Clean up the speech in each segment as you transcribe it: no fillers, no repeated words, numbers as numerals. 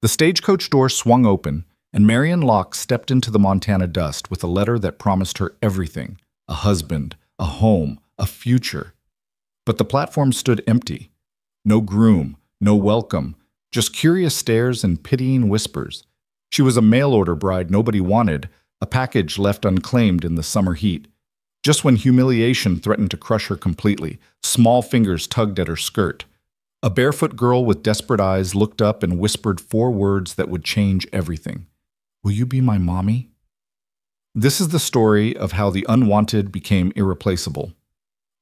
The stagecoach door swung open, and Marion Locke stepped into the Montana dust with a letter that promised her everything: a husband, a home, a future. But the platform stood empty. No groom, no welcome, just curious stares and pitying whispers. She was a mail-order bride nobody wanted, a package left unclaimed in the summer heat. Just when humiliation threatened to crush her completely, small fingers tugged at her skirt. A barefoot girl with desperate eyes looked up and whispered 4 words that would change everything. "Will you be my mommy?" This is the story of how the unwanted became irreplaceable.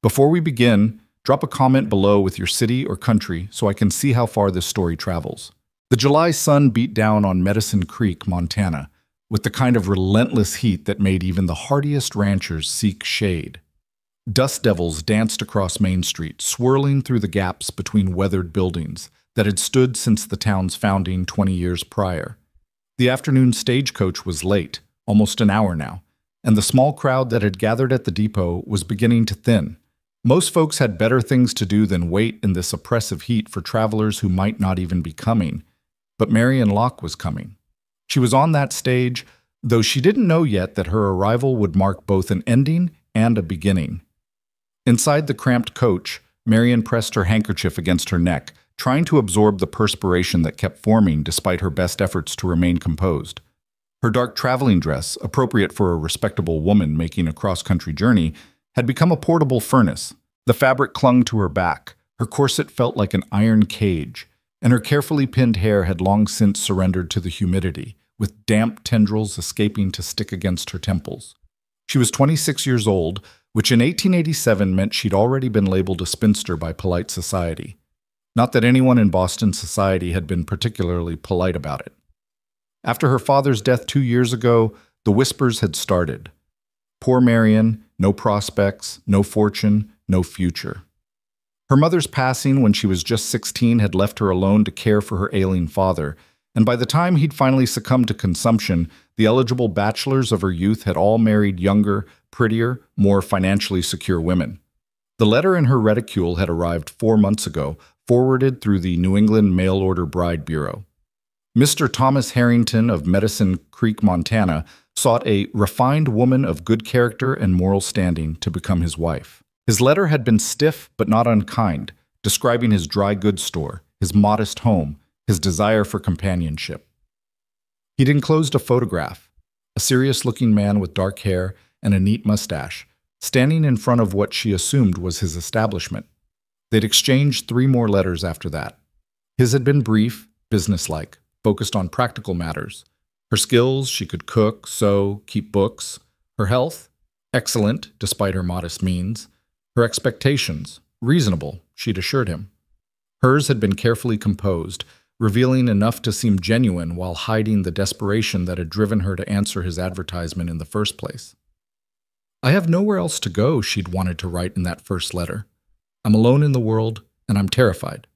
Before we begin, drop a comment below with your city or country so I can see how far this story travels. The July sun beat down on Medicine Creek, Montana, with the kind of relentless heat that made even the hardiest ranchers seek shade. Dust devils danced across Main Street, swirling through the gaps between weathered buildings that had stood since the town's founding 20 years prior. The afternoon stagecoach was late, almost an hour now, and the small crowd that had gathered at the depot was beginning to thin. Most folks had better things to do than wait in this oppressive heat for travelers who might not even be coming. But Marion Locke was coming. She was on that stage, though she didn't know yet that her arrival would mark both an ending and a beginning. Inside the cramped coach, Marion pressed her handkerchief against her neck, trying to absorb the perspiration that kept forming despite her best efforts to remain composed. Her dark traveling dress, appropriate for a respectable woman making a cross-country journey, had become a portable furnace. The fabric clung to her back, her corset felt like an iron cage, and her carefully pinned hair had long since surrendered to the humidity, with damp tendrils escaping to stick against her temples. She was 26 years old, which in 1887 meant she'd already been labeled a spinster by polite society. Not that anyone in Boston society had been particularly polite about it. After her father's death 2 years ago, the whispers had started. Poor Marion, no prospects, no fortune, no future. Her mother's passing when she was just 16 had left her alone to care for her ailing father, and by the time he'd finally succumbed to consumption, the eligible bachelors of her youth had all married younger, prettier, more financially secure women. The letter in her reticule had arrived 4 months ago, forwarded through the New England Mail-Order Bride Bureau. Mr. Thomas Harrington of Medicine Creek, Montana, sought a refined woman of good character and moral standing to become his wife. His letter had been stiff but not unkind, describing his dry goods store, his modest home, his desire for companionship. He'd enclosed a photograph, a serious-looking man with dark hair and a neat mustache, standing in front of what she assumed was his establishment. They'd exchanged 3 more letters after that. His had been brief, businesslike, focused on practical matters. Her skills, she could cook, sew, keep books. Her health, excellent, despite her modest means. Her expectations, reasonable, she'd assured him. Hers had been carefully composed, revealing enough to seem genuine while hiding the desperation that had driven her to answer his advertisement in the first place. "I have nowhere else to go," she'd wanted to write in that first letter. "I'm alone in the world, and I'm terrified."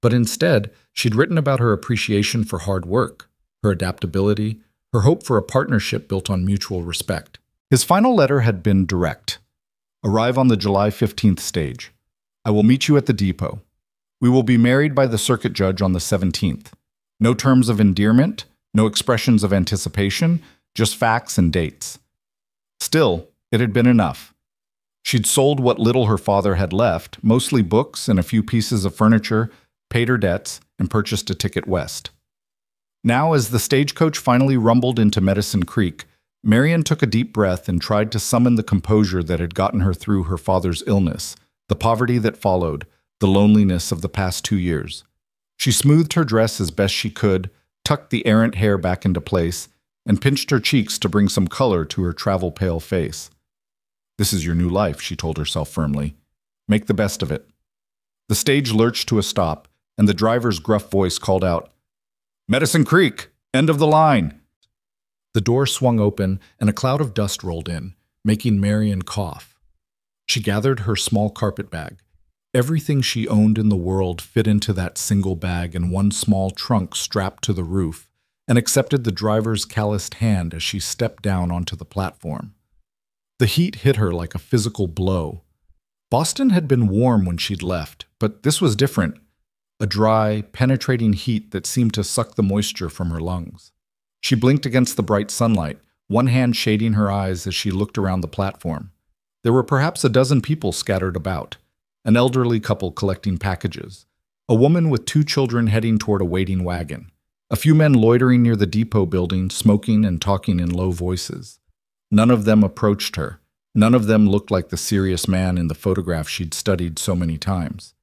But instead, she'd written about her appreciation for hard work, her adaptability, her hope for a partnership built on mutual respect. His final letter had been direct. "Arrive on the July 15th stage. I will meet you at the depot. We will be married by the circuit judge on the 17th. No terms of endearment, no expressions of anticipation, just facts and dates." Still, it had been enough. She'd sold what little her father had left, mostly books and a few pieces of furniture, paid her debts, and purchased a ticket west. Now, as the stagecoach finally rumbled into Medicine Creek, Marion took a deep breath and tried to summon the composure that had gotten her through her father's illness, the poverty that followed, the loneliness of the past 2 years. She smoothed her dress as best she could, tucked the errant hair back into place, and pinched her cheeks to bring some color to her travel-pale face. "This is your new life," she told herself firmly. "Make the best of it." The stage lurched to a stop, and the driver's gruff voice called out, "Medicine Creek, end of the line." The door swung open, and a cloud of dust rolled in, making Marion cough. She gathered her small carpet bag. Everything she owned in the world fit into that single bag in one small trunk strapped to the roof, and accepted the driver's calloused hand as she stepped down onto the platform. The heat hit her like a physical blow. Boston had been warm when she'd left, but this was different. a dry, penetrating heat that seemed to suck the moisture from her lungs. She blinked against the bright sunlight, one hand shading her eyes as she looked around the platform. There were perhaps a dozen people scattered about, an elderly couple collecting packages, a woman with 2 children heading toward a waiting wagon, a few men loitering near the depot building, smoking and talking in low voices. None of them approached her. None of them looked like the serious man in the photograph she'd studied so many times.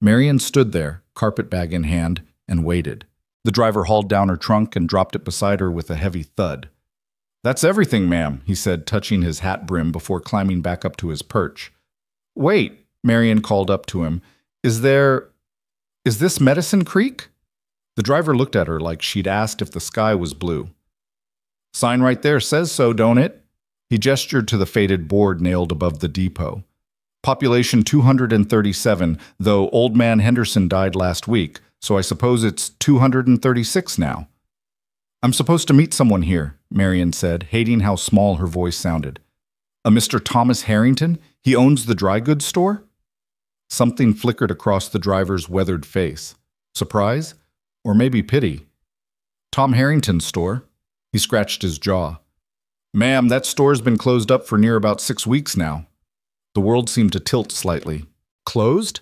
Marion stood there, carpetbag in hand, and waited. The driver hauled down her trunk and dropped it beside her with a heavy thud. "That's everything, ma'am," he said, touching his hat brim before climbing back up to his perch. "Wait," Marion called up to him. Is this Medicine Creek?" The driver looked at her like she'd asked if the sky was blue. "Sign right there says so, don't it?" He gestured to the faded board nailed above the depot. "Population 237, though Old Man Henderson died last week, so I suppose it's 236 now." "I'm supposed to meet someone here," Marion said, hating how small her voice sounded. "A Mr. Thomas Harrington? He owns the dry goods store?" Something flickered across the driver's weathered face. Surprise? Or maybe pity. "Tom Harrington's store?" He scratched his jaw. "Ma'am, that store's been closed up for near about 6 weeks now." The world seemed to tilt slightly. "Closed?"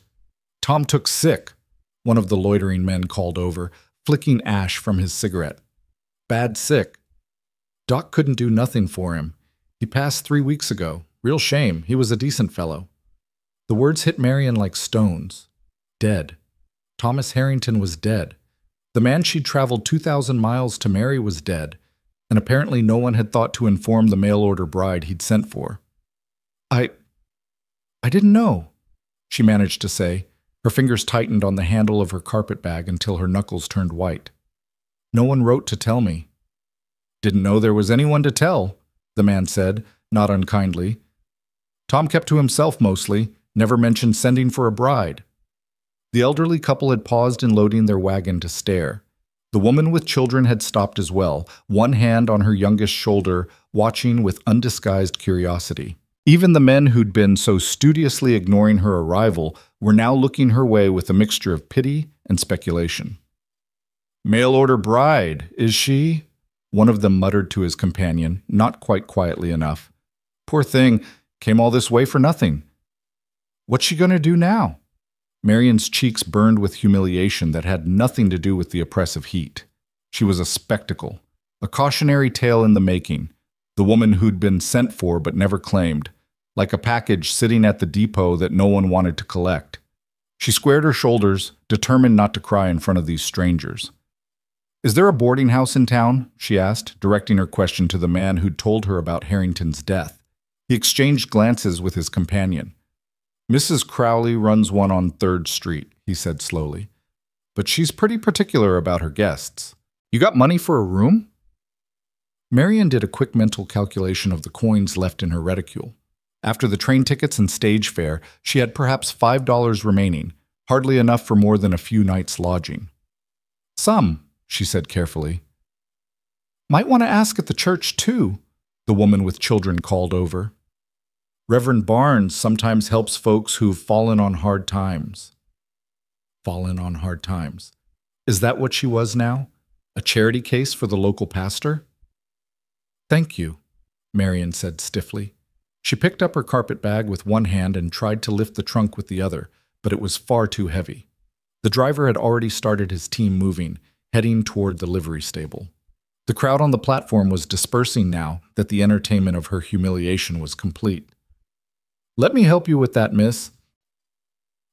"Tom took sick," one of the loitering men called over, flicking ash from his cigarette. "Bad sick. Doc couldn't do nothing for him. He passed 3 weeks ago. Real shame. He was a decent fellow." The words hit Marion like stones. Dead. Thomas Harrington was dead. The man she'd traveled 2,000 miles to marry was dead, and apparently no one had thought to inform the mail-order bride he'd sent for. I didn't know," she managed to say. Her fingers tightened on the handle of her carpetbag until her knuckles turned white. "No one wrote to tell me." "Didn't know there was anyone to tell," the man said, not unkindly. "Tom kept to himself mostly, never mentioned sending for a bride." The elderly couple had paused in loading their wagon to stare. The woman with children had stopped as well, one hand on her youngest shoulder, watching with undisguised curiosity. Even the men who'd been so studiously ignoring her arrival were now looking her way with a mixture of pity and speculation. "Mail-order bride, is she?" one of them muttered to his companion, not quite quietly enough. "Poor thing, came all this way for nothing. What's she going to do now?" Marion's cheeks burned with humiliation that had nothing to do with the oppressive heat. She was a spectacle, a cautionary tale in the making, the woman who'd been sent for but never claimed, like a package sitting at the depot that no one wanted to collect. She squared her shoulders, determined not to cry in front of these strangers. "Is there a boarding house in town?" she asked, directing her question to the man who'd told her about Harrington's death. He exchanged glances with his companion. "Mrs. Crowley runs one on 3rd Street, he said slowly. "But she's pretty particular about her guests. You got money for a room?" Marion did a quick mental calculation of the coins left in her reticule. After the train tickets and stage fare, she had perhaps $5 remaining, hardly enough for more than a few nights' lodging. "Some," she said carefully. "Might want to ask at the church, too," the woman with children called over. "Reverend Barnes sometimes helps folks who've fallen on hard times." Fallen on hard times. Is that what she was now? A charity case for the local pastor? "Thank you," Marion said stiffly. She picked up her carpetbag with one hand and tried to lift the trunk with the other, but it was far too heavy. The driver had already started his team moving, heading toward the livery stable. The crowd on the platform was dispersing now that the entertainment of her humiliation was complete. "Let me help you with that, miss."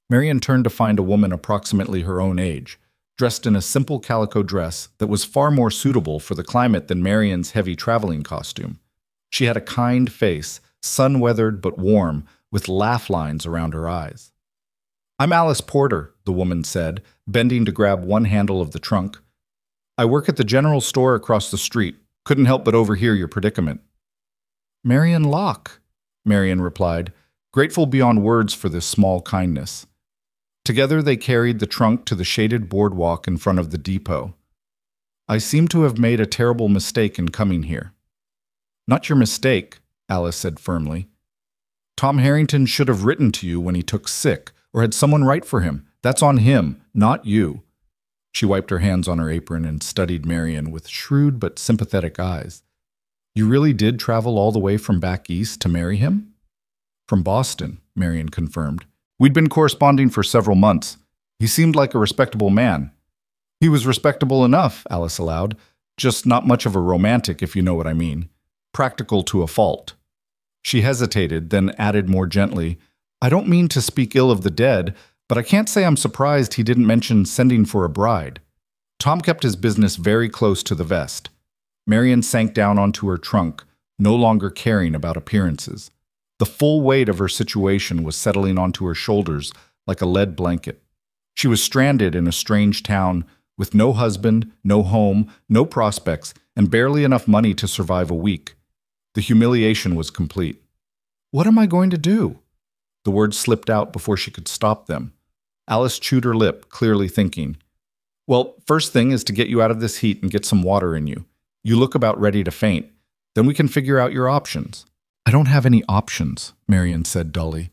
Marion turned to find a woman approximately her own age, dressed in a simple calico dress that was far more suitable for the climate than Marion's heavy traveling costume. She had a kind face, sun-weathered but warm, with laugh lines around her eyes. "I'm Alice Porter," the woman said, bending to grab one handle of the trunk. "I work at the general store across the street. Couldn't help but overhear your predicament." "Marion Locke," Marion replied, grateful beyond words for this small kindness. Together they carried the trunk to the shaded boardwalk in front of the depot. "I seem to have made a terrible mistake in coming here." "Not your mistake," Alice said firmly. "Tom Harrington should have written to you when he took sick, or had someone write for him. That's on him, not you." She wiped her hands on her apron and studied Marion with shrewd but sympathetic eyes. "You really did travel all the way from back east to marry him?" "From Boston," Marion confirmed. "We'd been corresponding for several months. He seemed like a respectable man." "He was respectable enough," Alice allowed. "Just not much of a romantic, if you know what I mean. Practical to a fault." She hesitated, then added more gently, "I don't mean to speak ill of the dead, but I can't say I'm surprised he didn't mention sending for a bride." Tom kept his business very close to the vest. Marion sank down onto her trunk, no longer caring about appearances. The full weight of her situation was settling onto her shoulders like a lead blanket. She was stranded in a strange town with no husband, no home, no prospects, and barely enough money to survive a week. The humiliation was complete. "What am I going to do?" The words slipped out before she could stop them. Alice chewed her lip, clearly thinking. "Well, first thing is to get you out of this heat and get some water in you. You look about ready to faint. Then we can figure out your options." "I don't have any options," Marion said dully.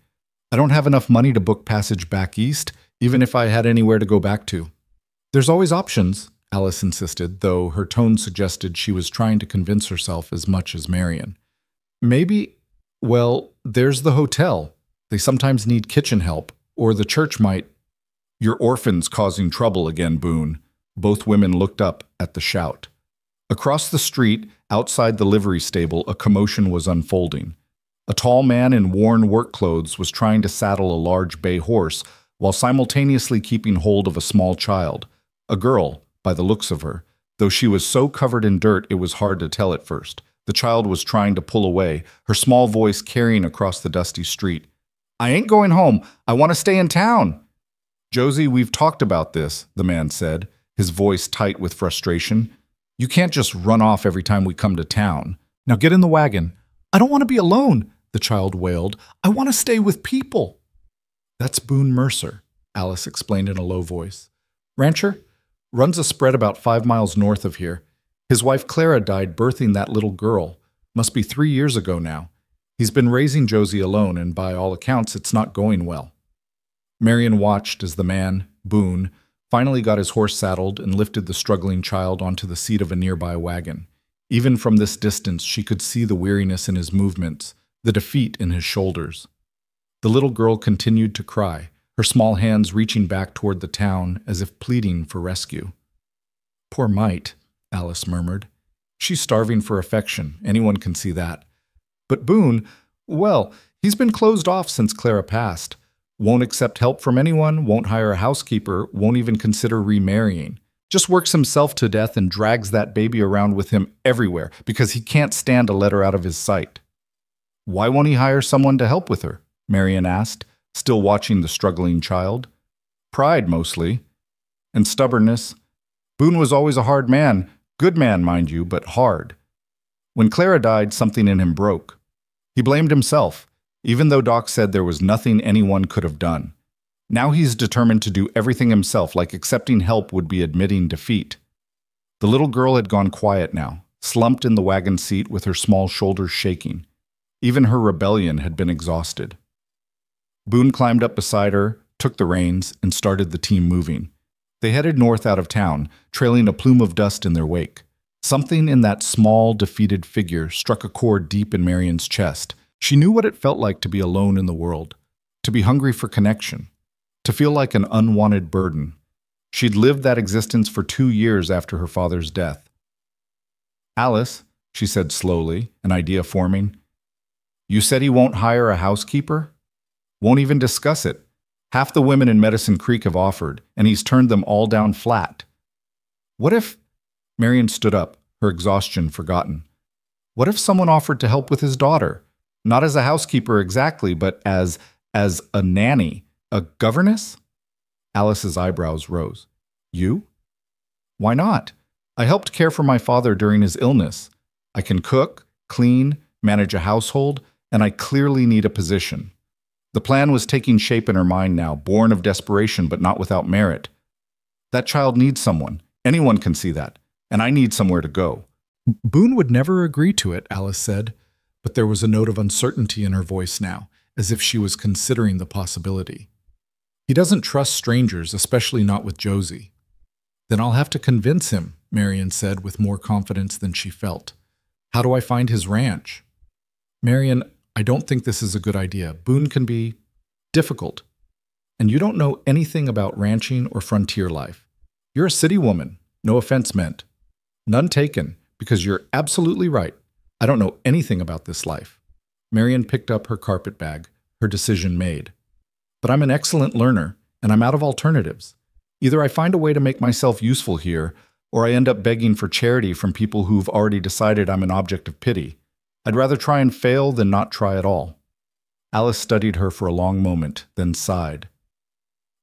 "I don't have enough money to book passage back east, even if I had anywhere to go back to." "There's always options," Alice insisted, though her tone suggested she was trying to convince herself as much as Marion. "Maybe, well, there's the hotel. They sometimes need kitchen help, or the church might—" "Your orphan's causing trouble again, Boone." Both women looked up at the shout. Across the street, outside the livery stable, a commotion was unfolding. A tall man in worn work clothes was trying to saddle a large bay horse while simultaneously keeping hold of a small child. A girl, by the looks of her, though she was so covered in dirt it was hard to tell at first. The child was trying to pull away, her small voice carrying across the dusty street. "I ain't going home. I want to stay in town." "Josie, we've talked about this," the man said, his voice tight with frustration. "You can't just run off every time we come to town. Now get in the wagon." "I don't want to be alone," the child wailed. "I want to stay with people." "That's Boone Mercer," Alice explained in a low voice. "Rancher, runs a spread about 5 miles north of here. His wife Clara died birthing that little girl. Must be 3 years ago now. He's been raising Josie alone, and by all accounts, it's not going well." Marion watched as the man, Boone, finally got his horse saddled and lifted the struggling child onto the seat of a nearby wagon. Even from this distance, she could see the weariness in his movements, the defeat in his shoulders. The little girl continued to cry, her small hands reaching back toward the town as if pleading for rescue. "Poor mite," Alice murmured. "She's starving for affection, anyone can see that. But Boone, well, he's been closed off since Clara passed. Won't accept help from anyone, won't hire a housekeeper, won't even consider remarrying. Just works himself to death and drags that baby around with him everywhere because he can't stand to let her out of his sight." "Why won't he hire someone to help with her?" Marion asked, still watching the struggling child. "Pride, mostly. And stubbornness. Boone was always a hard man, good man, mind you, but hard. When Clara died, something in him broke. He blamed himself, even though Doc said there was nothing anyone could have done. Now he's determined to do everything himself, like accepting help would be admitting defeat." The little girl had gone quiet now, slumped in the wagon seat with her small shoulders shaking. Even her rebellion had been exhausted. Boone climbed up beside her, took the reins, and started the team moving. They headed north out of town, trailing a plume of dust in their wake. Something in that small, defeated figure struck a chord deep in Marion's chest. She knew what it felt like to be alone in the world, to be hungry for connection, to feel like an unwanted burden. She'd lived that existence for 2 years after her father's death. "Alice," she said slowly, an idea forming, "you said he won't hire a housekeeper? Won't even discuss it. Half the women in Medicine Creek have offered, and he's turned them all down flat. What if—" Marion stood up, her exhaustion forgotten. "What if someone offered to help with his daughter? Not as a housekeeper exactly, but as a nanny, a governess?" Alice's eyebrows rose. "You? Why not? I helped care for my father during his illness. I can cook, clean, manage a household, and I clearly need a position." The plan was taking shape in her mind now, born of desperation but not without merit. "That child needs someone. Anyone can see that. And I need somewhere to go." "Boone would never agree to it," Alice said, but there was a note of uncertainty in her voice now, as if she was considering the possibility. He doesn't trust strangers, especially not with Josie. Then I'll have to convince him, Marion said with more confidence than she felt. How do I find his ranch? Marion, I don't think this is a good idea. Boone can be difficult. And you don't know anything about ranching or frontier life. You're a city woman. No offense meant. None taken, because you're absolutely right. I don't know anything about this life. Marion picked up her carpet bag, her decision made. But I'm an excellent learner, and I'm out of alternatives. Either I find a way to make myself useful here, or I end up begging for charity from people who've already decided I'm an object of pity. I'd rather try and fail than not try at all. Alice studied her for a long moment, then sighed.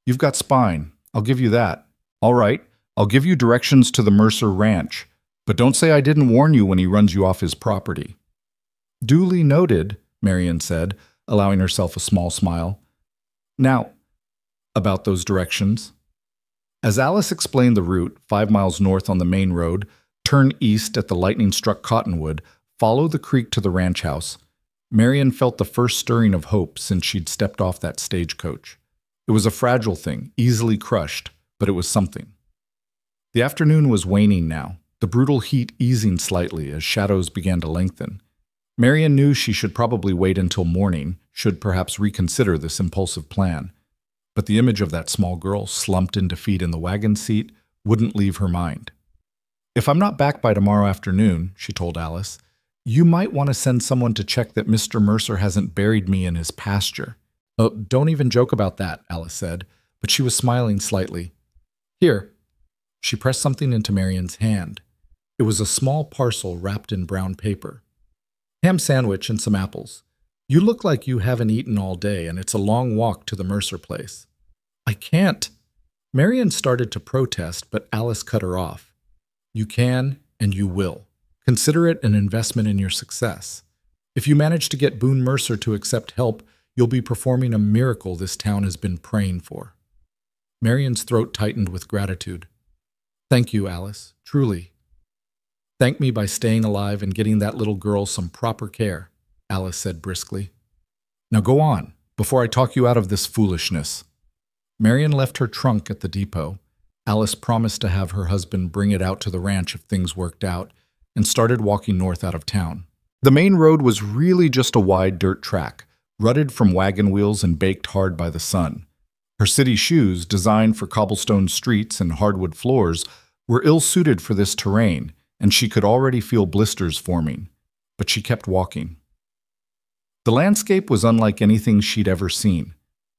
You've got spine. I'll give you that. All right, I'll give you directions to the Mercer Ranch, but don't say I didn't warn you when he runs you off his property. Duly noted, Marion said, allowing herself a small smile. Now, about those directions. As Alice explained the route, 5 miles north on the main road, turn east at the lightning-struck cottonwood, follow the creek to the ranch house, Marion felt the first stirring of hope since she'd stepped off that stagecoach. It was a fragile thing, easily crushed, but it was something. The afternoon was waning now, the brutal heat easing slightly as shadows began to lengthen. Marion knew she should probably wait until morning, should perhaps reconsider this impulsive plan. But the image of that small girl slumped in defeat in the wagon seat wouldn't leave her mind. If I'm not back by tomorrow afternoon, she told Alice, you might want to send someone to check that Mr. Mercer hasn't buried me in his pasture. Oh, don't even joke about that, Alice said, but she was smiling slightly. Here. She pressed something into Marion's hand. It was a small parcel wrapped in brown paper. Ham sandwich and some apples. You look like you haven't eaten all day, and it's a long walk to the Mercer place. I can't. Marion started to protest, but Alice cut her off. You can, and you will. Consider it an investment in your success. If you manage to get Boone Mercer to accept help, you'll be performing a miracle this town has been praying for. Marion's throat tightened with gratitude. Thank you, Alice, truly. Thank me by staying alive and getting that little girl some proper care, Alice said briskly. Now go on, before I talk you out of this foolishness. Marion left her trunk at the depot. Alice promised to have her husband bring it out to the ranch if things worked out, and started walking north out of town. The main road was really just a wide dirt track, rutted from wagon wheels and baked hard by the sun. Her city shoes, designed for cobblestone streets and hardwood floors, were ill-suited for this terrain, and she could already feel blisters forming. But she kept walking. The landscape was unlike anything she'd ever seen.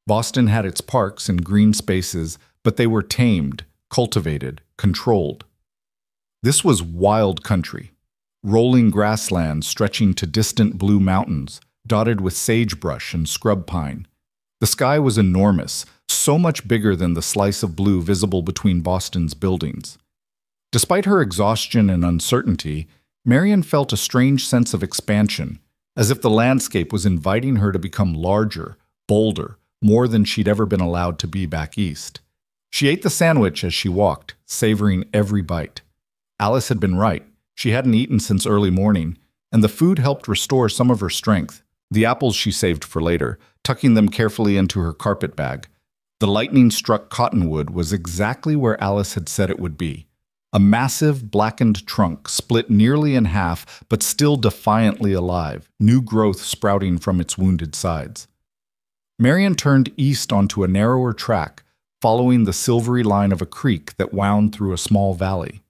Boston had its parks and green spaces, but they were tamed, cultivated, controlled. This was wild country, rolling grasslands stretching to distant blue mountains, dotted with sagebrush and scrub pine. The sky was enormous, so much bigger than the slice of blue visible between Boston's buildings. Despite her exhaustion and uncertainty, Marion felt a strange sense of expansion, as if the landscape was inviting her to become larger, bolder, more than she'd ever been allowed to be back east. She ate the sandwich as she walked, savoring every bite. Alice had been right. She hadn't eaten since early morning, and the food helped restore some of her strength. The apples she saved for later, tucking them carefully into her carpet bag. The lightning-struck cottonwood was exactly where Alice had said it would be. A massive, blackened trunk, split nearly in half, but still defiantly alive, new growth sprouting from its wounded sides. Marion turned east onto a narrower track, following the silvery line of a creek that wound through a small valley.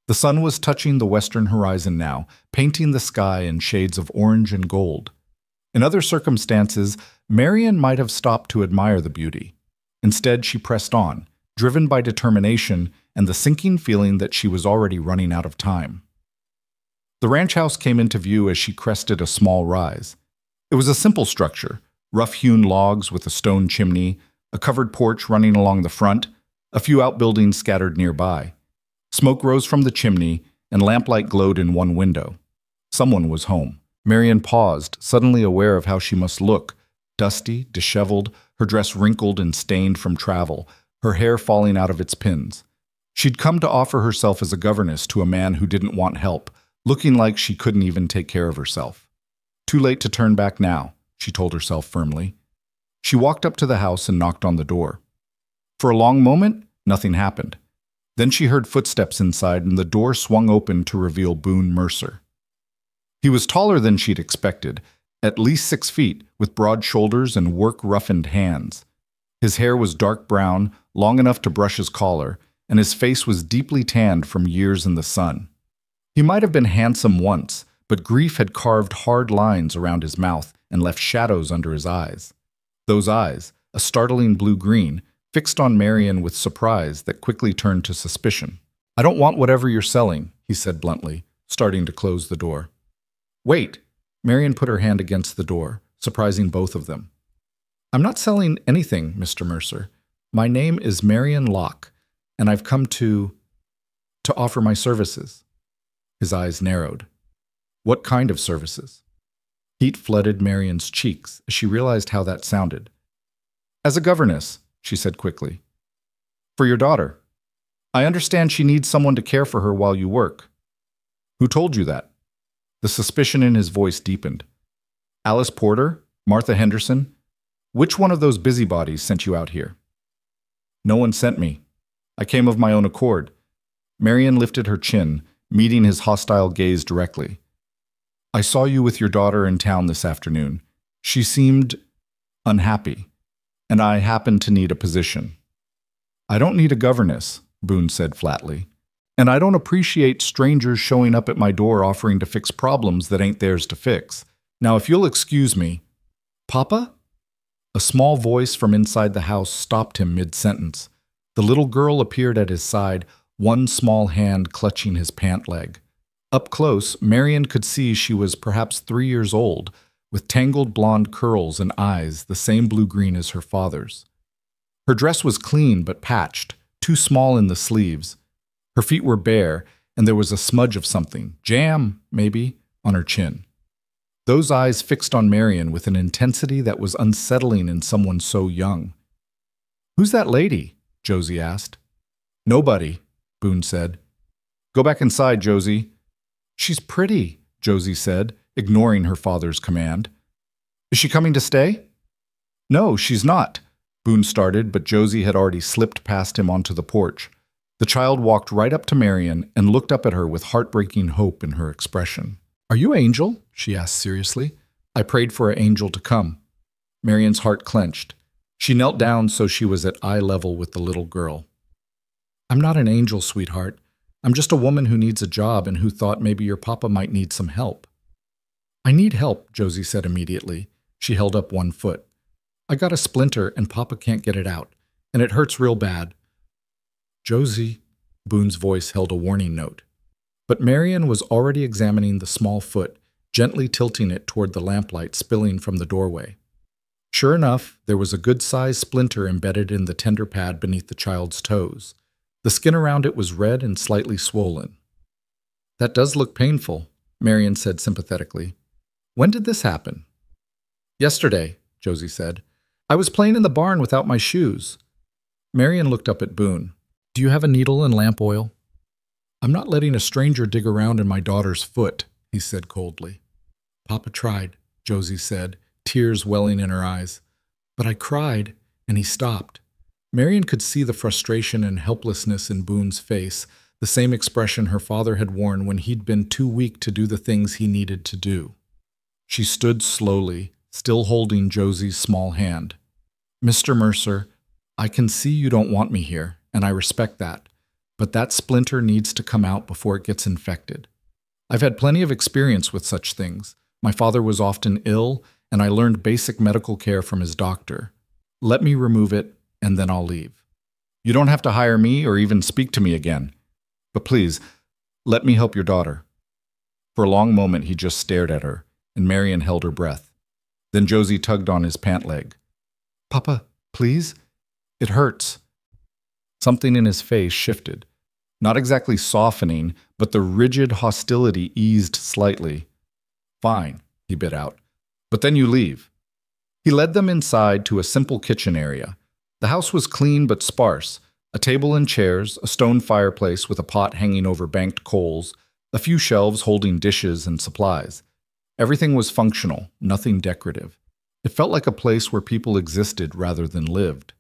The sun was touching the western horizon now, painting the sky in shades of orange and gold. In other circumstances, Marion might have stopped to admire the beauty. Instead, she pressed on, driven by determination and the sinking feeling that she was already running out of time. The ranch house came into view as she crested a small rise. It was a simple structure, rough-hewn logs with a stone chimney, a covered porch running along the front, a few outbuildings scattered nearby. Smoke rose from the chimney, and lamplight glowed in one window. Someone was home. Marion paused, suddenly aware of how she must look, dusty, disheveled, her dress wrinkled and stained from travel, her hair falling out of its pins. She'd come to offer herself as a governess to a man who didn't want help, looking like she couldn't even take care of herself. Too late to turn back now, she told herself firmly. She walked up to the house and knocked on the door. For a long moment, nothing happened. Then she heard footsteps inside and the door swung open to reveal Boone Mercer. He was taller than she'd expected, at least 6 feet, with broad shoulders and work-roughened hands. His hair was dark brown, long enough to brush his collar, and his face was deeply tanned from years in the sun. He might have been handsome once, but grief had carved hard lines around his mouth and left shadows under his eyes. Those eyes, a startling blue-green, fixed on Marion with surprise that quickly turned to suspicion. "I don't want whatever you're selling," he said bluntly, starting to close the door. "Wait!" Marion put her hand against the door, surprising both of them. "I'm not selling anything, Mr. Mercer. My name is Marion Locke, and I've come to offer my services." His eyes narrowed. "What kind of services?" Heat flooded Marion's cheeks as she realized how that sounded. "As a governess," she said quickly. "For your daughter. I understand she needs someone to care for her while you work." "Who told you that?" The suspicion in his voice deepened. "Alice Porter? Martha Henderson? Which one of those busybodies sent you out here?" "No one sent me. I came of my own accord." Marion lifted her chin, meeting his hostile gaze directly. "I saw you with your daughter in town this afternoon. She seemed unhappy, and I happen to need a position." "I don't need a governess," Boone said flatly. "And I don't appreciate strangers showing up at my door offering to fix problems that ain't theirs to fix. Now, if you'll excuse me—" "Papa?" A small voice from inside the house stopped him mid-sentence. The little girl appeared at his side, one small hand clutching his pant leg. Up close, Marion could see she was perhaps 3 years old, with tangled blonde curls and eyes the same blue-green as her father's. Her dress was clean but patched, too small in the sleeves. Her feet were bare, and there was a smudge of something, jam, maybe, on her chin. Those eyes fixed on Marion with an intensity that was unsettling in someone so young. "Who's that lady?" Josie asked. "Nobody," Boone said. "Go back inside, Josie." "She's pretty," Josie said, ignoring her father's command. "Is she coming to stay?" "No, she's not," Boone started, but Josie had already slipped past him onto the porch. The child walked right up to Marion and looked up at her with heartbreaking hope in her expression. "Are you Angel?" she asked seriously. "I prayed for an angel to come." Marion's heart clenched. She knelt down so she was at eye level with the little girl. "I'm not an angel, sweetheart. I'm just a woman who needs a job and who thought maybe your papa might need some help." "I need help," Josie said immediately. She held up one foot. "I got a splinter and Papa can't get it out, and it hurts real bad." "Josie," Boone's voice held a warning note. But Marion was already examining the small foot, gently tilting it toward the lamplight spilling from the doorway. Sure enough, there was a good-sized splinter embedded in the tender pad beneath the child's toes. The skin around it was red and slightly swollen. "That does look painful," Marion said sympathetically. "When did this happen?" "Yesterday," Josie said. "I was playing in the barn without my shoes." Marion looked up at Boone. "Do you have a needle and lamp oil?" "I'm not letting a stranger dig around in my daughter's foot," he said coldly. "Papa tried," Josie said, tears welling in her eyes. "But I cried, and he stopped." Marion could see the frustration and helplessness in Boone's face, the same expression her father had worn when he'd been too weak to do the things he needed to do. She stood slowly, still holding Josie's small hand. "Mr. Mercer, I can see you don't want me here, and I respect that, but that splinter needs to come out before it gets infected. I've had plenty of experience with such things. My father was often ill, and I learned basic medical care from his doctor. Let me remove it, and then I'll leave. You don't have to hire me or even speak to me again. But please, let me help your daughter." For a long moment he just stared at her, and Marion held her breath. Then Josie tugged on his pant leg. "Papa, please? It hurts." Something in his face shifted. Not exactly softening, but the rigid hostility eased slightly. "Fine," he bit out. "But then you leave." He led them inside to a simple kitchen area. The house was clean but sparse. A table and chairs, a stone fireplace with a pot hanging over banked coals, a few shelves holding dishes and supplies. Everything was functional, nothing decorative. It felt like a place where people existed rather than lived.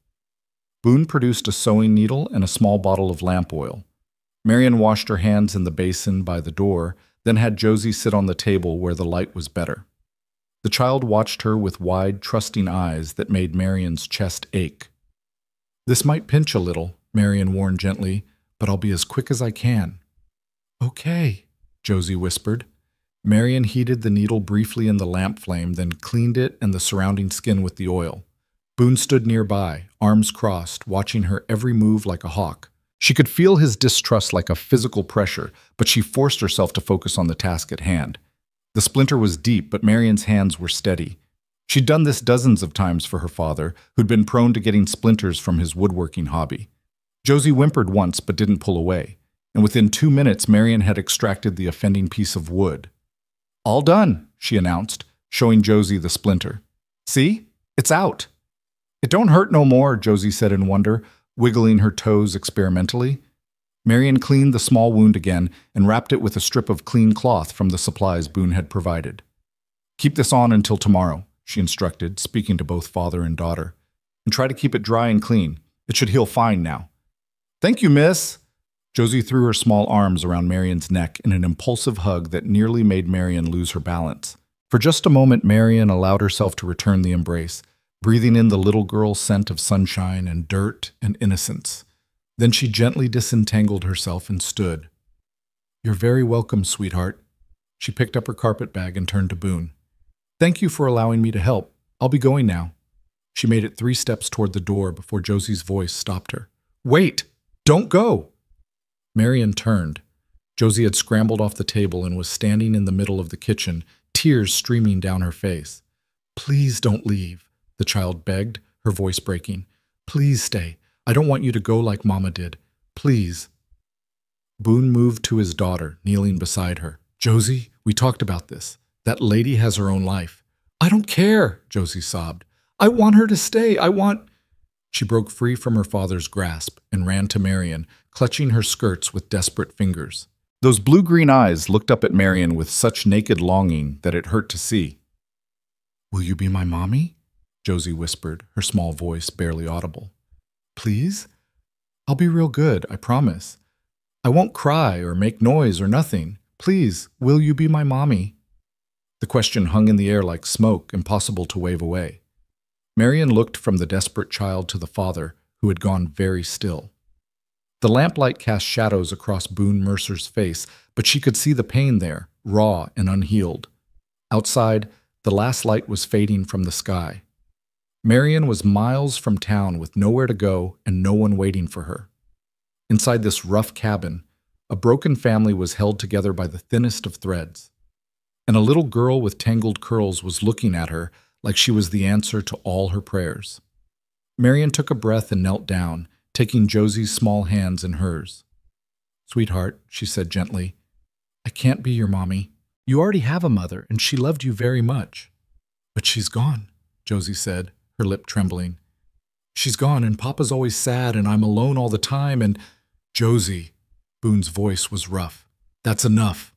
Boone produced a sewing needle and a small bottle of lamp oil. Marion washed her hands in the basin by the door, then had Josie sit on the table where the light was better. The child watched her with wide, trusting eyes that made Marion's chest ache. "This might pinch a little," Marion warned gently, "but I'll be as quick as I can." "Okay," Josie whispered. Marion heated the needle briefly in the lamp flame, then cleaned it and the surrounding skin with the oil. Boone stood nearby, arms crossed, watching her every move like a hawk. She could feel his distrust like a physical pressure, but she forced herself to focus on the task at hand. The splinter was deep, but Marion's hands were steady. She'd done this dozens of times for her father, who'd been prone to getting splinters from his woodworking hobby. Josie whimpered once but didn't pull away, and within 2 minutes Marion had extracted the offending piece of wood. "All done," she announced, showing Josie the splinter. "See? It's out." "It don't hurt no more," Josie said in wonder, wiggling her toes experimentally. Marion cleaned the small wound again and wrapped it with a strip of clean cloth from the supplies Boone had provided. "Keep this on until tomorrow," she instructed, speaking to both father and daughter. "And try to keep it dry and clean. It should heal fine now." "Thank you, miss." Josie threw her small arms around Marion's neck in an impulsive hug that nearly made Marion lose her balance. For just a moment, Marion allowed herself to return the embrace, breathing in the little girl's scent of sunshine and dirt and innocence. Then she gently disentangled herself and stood. "You're very welcome, sweetheart." She picked up her carpet bag and turned to Boone. "Thank you for allowing me to help. I'll be going now." She made it 3 steps toward the door before Josie's voice stopped her. "Wait! Don't go!" Marion turned. Josie had scrambled off the table and was standing in the middle of the kitchen, tears streaming down her face. "Please don't leave," the child begged, her voice breaking. "Please stay. I don't want you to go like Mama did. Please." Boone moved to his daughter, kneeling beside her. "Josie, we talked about this. That lady has her own life." "I don't care," Josie sobbed. "I want her to stay. I want—" She broke free from her father's grasp and ran to Marion, clutching her skirts with desperate fingers. Those blue-green eyes looked up at Marion with such naked longing that it hurt to see. "Will you be my mommy?" Josie whispered, her small voice barely audible. "Please? I'll be real good, I promise. I won't cry or make noise or nothing. Please, will you be my mommy?" The question hung in the air like smoke, impossible to wave away. Marion looked from the desperate child to the father, who had gone very still. The lamplight cast shadows across Boone Mercer's face, but she could see the pain there, raw and unhealed. Outside, the last light was fading from the sky. Marion was miles from town with nowhere to go and no one waiting for her. Inside this rough cabin, a broken family was held together by the thinnest of threads. And a little girl with tangled curls was looking at her like she was the answer to all her prayers. Marion took a breath and knelt down, taking Josie's small hands in hers. "Sweetheart," she said gently, "I can't be your mommy. You already have a mother, and she loved you very much." "But she's gone," Josie said, her lip trembling. "She's gone, and Papa's always sad, and I'm alone all the time, and—" "Josie," Boone's voice was rough. "That's enough."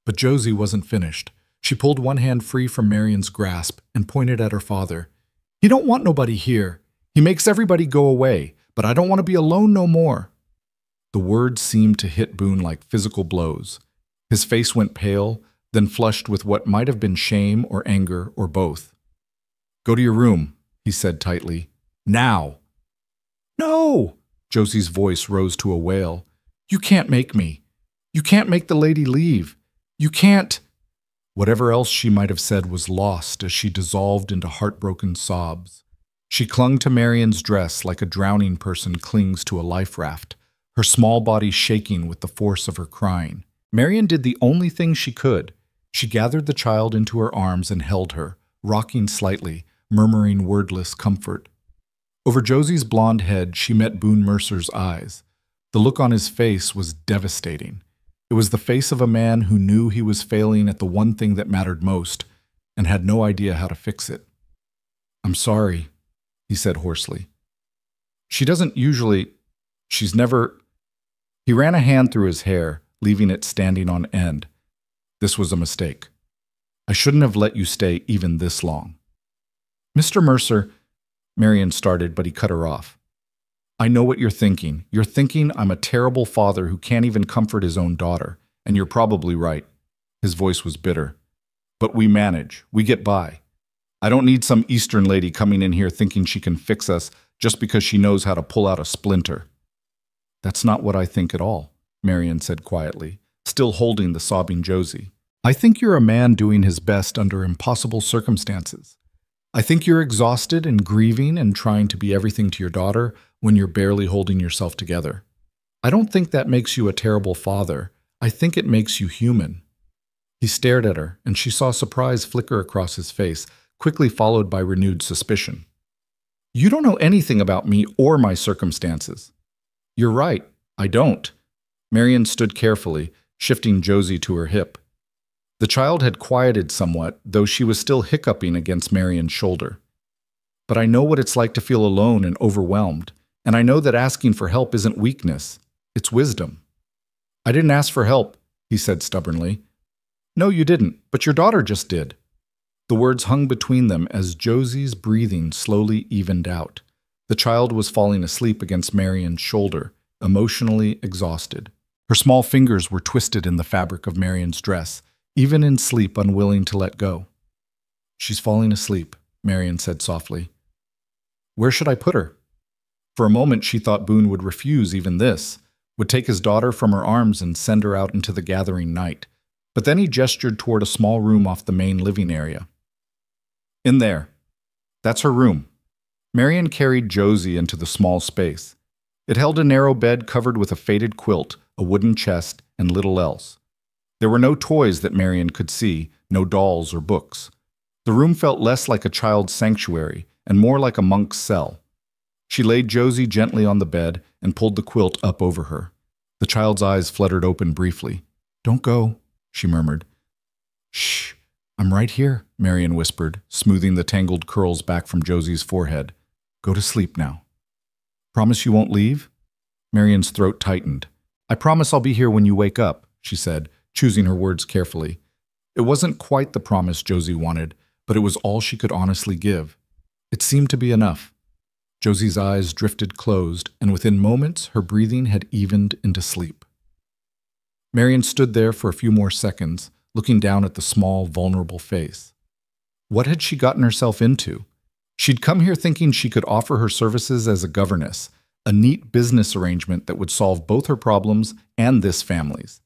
But Josie wasn't finished. She pulled one hand free from Marion's grasp and pointed at her father. "He don't want nobody here. He makes everybody go away, but I don't want to be alone no more." The words seemed to hit Boone like physical blows. His face went pale, then flushed with what might have been shame or anger or both. "Go to your room," he said tightly. "Now!" "No!" Josie's voice rose to a wail. "You can't make me. You can't make the lady leave. You can't—" Whatever else she might have said was lost as she dissolved into heartbroken sobs. She clung to Marion's dress like a drowning person clings to a life raft, her small body shaking with the force of her crying. Marion did the only thing she could. She gathered the child into her arms and held her, rocking slightly, murmuring wordless comfort. Over Josie's blonde head, she met Boone Mercer's eyes. The look on his face was devastating. It was the face of a man who knew he was failing at the one thing that mattered most and had no idea how to fix it. "I'm sorry," he said hoarsely. "She doesn't usually... She's never..." He ran a hand through his hair, leaving it standing on end. "This was a mistake. I shouldn't have let you stay even this long." "Mr. Mercer," Marion started, but he cut her off. I know what you're thinking. You're thinking I'm a terrible father who can't even comfort his own daughter. And you're probably right. His voice was bitter. But we manage. We get by. I don't need some Eastern lady coming in here thinking she can fix us just because she knows how to pull out a splinter. That's not what I think at all, Marion said quietly, still holding the sobbing Josie. I think you're a man doing his best under impossible circumstances. I think you're exhausted and grieving and trying to be everything to your daughter when you're barely holding yourself together. I don't think that makes you a terrible father. I think it makes you human. He stared at her, and she saw surprise flicker across his face, quickly followed by renewed suspicion. You don't know anything about me or my circumstances. You're right, I don't. Marion stood carefully, shifting Josie to her hip. The child had quieted somewhat, though she was still hiccuping against Marion's shoulder. But I know what it's like to feel alone and overwhelmed, and I know that asking for help isn't weakness, it's wisdom. I didn't ask for help, he said stubbornly. No, you didn't, but your daughter just did. The words hung between them as Josie's breathing slowly evened out. The child was falling asleep against Marion's shoulder, emotionally exhausted. Her small fingers were twisted in the fabric of Marion's dress, even in sleep unwilling to let go. She's falling asleep, Marion said softly. Where should I put her? For a moment she thought Boone would refuse even this, would take his daughter from her arms and send her out into the gathering night. But then he gestured toward a small room off the main living area. In there. That's her room. Marion carried Josie into the small space. It held a narrow bed covered with a faded quilt, a wooden chest, and little else. There were no toys that Marion could see, no dolls or books. The room felt less like a child's sanctuary and more like a monk's cell. She laid Josie gently on the bed and pulled the quilt up over her. The child's eyes fluttered open briefly. Don't go, she murmured. Shh, I'm right here, Marion whispered, smoothing the tangled curls back from Josie's forehead. Go to sleep now. Promise you won't leave? Marion's throat tightened. I promise I'll be here when you wake up, she said, choosing her words carefully. It wasn't quite the promise Josie wanted, but it was all she could honestly give. It seemed to be enough. Josie's eyes drifted closed, and within moments her breathing had evened into sleep. Marion stood there for a few more seconds, looking down at the small, vulnerable face. What had she gotten herself into? She'd come here thinking she could offer her services as a governess, a neat business arrangement that would solve both her problems and this family's.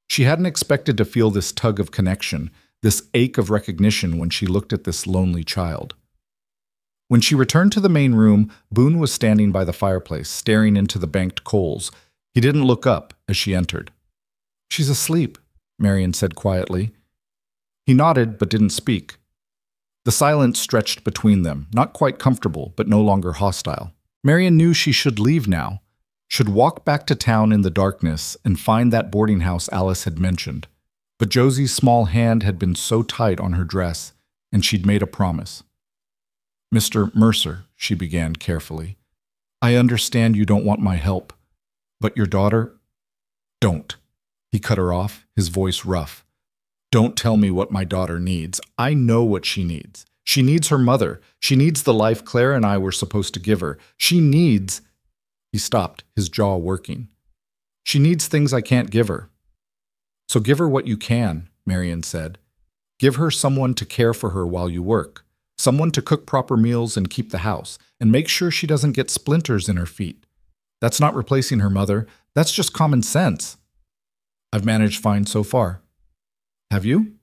She hadn't expected to feel this tug of connection, this ache of recognition when she looked at this lonely child. When she returned to the main room, Boone was standing by the fireplace, staring into the banked coals. He didn't look up as she entered. She's asleep, Marion said quietly. He nodded but didn't speak. The silence stretched between them, not quite comfortable, but no longer hostile. Marion knew she should leave now, should walk back to town in the darkness and find that boarding house Alice had mentioned. But Josie's small hand had been so tight on her dress, and she'd made a promise. Mr. Mercer, she began carefully, I understand you don't want my help, but your daughter, don't. He cut her off, his voice rough. Don't tell me what my daughter needs. I know what she needs. She needs her mother. She needs the life Claire and I were supposed to give her. She needs... He stopped, his jaw working. She needs things I can't give her. So give her what you can, Marion said. Give her someone to care for her while you work, someone to cook proper meals and keep the house, and make sure she doesn't get splinters in her feet. That's not replacing her mother. That's just common sense. I've managed fine so far. Have you?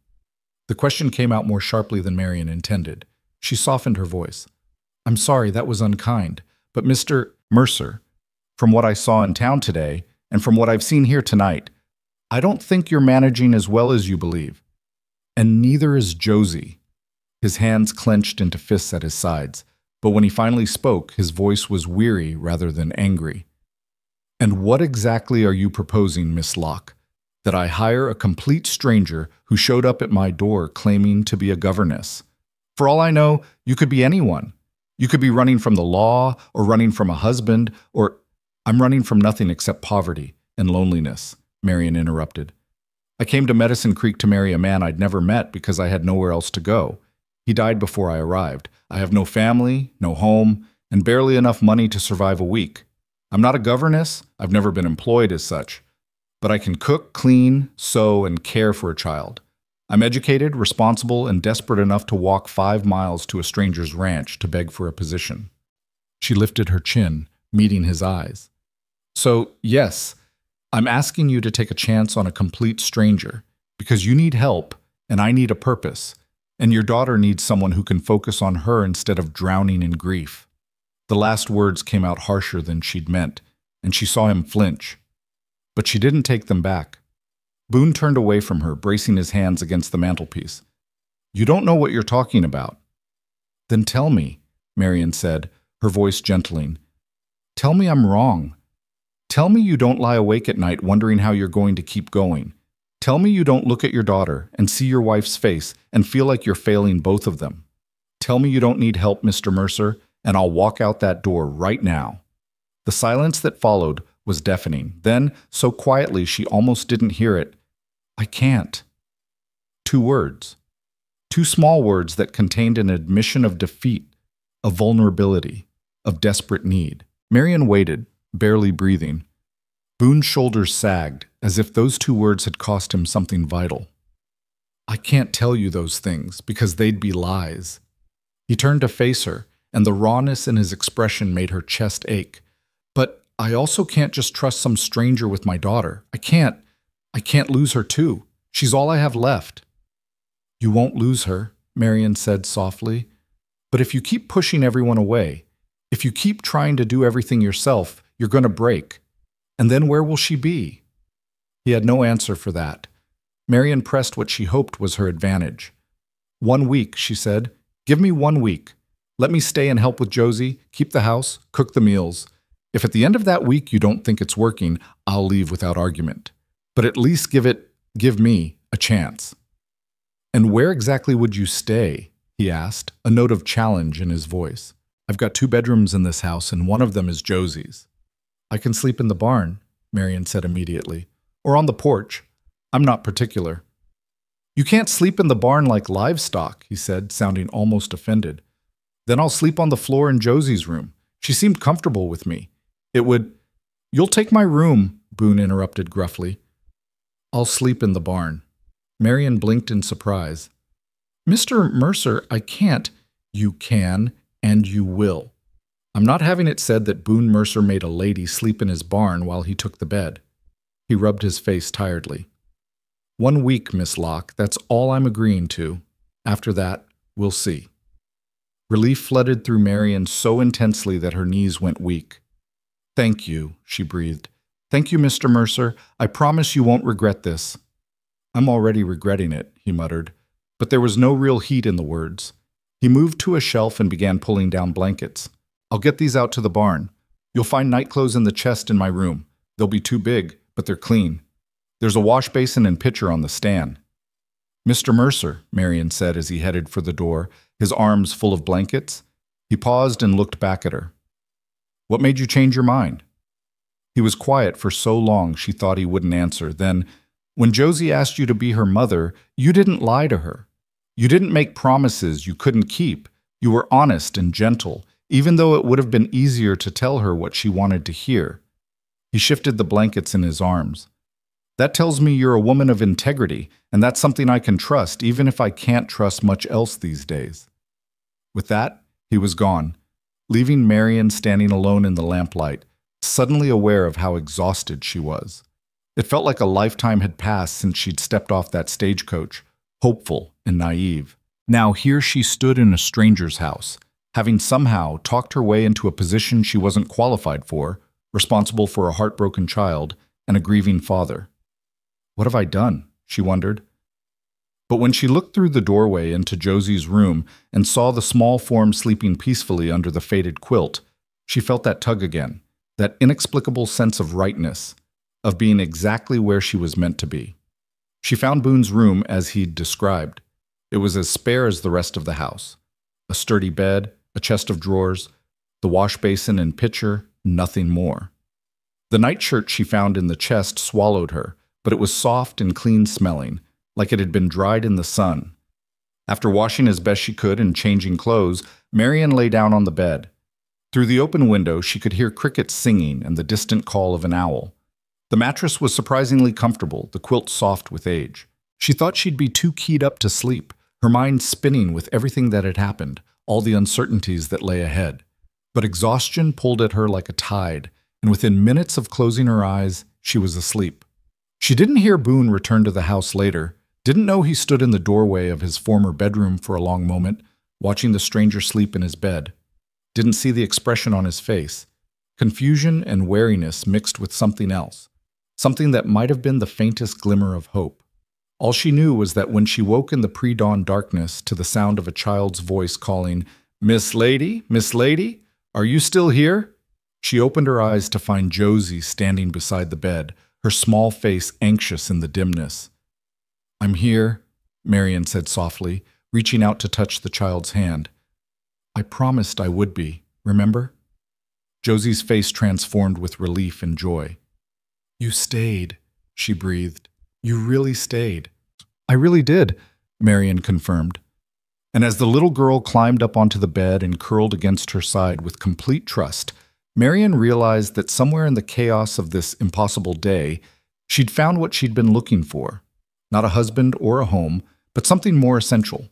The question came out more sharply than Marion intended. She softened her voice. I'm sorry, that was unkind, but Mr. Mercer, from what I saw in town today, and from what I've seen here tonight, I don't think you're managing as well as you believe. And neither is Josie. His hands clenched into fists at his sides, but when he finally spoke, his voice was weary rather than angry. And what exactly are you proposing, Miss Locke? That I hire a complete stranger who showed up at my door claiming to be a governess? For all I know, you could be anyone. You could be running from the law, or running from a husband, or... I'm running from nothing except poverty and loneliness, Marion interrupted. I came to Medicine Creek to marry a man I'd never met because I had nowhere else to go. He died before I arrived. I have no family, no home, and barely enough money to survive a week. I'm not a governess, I've never been employed as such, but I can cook, clean, sew, and care for a child. I'm educated, responsible, and desperate enough to walk 5 miles to a stranger's ranch to beg for a position. She lifted her chin, meeting his eyes. So, yes, I'm asking you to take a chance on a complete stranger, because you need help, and I need a purpose, and your daughter needs someone who can focus on her instead of drowning in grief. The last words came out harsher than she'd meant, and she saw him flinch. But she didn't take them back. Boone turned away from her, bracing his hands against the mantelpiece. You don't know what you're talking about. Then tell me, Marion said, her voice gentling. Tell me I'm wrong. Tell me you don't lie awake at night wondering how you're going to keep going. Tell me you don't look at your daughter and see your wife's face and feel like you're failing both of them. Tell me you don't need help, Mr. Mercer, and I'll walk out that door right now. The silence that followed was deafening. Then, so quietly she almost didn't hear it, I can't. 2 words. 2 small words that contained an admission of defeat, of vulnerability, of desperate need. Marion waited, barely breathing. Boone's shoulders sagged, as if those 2 words had cost him something vital. I can't tell you those things, because they'd be lies. He turned to face her, and the rawness in his expression made her chest ache. But I also can't just trust some stranger with my daughter. I can't lose her too. She's all I have left. You won't lose her, Marion said softly. But if you keep pushing everyone away, if you keep trying to do everything yourself, you're going to break. And then where will she be? He had no answer for that. Marion pressed what she hoped was her advantage. 1 week, she said. Give me 1 week. Let me stay and help with Josie, keep the house, cook the meals. If at the end of that week you don't think it's working, I'll leave without argument. But at least give me a chance. And where exactly would you stay? He asked, a note of challenge in his voice. I've got 2 bedrooms in this house, and one of them is Josie's. I can sleep in the barn, Marion said immediately, or on the porch. I'm not particular. You can't sleep in the barn like livestock, he said, sounding almost offended. Then I'll sleep on the floor in Josie's room. She seemed comfortable with me. You'll take my room, Boone interrupted gruffly. I'll sleep in the barn. Marion blinked in surprise. Mr. Mercer, I can't. You can, and you will. I'm not having it said that Boone Mercer made a lady sleep in his barn while he took the bed. He rubbed his face tiredly. 1 week, Miss Locke, that's all I'm agreeing to. After that, we'll see. Relief flooded through Marion so intensely that her knees went weak. Thank you, she breathed. Thank you, Mr. Mercer. I promise you won't regret this. I'm already regretting it, he muttered, but there was no real heat in the words. He moved to a shelf and began pulling down blankets. I'll get these out to the barn. You'll find nightclothes in the chest in my room. They'll be too big, but they're clean. There's a wash basin and pitcher on the stand. Mr. Mercer, Marion said as he headed for the door, his arms full of blankets. He paused and looked back at her. What made you change your mind? He was quiet for so long she thought he wouldn't answer. Then, when Josie asked you to be her mother, you didn't lie to her. You didn't make promises you couldn't keep. You were honest and gentle, even though it would have been easier to tell her what she wanted to hear. He shifted the blankets in his arms. That tells me you're a woman of integrity, and that's something I can trust, even if I can't trust much else these days. With that, he was gone, leaving Marion standing alone in the lamplight, suddenly aware of how exhausted she was. It felt like a lifetime had passed since she'd stepped off that stagecoach, hopeful and naive. Now here she stood in a stranger's house, having somehow talked her way into a position she wasn't qualified for, responsible for a heartbroken child and a grieving father. What have I done? She wondered. But when she looked through the doorway into Josie's room and saw the small form sleeping peacefully under the faded quilt, she felt that tug again, that inexplicable sense of rightness, of being exactly where she was meant to be. She found Boone's room as he'd described. It was as spare as the rest of the house. A sturdy bed, a chest of drawers, the wash basin and pitcher, nothing more. The nightshirt she found in the chest swallowed her, but it was soft and clean-smelling, like it had been dried in the sun. After washing as best she could and changing clothes, Marion lay down on the bed. Through the open window, she could hear crickets singing and the distant call of an owl. The mattress was surprisingly comfortable, the quilt soft with age. She thought she'd be too keyed up to sleep, her mind spinning with everything that had happened, all the uncertainties that lay ahead. But exhaustion pulled at her like a tide, and within minutes of closing her eyes, she was asleep. She didn't hear Boone return to the house later, didn't know he stood in the doorway of his former bedroom for a long moment, watching the stranger sleep in his bed. Didn't see the expression on his face. Confusion and wariness mixed with something else, something that might have been the faintest glimmer of hope. All she knew was that when she woke in the pre-dawn darkness to the sound of a child's voice calling, Miss Lady, are you still here?" She opened her eyes to find Josie standing beside the bed, her small face anxious in the dimness. "I'm here," Marion said softly, reaching out to touch the child's hand. "I promised I would be, remember?" Josie's face transformed with relief and joy. "You stayed," she breathed. "You really stayed." "I really did," Marion confirmed. And as the little girl climbed up onto the bed and curled against her side with complete trust, Marion realized that somewhere in the chaos of this impossible day, she'd found what she'd been looking for. Not a husband or a home, but something more essential.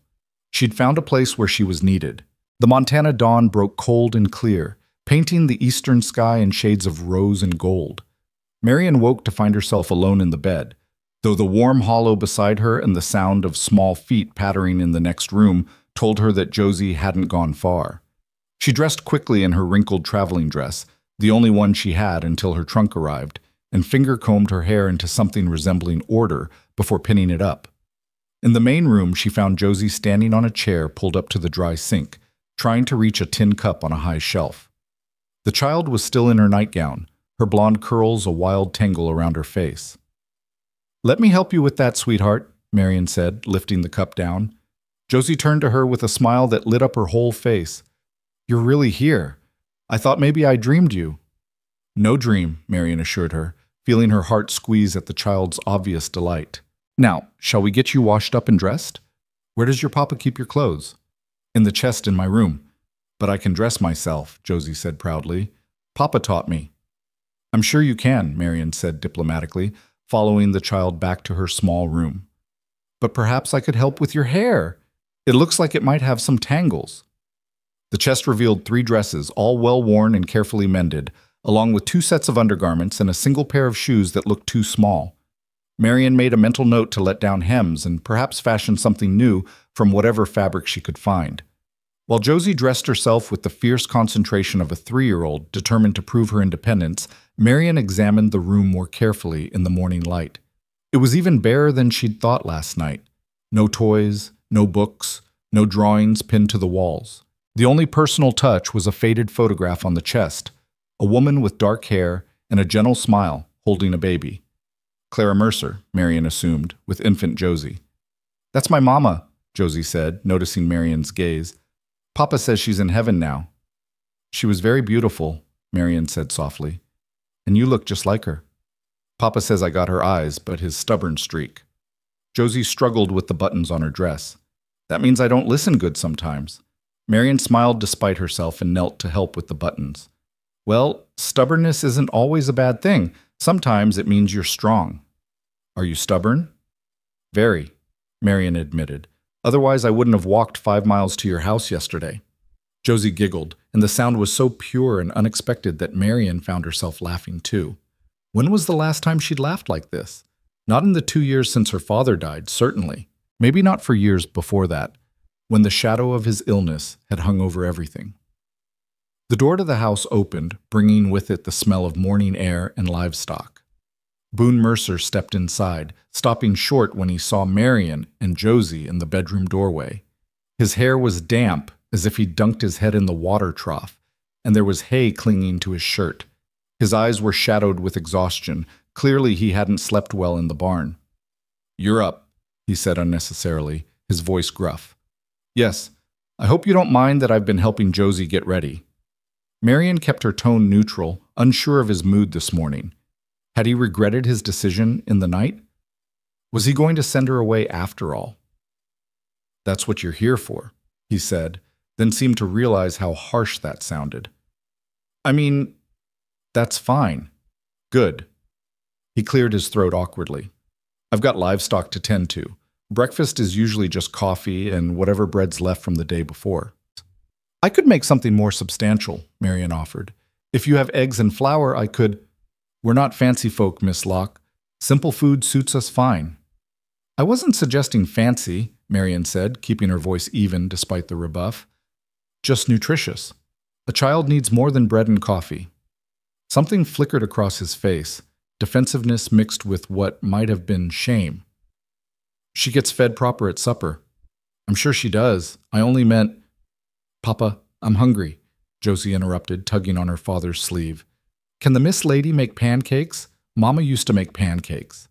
She'd found a place where she was needed. The Montana dawn broke cold and clear, painting the eastern sky in shades of rose and gold. Marion woke to find herself alone in the bed, though the warm hollow beside her and the sound of small feet pattering in the next room told her that Josie hadn't gone far. She dressed quickly in her wrinkled traveling dress, the only one she had until her trunk arrived, and finger-combed her hair into something resembling order before pinning it up. In the main room, she found Josie standing on a chair pulled up to the dry sink, trying to reach a tin cup on a high shelf. The child was still in her nightgown, her blonde curls a wild tangle around her face. "Let me help you with that, sweetheart," Marion said, lifting the cup down. Josie turned to her with a smile that lit up her whole face. "You're really here. I thought maybe I dreamed you." "No dream," Marion assured her, feeling her heart squeeze at the child's obvious delight. "Now, shall we get you washed up and dressed? Where does your papa keep your clothes?" "In the chest in my room. But I can dress myself," Josie said proudly. "Papa taught me." "I'm sure you can," Marion said diplomatically, following the child back to her small room. "But perhaps I could help with your hair. It looks like it might have some tangles." The chest revealed 3 dresses, all well worn and carefully mended, along with 2 sets of undergarments and a single pair of shoes that looked too small. Marion made a mental note to let down hems and perhaps fashion something new from whatever fabric she could find. While Josie dressed herself with the fierce concentration of a 3-year-old determined to prove her independence, Marion examined the room more carefully in the morning light. It was even barer than she'd thought last night. No toys, no books, no drawings pinned to the walls. The only personal touch was a faded photograph on the chest, a woman with dark hair and a gentle smile holding a baby. Clara Mercer, Marion assumed, with infant Josie. "That's my mama," Josie said, noticing Marion's gaze. "Papa says she's in heaven now." "She was very beautiful," Marion said softly. "And you look just like her." "Papa says I got her eyes, but his stubborn streak." Josie struggled with the buttons on her dress. "That means I don't listen good sometimes." Marion smiled despite herself and knelt to help with the buttons. "Well, stubbornness isn't always a bad thing. Sometimes it means you're strong." "Are you stubborn?" "Very," Marion admitted. "Otherwise I wouldn't have walked 5 miles to your house yesterday." Josie giggled, and the sound was so pure and unexpected that Marion found herself laughing too. When was the last time she'd laughed like this? Not in the 2 years since her father died, certainly. Maybe not for years before that, when the shadow of his illness had hung over everything. The door to the house opened, bringing with it the smell of morning air and livestock. Boone Mercer stepped inside, stopping short when he saw Marion and Josie in the bedroom doorway. His hair was damp, as if he'd dunked his head in the water trough, and there was hay clinging to his shirt. His eyes were shadowed with exhaustion. Clearly he hadn't slept well in the barn. "You're up," he said unnecessarily, his voice gruff. "Yes, I hope you don't mind that I've been helping Josie get ready." Marion kept her tone neutral, unsure of his mood this morning. Had he regretted his decision in the night? Was he going to send her away after all? "That's what you're here for," he said, then seemed to realize how harsh that sounded. I mean, that's fine. Good. He cleared his throat awkwardly. I've got livestock to tend to. Breakfast is usually just coffee and whatever bread's left from the day before. I could make something more substantial, Marian offered. If you have eggs and flour, I could— We're not fancy folk, Miss Locke. Simple food suits us fine. I wasn't suggesting fancy, Marian said, keeping her voice even despite the rebuff. Just nutritious. A child needs more than bread and coffee. Something flickered across his face, defensiveness mixed with what might have been shame. She gets fed proper at supper. I'm sure she does. I only meant— Papa, I'm hungry, Josie interrupted, tugging on her father's sleeve. Can the Miss Lady make pancakes? Mama used to make pancakes.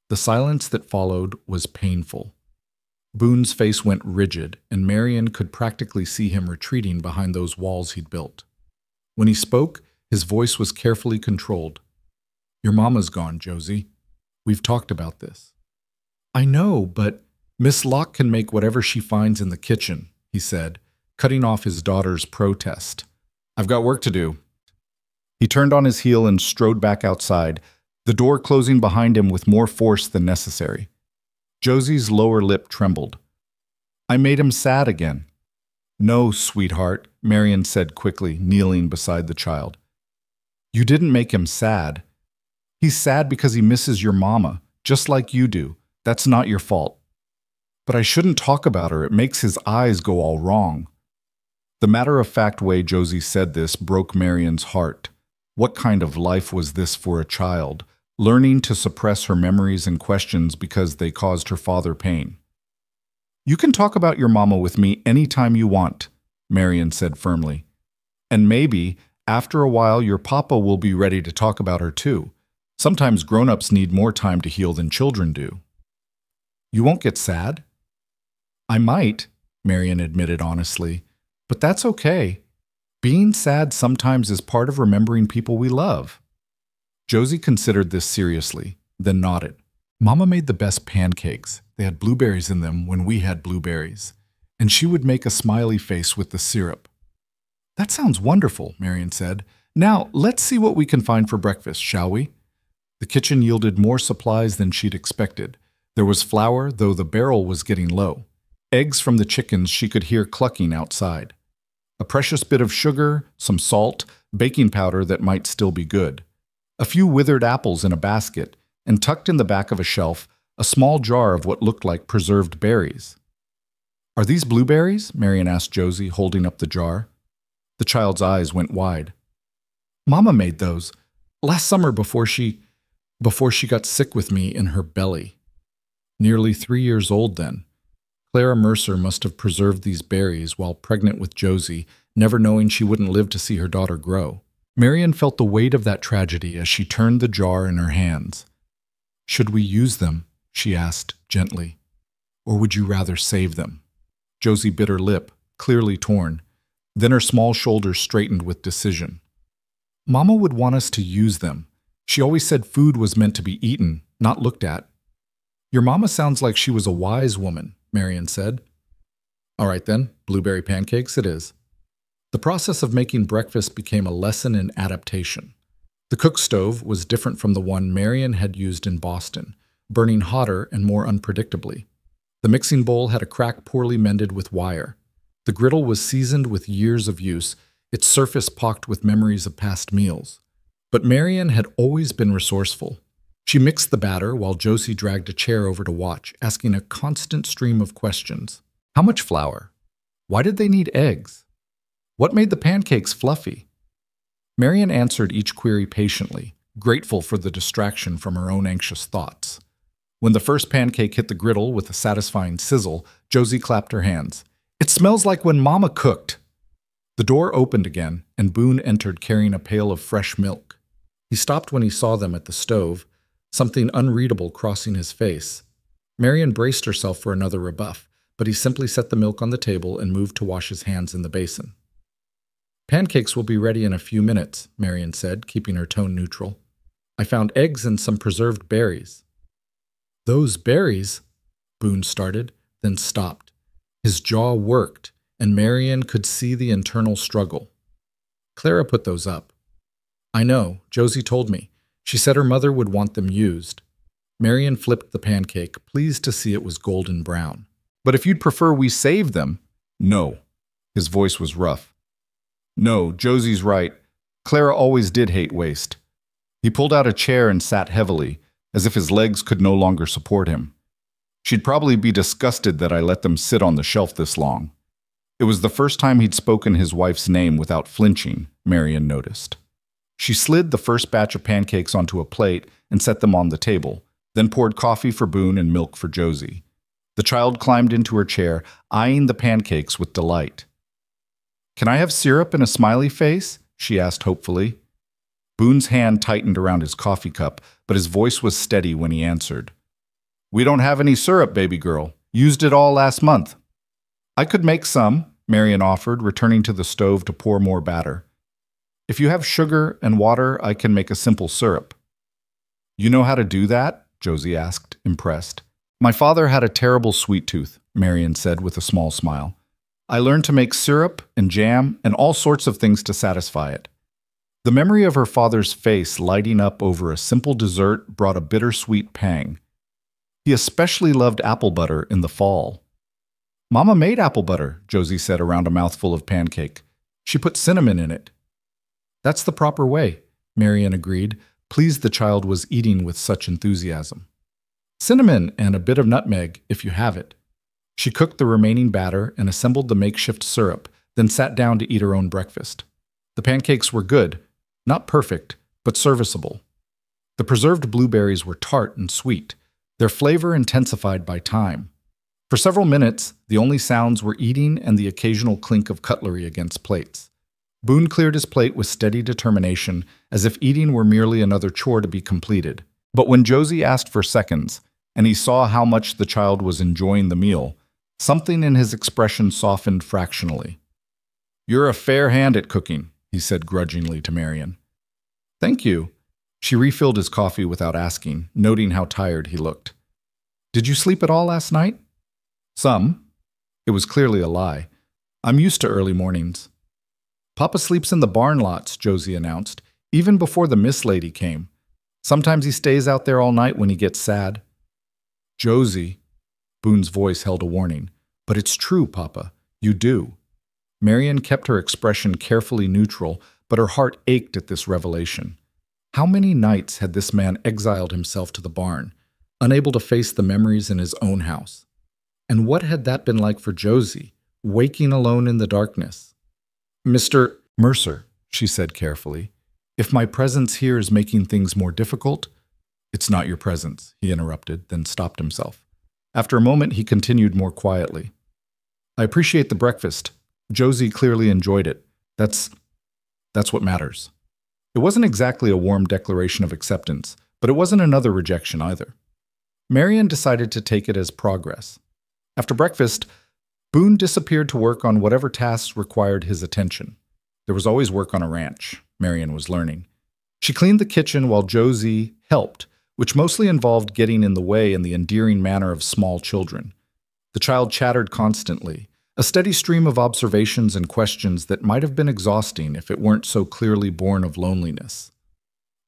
The silence that followed was painful. Boone's face went rigid, and Marian could practically see him retreating behind those walls he'd built. When he spoke, his voice was carefully controlled. Your mama's gone, Josie. We've talked about this. I know, but Miss Locke can make whatever she finds in the kitchen, he said, cutting off his daughter's protest. I've got work to do. He turned on his heel and strode back outside, the door closing behind him with more force than necessary. Josie's lower lip trembled. I made him sad again. No, sweetheart, Marian said quickly, kneeling beside the child. You didn't make him sad. He's sad because he misses your mama, just like you do. That's not your fault. But I shouldn't talk about her. It makes his eyes go all wrong. The matter-of-fact way Josie said this broke Marian's heart. What kind of life was this for a child, learning to suppress her memories and questions because they caused her father pain? You can talk about your mama with me any time you want, Marian said firmly. And maybe, after a while, your papa will be ready to talk about her too. Sometimes grown-ups need more time to heal than children do. You won't get sad? I might, Marian admitted honestly. But that's okay. Being sad sometimes is part of remembering people we love. Josie considered this seriously, then nodded. Mama made the best pancakes. They had blueberries in them when we had blueberries. And she would make a smiley face with the syrup. That sounds wonderful, Marian said. Now, let's see what we can find for breakfast, shall we? The kitchen yielded more supplies than she'd expected. There was flour, though the barrel was getting low. Eggs from the chickens she could hear clucking outside. A precious bit of sugar, some salt, baking powder that might still be good. A few withered apples in a basket, and tucked in the back of a shelf, a small jar of what looked like preserved berries. Are these blueberries? Marian asked Josie, holding up the jar. The child's eyes went wide. Mama made those last summer before she got sick with me in her belly. Nearly 3 years old then. Clara Mercer must have preserved these berries while pregnant with Josie, never knowing she wouldn't live to see her daughter grow. Marian felt the weight of that tragedy as she turned the jar in her hands. Should we use them? She asked gently. Or would you rather save them? Josie bit her lip, clearly torn. Then her small shoulders straightened with decision. Mama would want us to use them. She always said food was meant to be eaten, not looked at. Your mama sounds like she was a wise woman, Marian said. All right then, blueberry pancakes it is. The process of making breakfast became a lesson in adaptation. The cook stove was different from the one Marian had used in Boston, burning hotter and more unpredictably. The mixing bowl had a crack poorly mended with wire. The griddle was seasoned with years of use, its surface pocked with memories of past meals. But Marian had always been resourceful. She mixed the batter while Josie dragged a chair over to watch, asking a constant stream of questions. How much flour? Why did they need eggs? What made the pancakes fluffy? Marian answered each query patiently, grateful for the distraction from her own anxious thoughts. When the first pancake hit the griddle with a satisfying sizzle, Josie clapped her hands. It smells like when Mama cooked. The door opened again, and Boone entered carrying a pail of fresh milk. He stopped when he saw them at the stove, something unreadable crossing his face. Marian braced herself for another rebuff, but he simply set the milk on the table and moved to wash his hands in the basin. Pancakes will be ready in a few minutes, Marian said, keeping her tone neutral. I found eggs and some preserved berries. Those berries? Boone started, then stopped. His jaw worked, and Marian could see the internal struggle. Clara put those up. I know, Josie told me. She said her mother would want them used. Marion flipped the pancake, pleased to see it was golden brown. But if you'd prefer we save them. No. His voice was rough. No, Josie's right. Clara always did hate waste. He pulled out a chair and sat heavily, as if his legs could no longer support him. She'd probably be disgusted that I let them sit on the shelf this long. It was the first time he'd spoken his wife's name without flinching, Marion noticed. She slid the first batch of pancakes onto a plate and set them on the table, then poured coffee for Boone and milk for Josie. The child climbed into her chair, eyeing the pancakes with delight. Can I have syrup and a smiley face? She asked hopefully. Boone's hand tightened around his coffee cup, but his voice was steady when he answered. We don't have any syrup, baby girl. Used it all last month. I could make some, Marion offered, returning to the stove to pour more batter. If you have sugar and water, I can make a simple syrup. You know how to do that? Josie asked, impressed. My father had a terrible sweet tooth, Marion said with a small smile. I learned to make syrup and jam and all sorts of things to satisfy it. The memory of her father's face lighting up over a simple dessert brought a bittersweet pang. He especially loved apple butter in the fall. Mama made apple butter, Josie said around a mouthful of pancake. She put cinnamon in it. That's the proper way, Marion agreed, pleased the child was eating with such enthusiasm. Cinnamon and a bit of nutmeg, if you have it. She cooked the remaining batter and assembled the makeshift syrup, then sat down to eat her own breakfast. The pancakes were good, not perfect, but serviceable. The preserved blueberries were tart and sweet, their flavor intensified by time. For several minutes, the only sounds were eating and the occasional clink of cutlery against plates. Boone cleared his plate with steady determination, as if eating were merely another chore to be completed. But when Josie asked for seconds, and he saw how much the child was enjoying the meal, something in his expression softened fractionally. You're a fair hand at cooking, he said grudgingly to Marion. Thank you. She refilled his coffee without asking, noting how tired he looked. Did you sleep at all last night? Some. It was clearly a lie. I'm used to early mornings. Papa sleeps in the barn lots, Josie announced, even before the Miss Lady came. Sometimes he stays out there all night when he gets sad. Josie, Boone's voice held a warning. But it's true, Papa. You do. Marion kept her expression carefully neutral, but her heart ached at this revelation. How many nights had this man exiled himself to the barn, unable to face the memories in his own house? And what had that been like for Josie, waking alone in the darkness? Mr. Mercer, she said carefully, if my presence here is making things more difficult— It's not your presence, he interrupted, then stopped himself. After a moment, he continued more quietly. I appreciate the breakfast. Josie clearly enjoyed it. That's what matters. It wasn't exactly a warm declaration of acceptance, but it wasn't another rejection either. Marion decided to take it as progress. After breakfast, Boone disappeared to work on whatever tasks required his attention. There was always work on a ranch, Marion was learning. She cleaned the kitchen while Josie helped, which mostly involved getting in the way in the endearing manner of small children. The child chattered constantly, a steady stream of observations and questions that might have been exhausting if it weren't so clearly born of loneliness.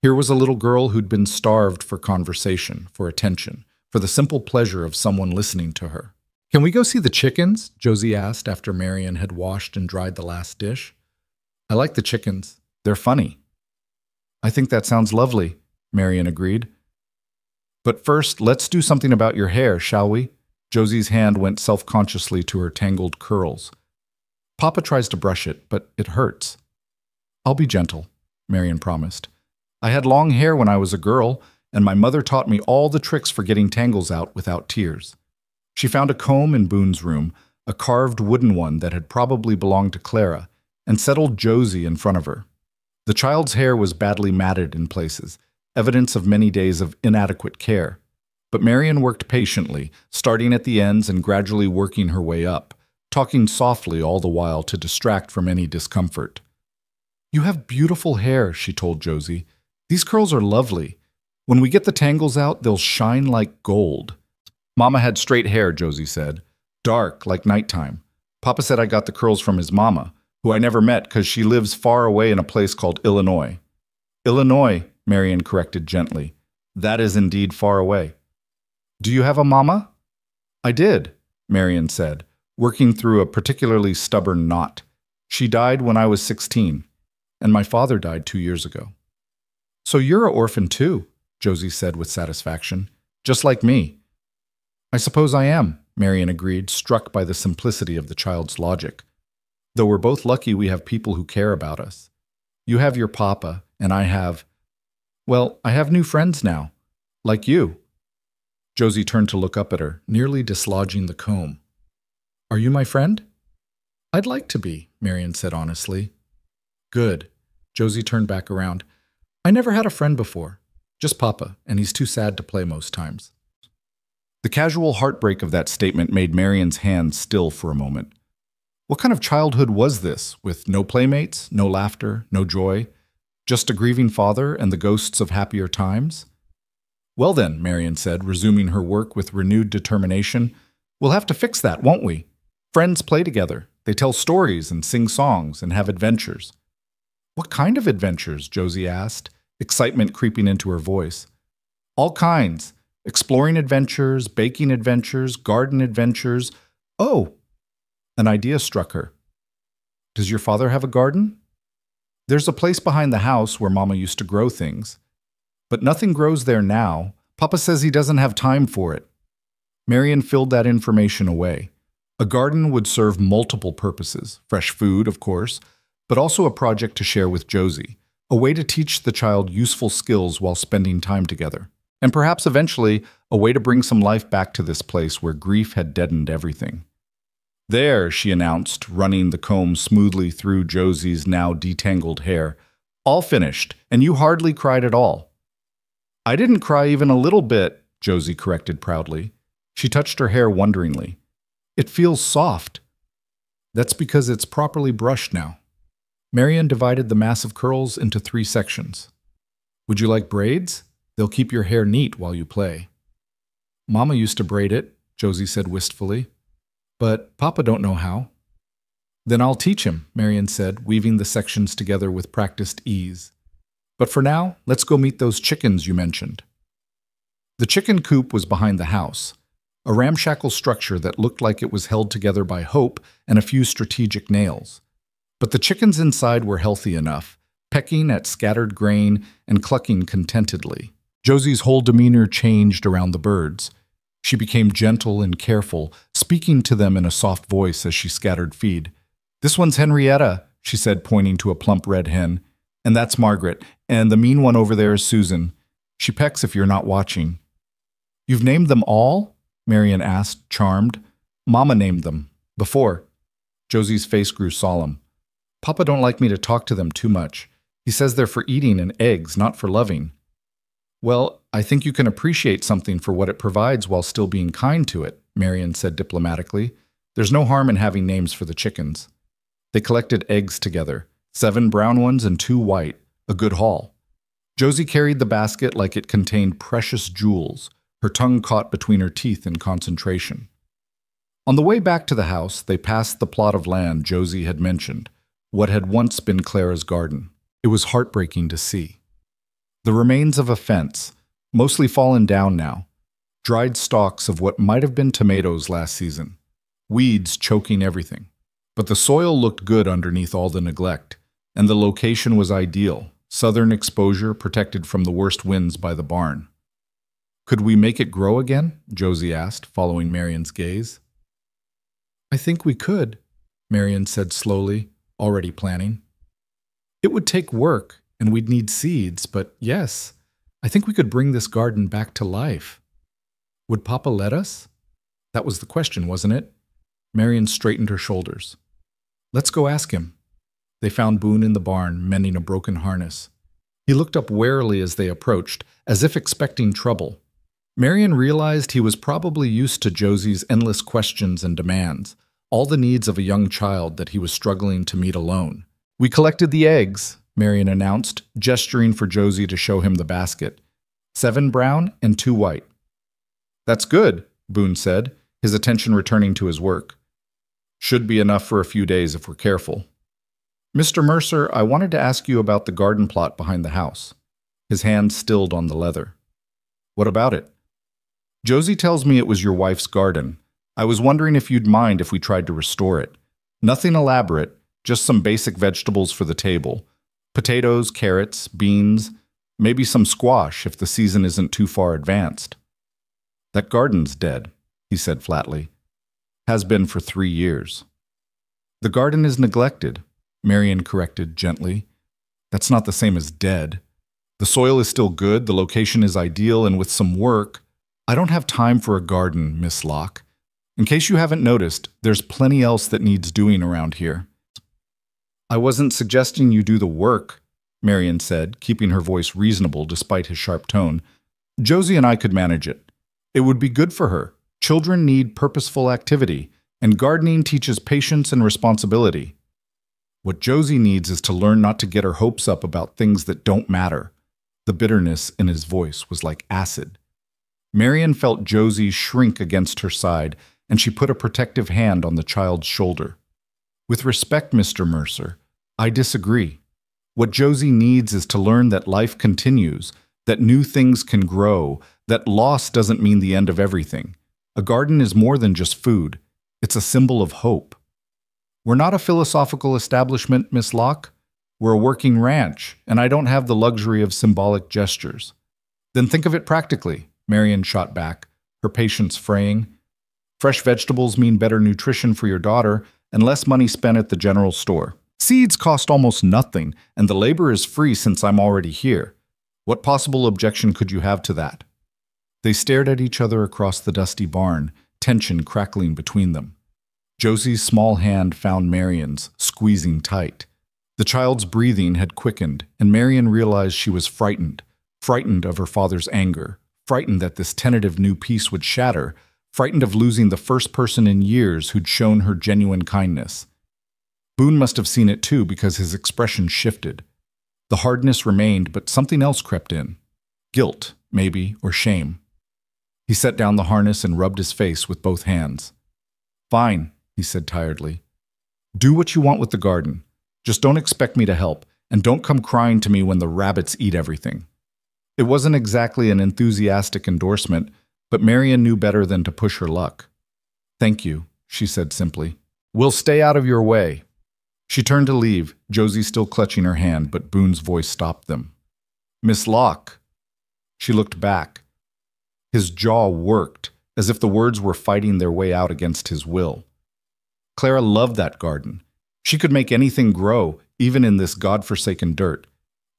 Here was a little girl who'd been starved for conversation, for attention, for the simple pleasure of someone listening to her. Can we go see the chickens? Josie asked after Marion had washed and dried the last dish. I like the chickens. They're funny. I think that sounds lovely, Marion agreed. But first, let's do something about your hair, shall we? Josie's hand went self-consciously to her tangled curls. Papa tries to brush it, but it hurts. I'll be gentle, Marion promised. I had long hair when I was a girl, and my mother taught me all the tricks for getting tangles out without tears. She found a comb in Boone's room, a carved wooden one that had probably belonged to Clara, and settled Josie in front of her. The child's hair was badly matted in places, evidence of many days of inadequate care. But Marion worked patiently, starting at the ends and gradually working her way up, talking softly all the while to distract from any discomfort. You have beautiful hair, she told Josie. These curls are lovely. When we get the tangles out, they'll shine like gold. Mama had straight hair, Josie said. Dark, like nighttime. Papa said I got the curls from his mama, who I never met because she lives far away in a place called Illinois. Illinois, Marion corrected gently. That is indeed far away. Do you have a mama? I did, Marion said, working through a particularly stubborn knot. She died when I was 16, and my father died 2 years ago. So you're an orphan too, Josie said with satisfaction. Just like me. I suppose I am, Marion agreed, struck by the simplicity of the child's logic. Though we're both lucky we have people who care about us. You have your papa, and I have new friends now. Like you. Josie turned to look up at her, nearly dislodging the comb. Are you my friend? I'd like to be, Marion said honestly. Good. Josie turned back around. I never had a friend before. Just Papa, and he's too sad to play most times. The casual heartbreak of that statement made Marion's hands still for a moment. What kind of childhood was this, with no playmates, no laughter, no joy, just a grieving father and the ghosts of happier times? Well then, Marion said, resuming her work with renewed determination, we'll have to fix that, won't we? Friends play together. They tell stories and sing songs and have adventures. What kind of adventures? Josie asked, excitement creeping into her voice. All kinds. Exploring adventures, baking adventures, garden adventures. Oh! An idea struck her. Does your father have a garden? There's a place behind the house where Mama used to grow things. But nothing grows there now. Papa says he doesn't have time for it. Marion filled that information away. A garden would serve multiple purposes. Fresh food, of course, but also a project to share with Josie. A way to teach the child useful skills while spending time together. And perhaps eventually, a way to bring some life back to this place where grief had deadened everything. There, she announced, running the comb smoothly through Josie's now detangled hair. All finished, and you hardly cried at all. I didn't cry even a little bit, Josie corrected proudly. She touched her hair wonderingly. It feels soft. That's because it's properly brushed now. Marion divided the mass of curls into 3 sections. Would you like braids? They'll keep your hair neat while you play. Mama used to braid it, Josie said wistfully. But Papa don't know how. Then I'll teach him, Marion said, weaving the sections together with practiced ease. But for now, let's go meet those chickens you mentioned. The chicken coop was behind the house, a ramshackle structure that looked like it was held together by hope and a few strategic nails. But the chickens inside were healthy enough, pecking at scattered grain and clucking contentedly. Josie's whole demeanor changed around the birds. She became gentle and careful, speaking to them in a soft voice as she scattered feed. This one's Henrietta, she said, pointing to a plump red hen. And that's Margaret, and the mean one over there is Susan. She pecks if you're not watching. You've named them all? Marion asked, charmed. Mama named them. Before. Josie's face grew solemn. Papa don't like me to talk to them too much. He says they're for eating and eggs, not for loving. Well, I think you can appreciate something for what it provides while still being kind to it, Marion said diplomatically. There's no harm in having names for the chickens. They collected eggs together, 7 brown ones and 2 white, a good haul. Josie carried the basket like it contained precious jewels, her tongue caught between her teeth in concentration. On the way back to the house, they passed the plot of land Josie had mentioned, what had once been Clara's garden. It was heartbreaking to see. The remains of a fence, mostly fallen down now, dried stalks of what might have been tomatoes last season, weeds choking everything. But the soil looked good underneath all the neglect, and the location was ideal, southern exposure protected from the worst winds by the barn. Could we make it grow again? Josie asked, following Marion's gaze. I think we could, Marion said slowly, already planning. It would take work, and we'd need seeds, but yes, I think we could bring this garden back to life. Would Papa let us? That was the question, wasn't it? Marion straightened her shoulders. Let's go ask him. They found Boone in the barn, mending a broken harness. He looked up warily as they approached, as if expecting trouble. Marion realized he was probably used to Josie's endless questions and demands, all the needs of a young child that he was struggling to meet alone. We collected the eggs, Marion announced, gesturing for Josie to show him the basket. 7 brown and 2 white. That's good, Boone said, his attention returning to his work. Should be enough for a few days if we're careful. Mr. Mercer, I wanted to ask you about the garden plot behind the house. His hand stilled on the leather. What about it? Josie tells me it was your wife's garden. I was wondering if you'd mind if we tried to restore it. Nothing elaborate, just some basic vegetables for the table. Potatoes, carrots, beans, maybe some squash if the season isn't too far advanced. That garden's dead, he said flatly. Has been for 3 years. The garden is neglected, Marian corrected gently. That's not the same as dead. The soil is still good, the location is ideal, and with some work, I don't have time for a garden, Miss Locke. In case you haven't noticed, there's plenty else that needs doing around here. I wasn't suggesting you do the work, Marian said, keeping her voice reasonable despite his sharp tone. Josie and I could manage it. It would be good for her. Children need purposeful activity, and gardening teaches patience and responsibility. What Josie needs is to learn not to get her hopes up about things that don't matter. The bitterness in his voice was like acid. Marian felt Josie shrink against her side, and she put a protective hand on the child's shoulder. With respect, Mr. Mercer, I disagree. What Josie needs is to learn that life continues, that new things can grow, that loss doesn't mean the end of everything. A garden is more than just food. It's a symbol of hope. We're not a philosophical establishment, Miss Locke. We're a working ranch, and I don't have the luxury of symbolic gestures. Then think of it practically, Marian shot back, her patience fraying. Fresh vegetables mean better nutrition for your daughter and less money spent at the general store. Seeds cost almost nothing, and the labor is free since I'm already here. What possible objection could you have to that? They stared at each other across the dusty barn, tension crackling between them. Josie's small hand found Marian's, squeezing tight. The child's breathing had quickened, and Marian realized she was frightened of her father's anger, frightened that this tentative new peace would shatter, frightened of losing the first person in years who'd shown her genuine kindness. Boone must have seen it too because his expression shifted. The hardness remained, but something else crept in. Guilt, maybe, or shame. He set down the harness and rubbed his face with both hands. Fine, he said tiredly. Do what you want with the garden. Just don't expect me to help, and don't come crying to me when the rabbits eat everything. It wasn't exactly an enthusiastic endorsement, but Marian knew better than to push her luck. Thank you, she said simply. We'll stay out of your way. She turned to leave, Josie still clutching her hand, but Boone's voice stopped them. Miss Locke. She looked back. His jaw worked, as if the words were fighting their way out against his will. Clara loved that garden. She could make anything grow, even in this God-forsaken dirt.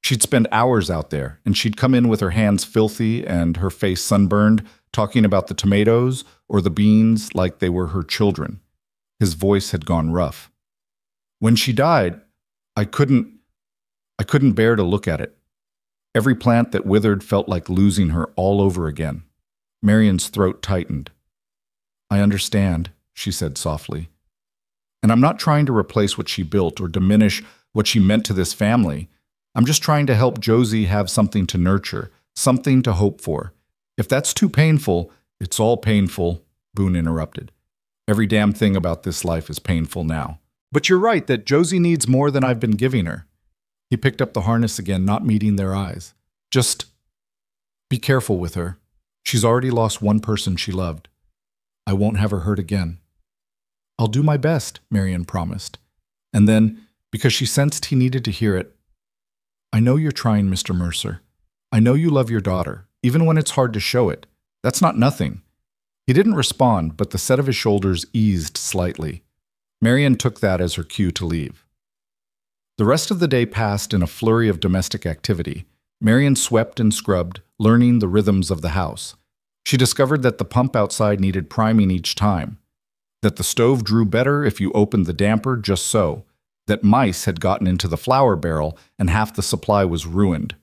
She'd spend hours out there, and she'd come in with her hands filthy and her face sunburned, talking about the tomatoes or the beans like they were her children. His voice had gone rough. When she died, I couldn't bear to look at it. Every plant that withered felt like losing her all over again. Marian's throat tightened. I understand, she said softly. And I'm not trying to replace what she built or diminish what she meant to this family. I'm just trying to help Josie have something to nurture, something to hope for. If that's too painful, it's all painful, Boone interrupted. Every damn thing about this life is painful now. But you're right that Josie needs more than I've been giving her. He picked up the harness again, not meeting their eyes. Just be careful with her. She's already lost one person she loved. I won't have her hurt again. I'll do my best, Marian promised. And then, because she sensed he needed to hear it, I know you're trying, Mr. Mercer. I know you love your daughter, even when it's hard to show it. That's not nothing. He didn't respond, but the set of his shoulders eased slightly. Marian took that as her cue to leave. The rest of the day passed in a flurry of domestic activity. Marian swept and scrubbed, learning the rhythms of the house. She discovered that the pump outside needed priming each time, that the stove drew better if you opened the damper just so, that mice had gotten into the flour barrel and half the supply was ruined.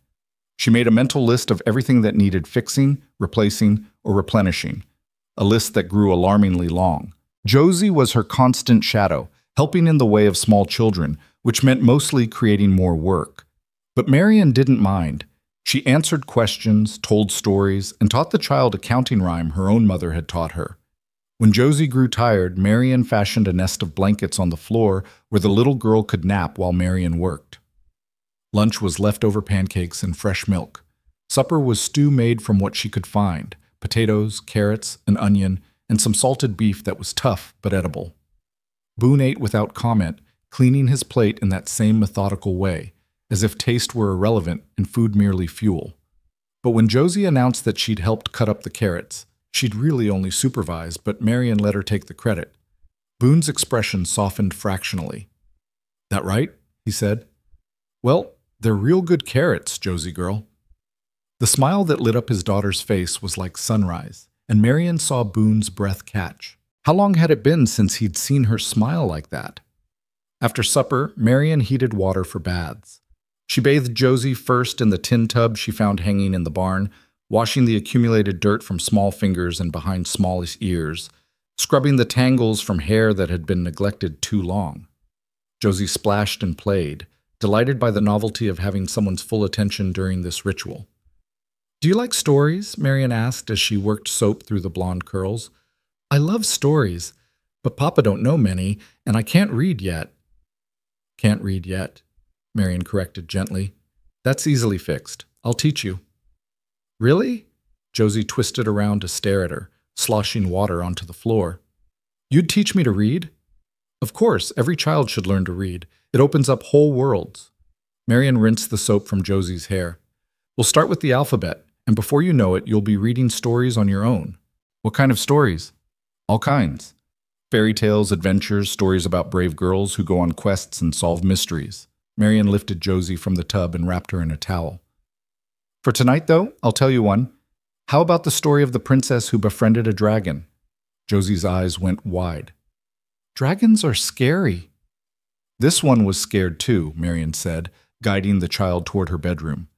She made a mental list of everything that needed fixing, replacing, or replenishing, a list that grew alarmingly long. Josie was her constant shadow, helping in the way of small children, which meant mostly creating more work. But Marian didn't mind. She answered questions, told stories, and taught the child a counting rhyme her own mother had taught her. When Josie grew tired, Marion fashioned a nest of blankets on the floor where the little girl could nap while Marion worked. Lunch was leftover pancakes and fresh milk. Supper was stew made from what she could find: potatoes, carrots, an onion, and some salted beef that was tough but edible. Boone ate without comment, cleaning his plate in that same methodical way, as if taste were irrelevant and food merely fuel. But when Josie announced that she'd helped cut up the carrots, she'd really only supervised, but Marion let her take the credit. Boone's expression softened fractionally. "That right?" he said. "Well, they're real good carrots, Josie girl." The smile that lit up his daughter's face was like sunrise, and Marion saw Boone's breath catch. How long had it been since he'd seen her smile like that? After supper, Marion heated water for baths. She bathed Josie first in the tin tub she found hanging in the barn, washing the accumulated dirt from small fingers and behind smallest ears, scrubbing the tangles from hair that had been neglected too long. Josie splashed and played, delighted by the novelty of having someone's full attention during this ritual. "Do you like stories?" Marion asked as she worked soap through the blonde curls. "I love stories, but Papa don't know many, and I can't read yet." "Can't read yet," Marion corrected gently. "That's easily fixed. I'll teach you." "Really?" Josie twisted around to stare at her, sloshing water onto the floor. "You'd teach me to read?" "Of course, every child should learn to read. It opens up whole worlds." Marion rinsed the soap from Josie's hair. "We'll start with the alphabet, and before you know it, you'll be reading stories on your own." "What kind of stories?" "All kinds. Fairy tales, adventures, stories about brave girls who go on quests and solve mysteries." Marion lifted Josie from the tub and wrapped her in a towel. "For tonight, though, I'll tell you one. How about the story of the princess who befriended a dragon?" Josie's eyes went wide. "Dragons are scary." "This one was scared too," Marion said, guiding the child toward her bedroom.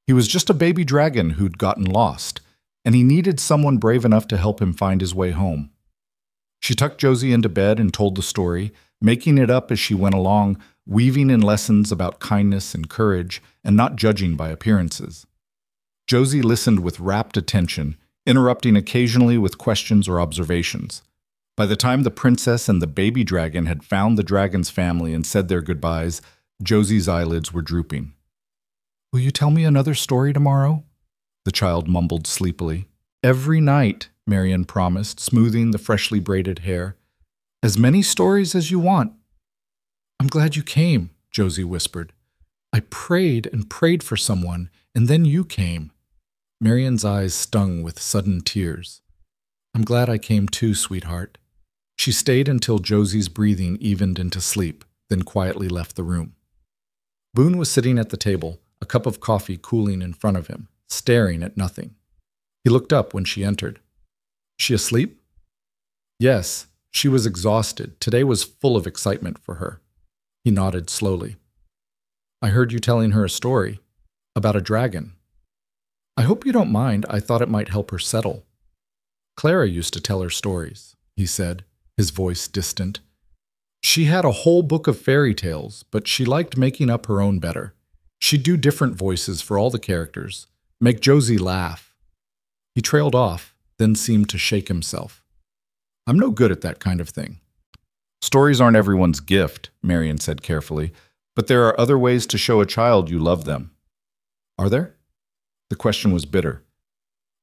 "He was just a baby dragon who'd gotten lost, and he needed someone brave enough to help him find his way home." She tucked Josie into bed and told the story, making it up as she went along, weaving in lessons about kindness and courage, and not judging by appearances. Josie listened with rapt attention, interrupting occasionally with questions or observations. By the time the princess and the baby dragon had found the dragon's family and said their goodbyes, Josie's eyelids were drooping. "Will you tell me another story tomorrow?" the child mumbled sleepily. "Every night," Marion promised, smoothing the freshly braided hair. "As many stories as you want." "I'm glad you came," Josie whispered. "I prayed and prayed for someone, and then you came." Marion's eyes stung with sudden tears. "I'm glad I came too, sweetheart." She stayed until Josie's breathing evened into sleep, then quietly left the room. Boone was sitting at the table, a cup of coffee cooling in front of him, staring at nothing. He looked up when she entered. "She asleep?" "Yes, she was exhausted. Today was full of excitement for her." He nodded slowly. "I heard you telling her a story about a dragon." "I hope you don't mind. I thought it might help her settle." "Clara used to tell her stories," he said, his voice distant. "She had a whole book of fairy tales, but she liked making up her own better. She'd do different voices for all the characters, make Josie laugh." He trailed off, then seemed to shake himself. "I'm no good at that kind of thing." "Stories aren't everyone's gift," Marion said carefully, "but there are other ways to show a child you love them." "Are there?" The question was bitter.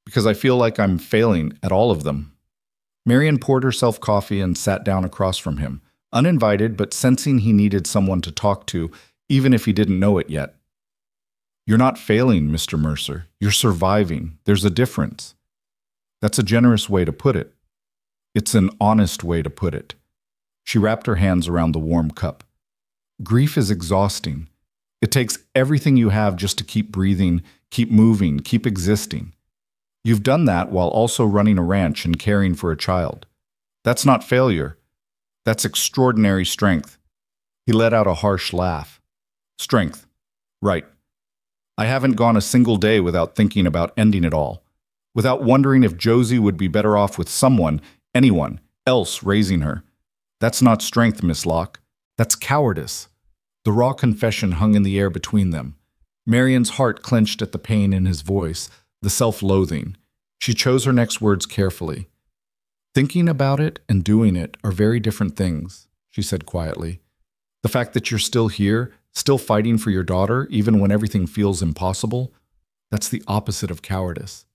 "Because I feel like I'm failing at all of them." Marion poured herself coffee and sat down across from him, uninvited but sensing he needed someone to talk to, even if he didn't know it yet. "You're not failing, Mr. Mercer. You're surviving. There's a difference." "That's a generous way to put it." "It's an honest way to put it." She wrapped her hands around the warm cup. "Grief is exhausting. It takes everything you have just to keep breathing, keep moving, keep existing. You've done that while also running a ranch and caring for a child. That's not failure. That's extraordinary strength." He let out a harsh laugh. "Strength. Right. I haven't gone a single day without thinking about ending it all, without wondering if Josie would be better off with someone, anyone, else raising her. That's not strength, Miss Locke. That's cowardice." The raw confession hung in the air between them. Marion's heart clenched at the pain in his voice, the self-loathing. She chose her next words carefully. Thinking about it and doing it are very different things, she said quietly. The fact that you're still here, still fighting for your daughter, even when everything feels impossible, that's the opposite of cowardice.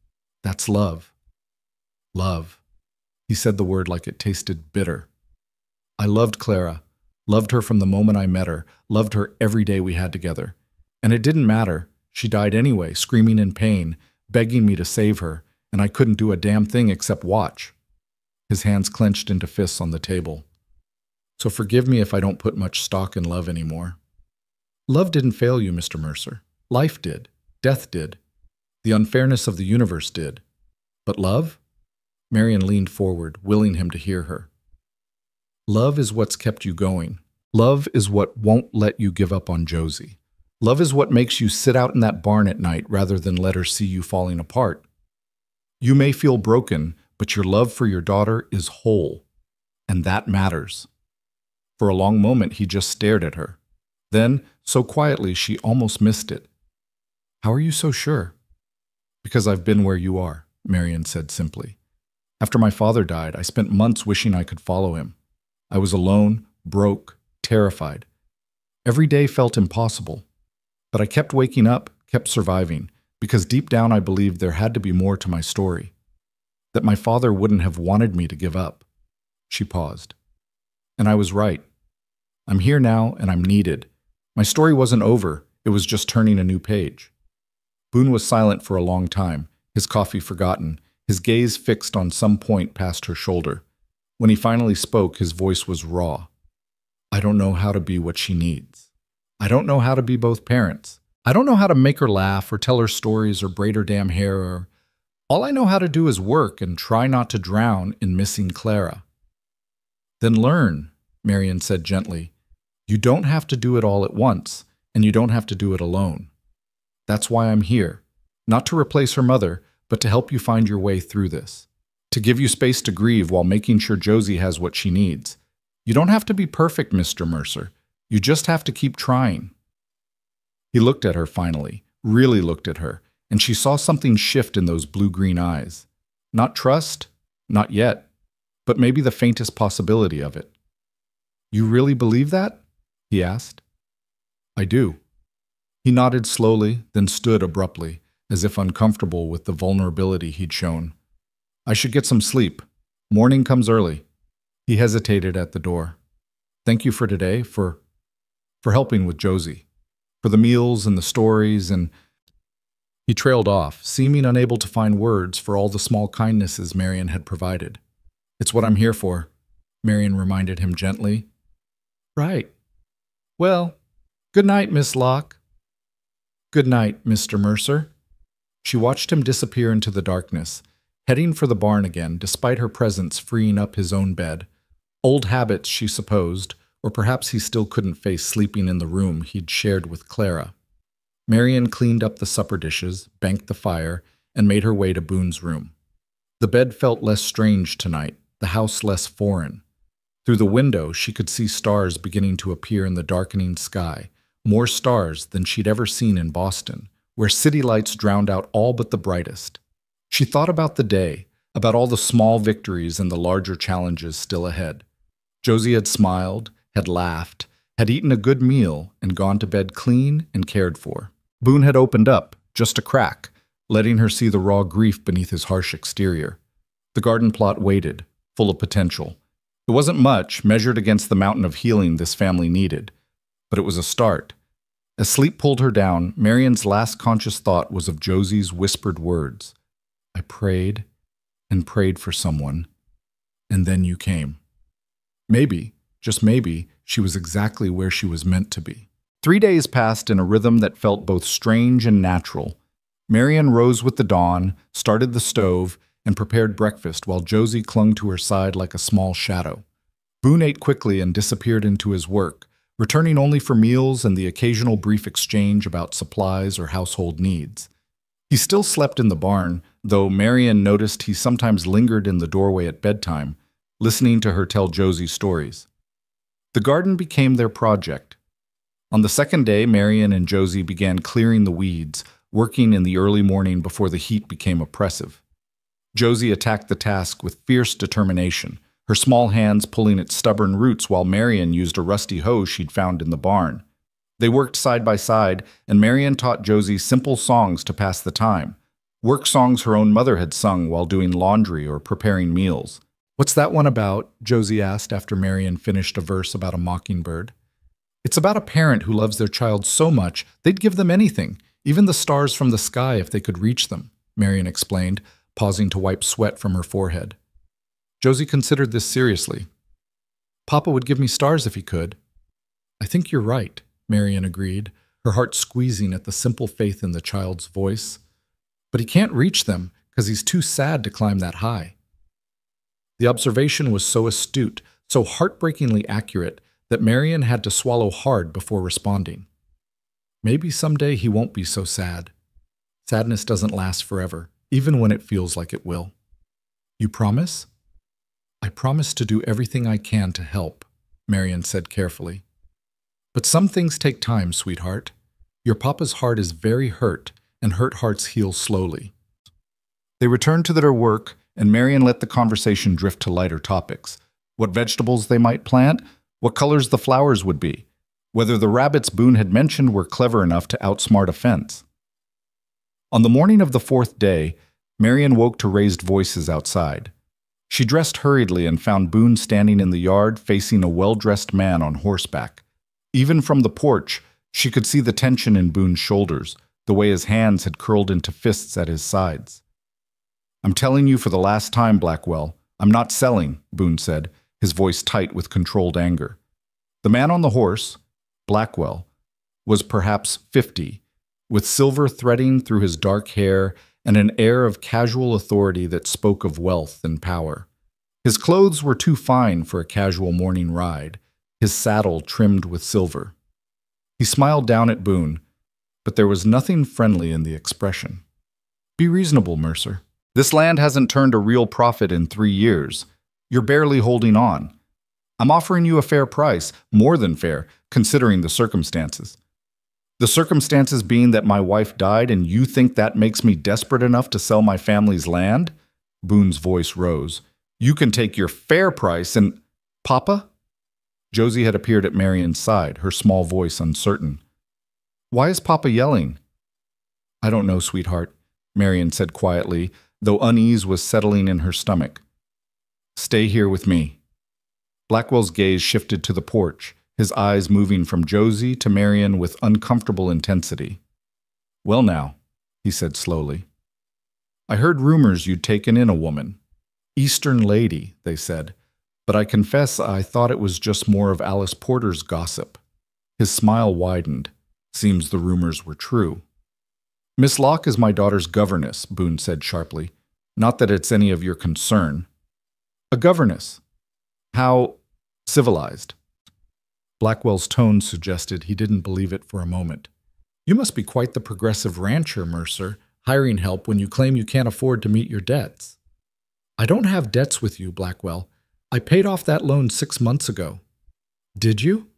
That's love. Love. He said the word like it tasted bitter. I loved Clara, loved her from the moment I met her, loved her every day we had together. And it didn't matter. She died anyway, screaming in pain, begging me to save her, and I couldn't do a damn thing except watch. His hands clenched into fists on the table. So forgive me if I don't put much stock in love anymore. Love didn't fail you, Mr. Mercer. Life did. Death did. The unfairness of the universe did. But love? Marion leaned forward, willing him to hear her. Love is what's kept you going. Love is what won't let you give up on Josie. Love is what makes you sit out in that barn at night rather than let her see you falling apart. You may feel broken, but your love for your daughter is whole, and that matters. For a long moment, he just stared at her. Then, so quietly, she almost missed it. How are you so sure? Because I've been where you are, Marion said simply. After my father died, I spent months wishing I could follow him. I was alone, broke, terrified. Every day felt impossible. But I kept waking up, kept surviving, because deep down I believed there had to be more to my story. That my father wouldn't have wanted me to give up. She paused. And I was right. I'm here now, and I'm needed. My story wasn't over, it was just turning a new page. Boone was silent for a long time, his coffee forgotten, his gaze fixed on some point past her shoulder. When he finally spoke, his voice was raw. I don't know how to be what she needs. I don't know how to be both parents. I don't know how to make her laugh or tell her stories or braid her damn hair or... All I know how to do is work and try not to drown in missing Clara. Then learn, Marion said gently. You don't have to do it all at once, and you don't have to do it alone. That's why I'm here, not to replace her mother, but to help you find your way through this. To give you space to grieve while making sure Josie has what she needs. You don't have to be perfect, Mr. Mercer. You just have to keep trying. He looked at her finally, really looked at her, and she saw something shift in those blue-green eyes. Not trust, not yet, but maybe the faintest possibility of it. You really believe that? He asked. I do. He nodded slowly, then stood abruptly, as if uncomfortable with the vulnerability he'd shown. I should get some sleep. Morning comes early. He hesitated at the door. Thank you for today, for helping with Josie, for the meals and the stories, and... He trailed off, seeming unable to find words for all the small kindnesses Marion had provided. It's what I'm here for, Marion reminded him gently. Right. Well, good night, Miss Locke. Good night, Mr. Mercer. She watched him disappear into the darkness, heading for the barn again, despite her presence freeing up his own bed. Old habits, she supposed, or perhaps he still couldn't face sleeping in the room he'd shared with Clara. Marion cleaned up the supper dishes, banked the fire, and made her way to Boone's room. The bed felt less strange tonight, the house less foreign. Through the window, she could see stars beginning to appear in the darkening sky, more stars than she'd ever seen in Boston, where city lights drowned out all but the brightest. She thought about the day, about all the small victories and the larger challenges still ahead. Josie had smiled, had laughed, had eaten a good meal, and gone to bed clean and cared for. Boone had opened up, just a crack, letting her see the raw grief beneath his harsh exterior. The garden plot waited, full of potential. It wasn't much, measured against the mountain of healing this family needed, but it was a start. As sleep pulled her down, Marion's last conscious thought was of Josie's whispered words. I prayed and prayed for someone, and then you came. Maybe, just maybe, she was exactly where she was meant to be. 3 days passed in a rhythm that felt both strange and natural. Marion rose with the dawn, started the stove, and prepared breakfast while Josie clung to her side like a small shadow. Boone ate quickly and disappeared into his work, returning only for meals and the occasional brief exchange about supplies or household needs. He still slept in the barn, though Marion noticed he sometimes lingered in the doorway at bedtime, listening to her tell Josie stories. The garden became their project. On the second day, Marion and Josie began clearing the weeds, working in the early morning before the heat became oppressive. Josie attacked the task with fierce determination, her small hands pulling at stubborn roots while Marion used a rusty hoe she'd found in the barn. They worked side by side, and Marion taught Josie simple songs to pass the time, work songs her own mother had sung while doing laundry or preparing meals. "What's that one about?" Josie asked after Marion finished a verse about a mockingbird. "It's about a parent who loves their child so much they'd give them anything, even the stars from the sky if they could reach them," Marion explained, pausing to wipe sweat from her forehead. Josie considered this seriously. "Papa would give me stars if he could." "I think you're right," Marion agreed, her heart squeezing at the simple faith in the child's voice. "But he can't reach them because he's too sad to climb that high." The observation was so astute, so heartbreakingly accurate, that Marion had to swallow hard before responding. "Maybe someday he won't be so sad. Sadness doesn't last forever, even when it feels like it will." "You promise?" "I promise to do everything I can to help," Marion said carefully. "But some things take time, sweetheart. Your papa's heart is very hurt, and hurt hearts heal slowly." They returned to their work, and Marion let the conversation drift to lighter topics. What vegetables they might plant, what colors the flowers would be, whether the rabbits Boone had mentioned were clever enough to outsmart a fence. On the morning of the fourth day, Marion woke to raised voices outside. She dressed hurriedly and found Boone standing in the yard facing a well-dressed man on horseback. Even from the porch, she could see the tension in Boone's shoulders, the way his hands had curled into fists at his sides. "I'm telling you for the last time, Blackwell, I'm not selling," Boone said, his voice tight with controlled anger. The man on the horse, Blackwell, was perhaps 50, with silver threading through his dark hair and an air of casual authority that spoke of wealth and power. His clothes were too fine for a casual morning ride, his saddle trimmed with silver. He smiled down at Boone, but there was nothing friendly in the expression. "Be reasonable, Mercer. This land hasn't turned a real profit in 3 years. You're barely holding on. I'm offering you a fair price, more than fair, considering the circumstances. The circumstances being that my wife died and you think that makes me desperate enough to sell my family's land?" Boone's voice rose. "You can take your fair price and—" "Papa?" Josie had appeared at Marion's side, her small voice uncertain. "Why is Papa yelling?" "I don't know, sweetheart," Marion said quietly, though unease was settling in her stomach. "Stay here with me." Blackwell's gaze shifted to the porch, his eyes moving from Josie to Marion with uncomfortable intensity. "Well now," he said slowly. "I heard rumors you'd taken in a woman. Eastern lady, they said, but I confess I thought it was just more of Alice Porter's gossip." His smile widened. Seems the rumors were true. "Miss Locke is my daughter's governess," Boone said sharply. "Not that it's any of your concern." "A governess? How civilized?" Blackwell's tone suggested he didn't believe it for a moment. "You must be quite the progressive rancher, Mercer, hiring help when you claim you can't afford to meet your debts." "I don't have debts with you, Blackwell. I paid off that loan 6 months ago." "Did you?"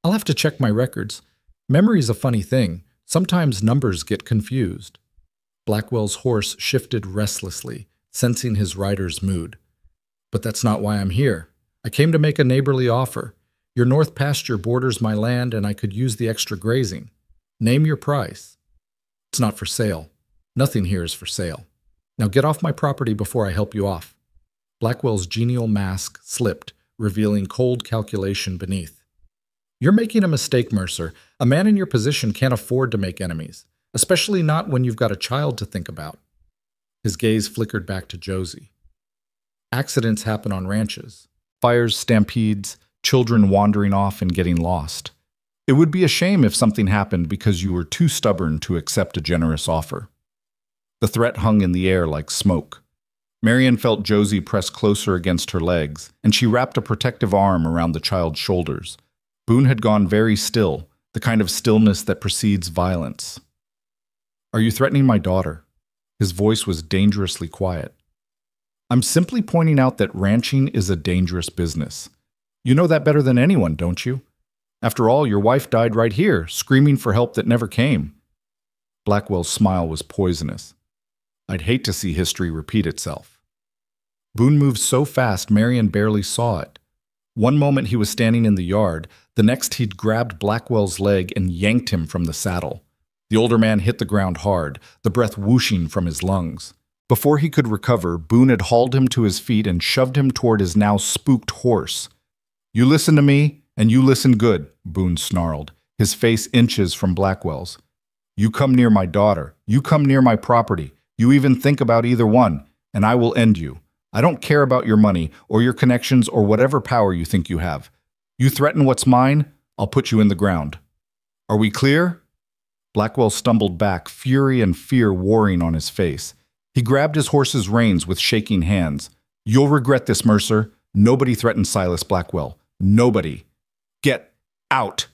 "I'll have to check my records. Memory's a funny thing. Sometimes numbers get confused." Blackwell's horse shifted restlessly, sensing his rider's mood. "But that's not why I'm here. I came to make a neighborly offer. Your north pasture borders my land and I could use the extra grazing. Name your price." "It's not for sale. Nothing here is for sale. Now get off my property before I help you off." Blackwell's genial mask slipped, revealing cold calculation beneath. "You're making a mistake, Mercer. A man in your position can't afford to make enemies, especially not when you've got a child to think about." His gaze flickered back to Josie. "Accidents happen on ranches. Fires, stampedes, children wandering off and getting lost. It would be a shame if something happened because you were too stubborn to accept a generous offer." The threat hung in the air like smoke. Marion felt Josie press closer against her legs, and she wrapped a protective arm around the child's shoulders. Boone had gone very still, the kind of stillness that precedes violence. "Are you threatening my daughter?" His voice was dangerously quiet. "I'm simply pointing out that ranching is a dangerous business. You know that better than anyone, don't you? After all, your wife died right here, screaming for help that never came." Blackwell's smile was poisonous. I'd hate to see history repeat itself. Boone moved so fast Marion barely saw it. One moment he was standing in the yard, the next he'd grabbed Blackwell's leg and yanked him from the saddle. The older man hit the ground hard, the breath whooshing from his lungs. Before he could recover, Boone had hauled him to his feet and shoved him toward his now spooked horse. "You listen to me, and you listen good," Boone snarled, his face inches from Blackwell's. "You come near my daughter, you come near my property, you even think about either one, and I will end you. I don't care about your money or your connections or whatever power you think you have. You threaten what's mine, I'll put you in the ground. Are we clear?" Blackwell stumbled back, fury and fear warring on his face. He grabbed his horse's reins with shaking hands. "You'll regret this, Mercer. Nobody threatened Silas Blackwell. Nobody. Get out."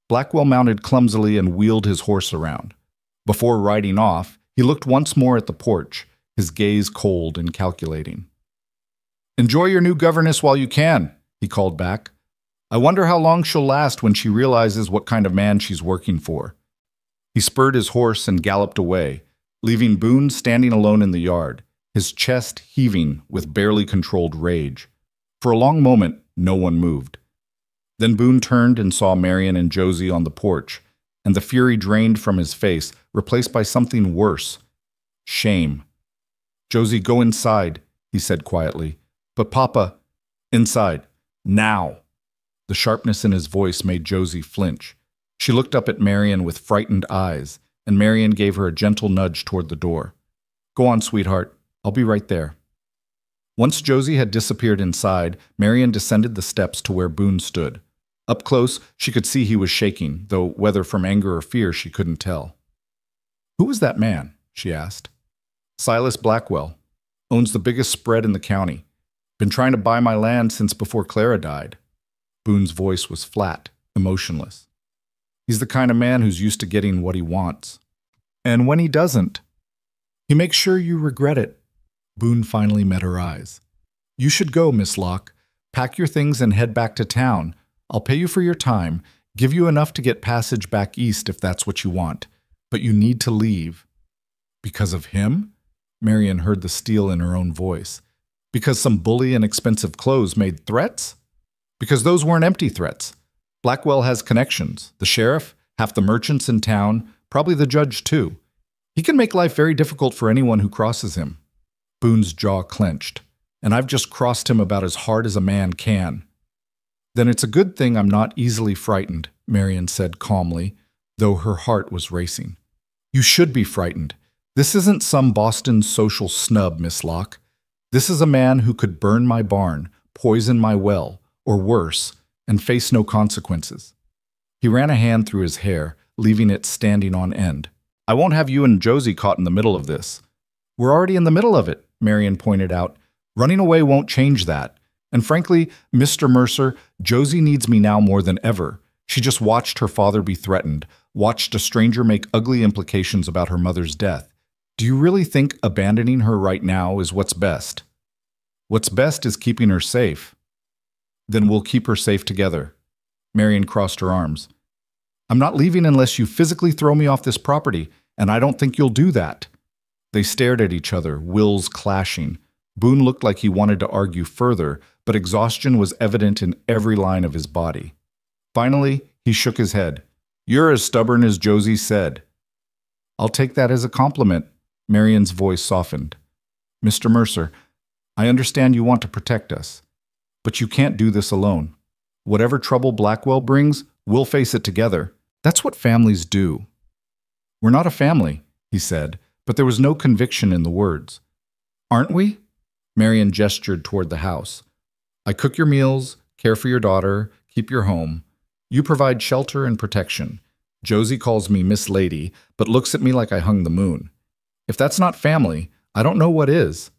Blackwell mounted clumsily and wheeled his horse around. Before riding off, he looked once more at the porch, his gaze cold and calculating. "Enjoy your new governess while you can," he called back. "I wonder how long she'll last when she realizes what kind of man she's working for." He spurred his horse and galloped away, leaving Boone standing alone in the yard, his chest heaving with barely controlled rage. For a long moment, no one moved. Then Boone turned and saw Marion and Josie on the porch, and the fury drained from his face, replaced by something worse: shame. "Josie, go inside," he said quietly. "But Papa—" "Inside. Now." The sharpness in his voice made Josie flinch. She looked up at Marion with frightened eyes, and Marion gave her a gentle nudge toward the door. "Go on, sweetheart. I'll be right there." Once Josie had disappeared inside, Marion descended the steps to where Boone stood. Up close, she could see he was shaking, though whether from anger or fear she couldn't tell. "Who was that man?" she asked. "Silas Blackwell. Owns the biggest spread in the county. Been trying to buy my land since before Clara died." Boone's voice was flat, emotionless. "He's the kind of man who's used to getting what he wants. And when he doesn't, he makes sure you regret it." Boone finally met her eyes. "You should go, Miss Locke. Pack your things and head back to town. I'll pay you for your time, give you enough to get passage back east if that's what you want. But you need to leave." "Because of him?" Marion heard the steel in her own voice. "Because some bully in expensive clothes made threats? Because those weren't empty threats. Blackwell has connections. The sheriff, half the merchants in town, probably the judge too. He can make life very difficult for anyone who crosses him." Boone's jaw clenched. "And I've just crossed him about as hard as a man can." "Then it's a good thing I'm not easily frightened," Marion said calmly, though her heart was racing. "You should be frightened. This isn't some Boston social snub, Miss Locke. This is a man who could burn my barn, poison my well, or worse, and face no consequences." He ran a hand through his hair, leaving it standing on end. "I won't have you and Josie caught in the middle of this." "We're already in the middle of it," Marion pointed out. "Running away won't change that. And frankly, Mr. Mercer, Josie needs me now more than ever. She just watched her father be threatened, watched a stranger make ugly implications about her mother's death. Do you really think abandoning her right now is what's best?" "What's best is keeping her safe." "Then we'll keep her safe together." Marion crossed her arms. "I'm not leaving unless you physically throw me off this property, and I don't think you'll do that." They stared at each other, wills clashing. Boone looked like he wanted to argue further, but exhaustion was evident in every line of his body. Finally, he shook his head. "You're as stubborn as Josie said." "I'll take that as a compliment." Marion's voice softened. "Mr. Mercer, I understand you want to protect us. But you can't do this alone. Whatever trouble Blackwell brings, we'll face it together. That's what families do." "We're not a family," he said, but there was no conviction in the words. "Aren't we?" Marion gestured toward the house. "I cook your meals, care for your daughter, keep your home. You provide shelter and protection. Josie calls me Miss Lady, but looks at me like I hung the moon. If that's not family, I don't know what is."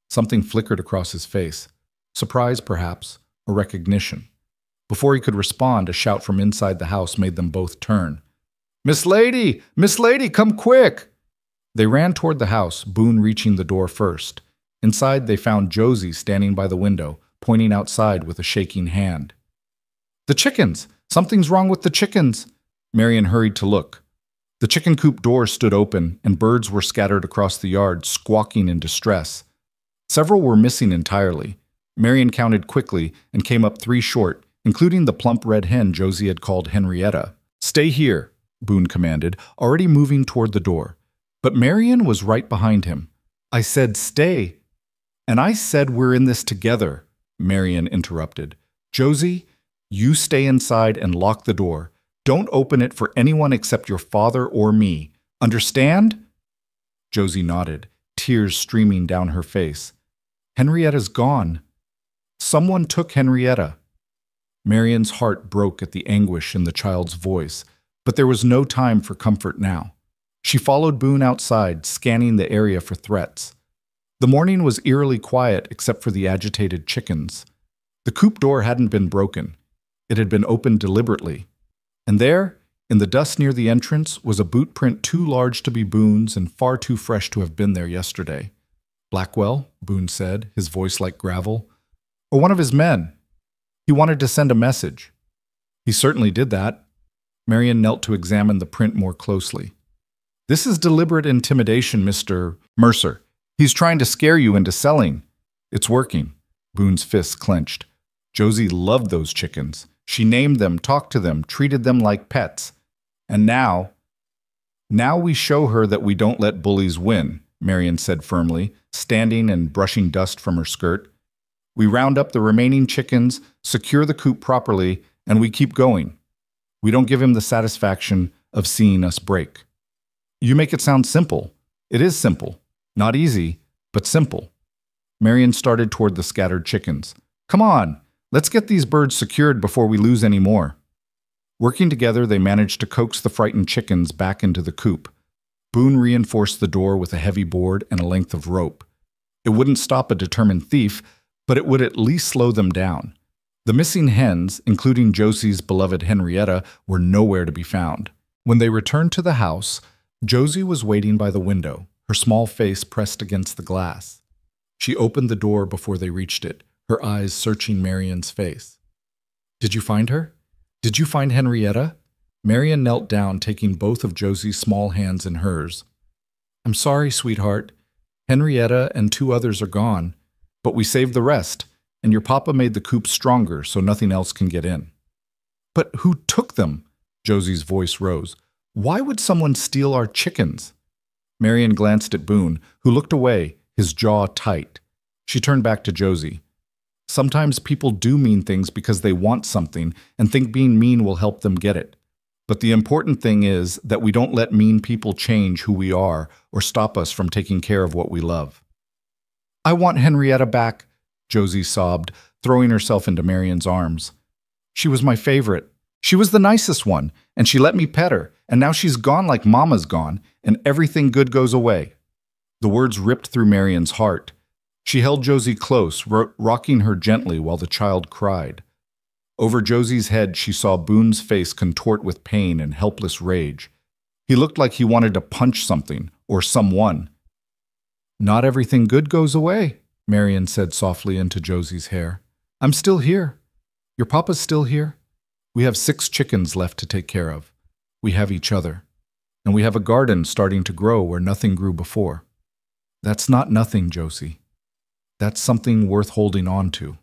Something flickered across his face. Surprise, perhaps, or recognition. Before he could respond, a shout from inside the house made them both turn. "Miss Lady! Miss Lady, come quick!" They ran toward the house, Boone reaching the door first. Inside, they found Josie standing by the window, pointing outside with a shaking hand. "The chickens! Something's wrong with the chickens!" Marion hurried to look. The chicken coop door stood open, and birds were scattered across the yard, squawking in distress. Several were missing entirely. Marion counted quickly and came up 3 short, including the plump red hen Josie had called Henrietta. "Stay here," Boone commanded, already moving toward the door. But Marion was right behind him. "I said stay." "And I said we're in this together," Marion interrupted. "Josie, you stay inside and lock the door. Don't open it for anyone except your father or me. Understand?" Josie nodded, tears streaming down her face. "Henrietta's gone. Someone took Henrietta." Marion's heart broke at the anguish in the child's voice, but there was no time for comfort now. She followed Boone outside, scanning the area for threats. The morning was eerily quiet except for the agitated chickens. The coop door hadn't been broken. It had been opened deliberately. And there, in the dust near the entrance, was a boot print too large to be Boone's and far too fresh to have been there yesterday. "Blackwell," Boone said, his voice like gravel. "Or one of his men. He wanted to send a message." "He certainly did that." Marion knelt to examine the print more closely. "This is deliberate intimidation, Mr. Mercer. He's trying to scare you into selling." "It's working." Boone's fists clenched. Josie loved those chickens. She named them, talked to them, treated them like pets. And now we show her that we don't let bullies win, Marion said firmly, standing and brushing dust from her skirt. "We round up the remaining chickens, secure the coop properly, and we keep going. We don't give him the satisfaction of seeing us break." "You make it sound simple." "It is simple. Not easy, but simple." Marion started toward the scattered chickens. "Come on, let's get these birds secured before we lose any more." Working together, they managed to coax the frightened chickens back into the coop. Boone reinforced the door with a heavy board and a length of rope. It wouldn't stop a determined thief, but it would at least slow them down. The missing hens, including Josie's beloved Henrietta, were nowhere to be found. When they returned to the house, Josie was waiting by the window, her small face pressed against the glass. She opened the door before they reached it, her eyes searching Marion's face. "Did you find her? Did you find Henrietta?" Marion knelt down, taking both of Josie's small hands in hers. "I'm sorry, sweetheart. Henrietta and 2 others are gone, but we saved the rest, and your papa made the coop stronger so nothing else can get in." "But who took them?" Josie's voice rose. "Why would someone steal our chickens?" Marion glanced at Boone, who looked away, his jaw tight. She turned back to Josie. "Sometimes people do mean things because they want something and think being mean will help them get it. But the important thing is that we don't let mean people change who we are or stop us from taking care of what we love." "I want Henrietta back," Josie sobbed, throwing herself into Marion's arms. "She was my favorite. She was the nicest one, and she let me pet her, and now she's gone like Mama's gone, and everything good goes away." The words ripped through Marion's heart. She held Josie close, rocking her gently while the child cried. Over Josie's head, she saw Boone's face contort with pain and helpless rage. He looked like he wanted to punch something or someone. "Not everything good goes away," Marion said softly into Josie's hair. "I'm still here. Your papa's still here. We have 6 chickens left to take care of. We have each other. And we have a garden starting to grow where nothing grew before. That's not nothing, Josie. That's something worth holding on to.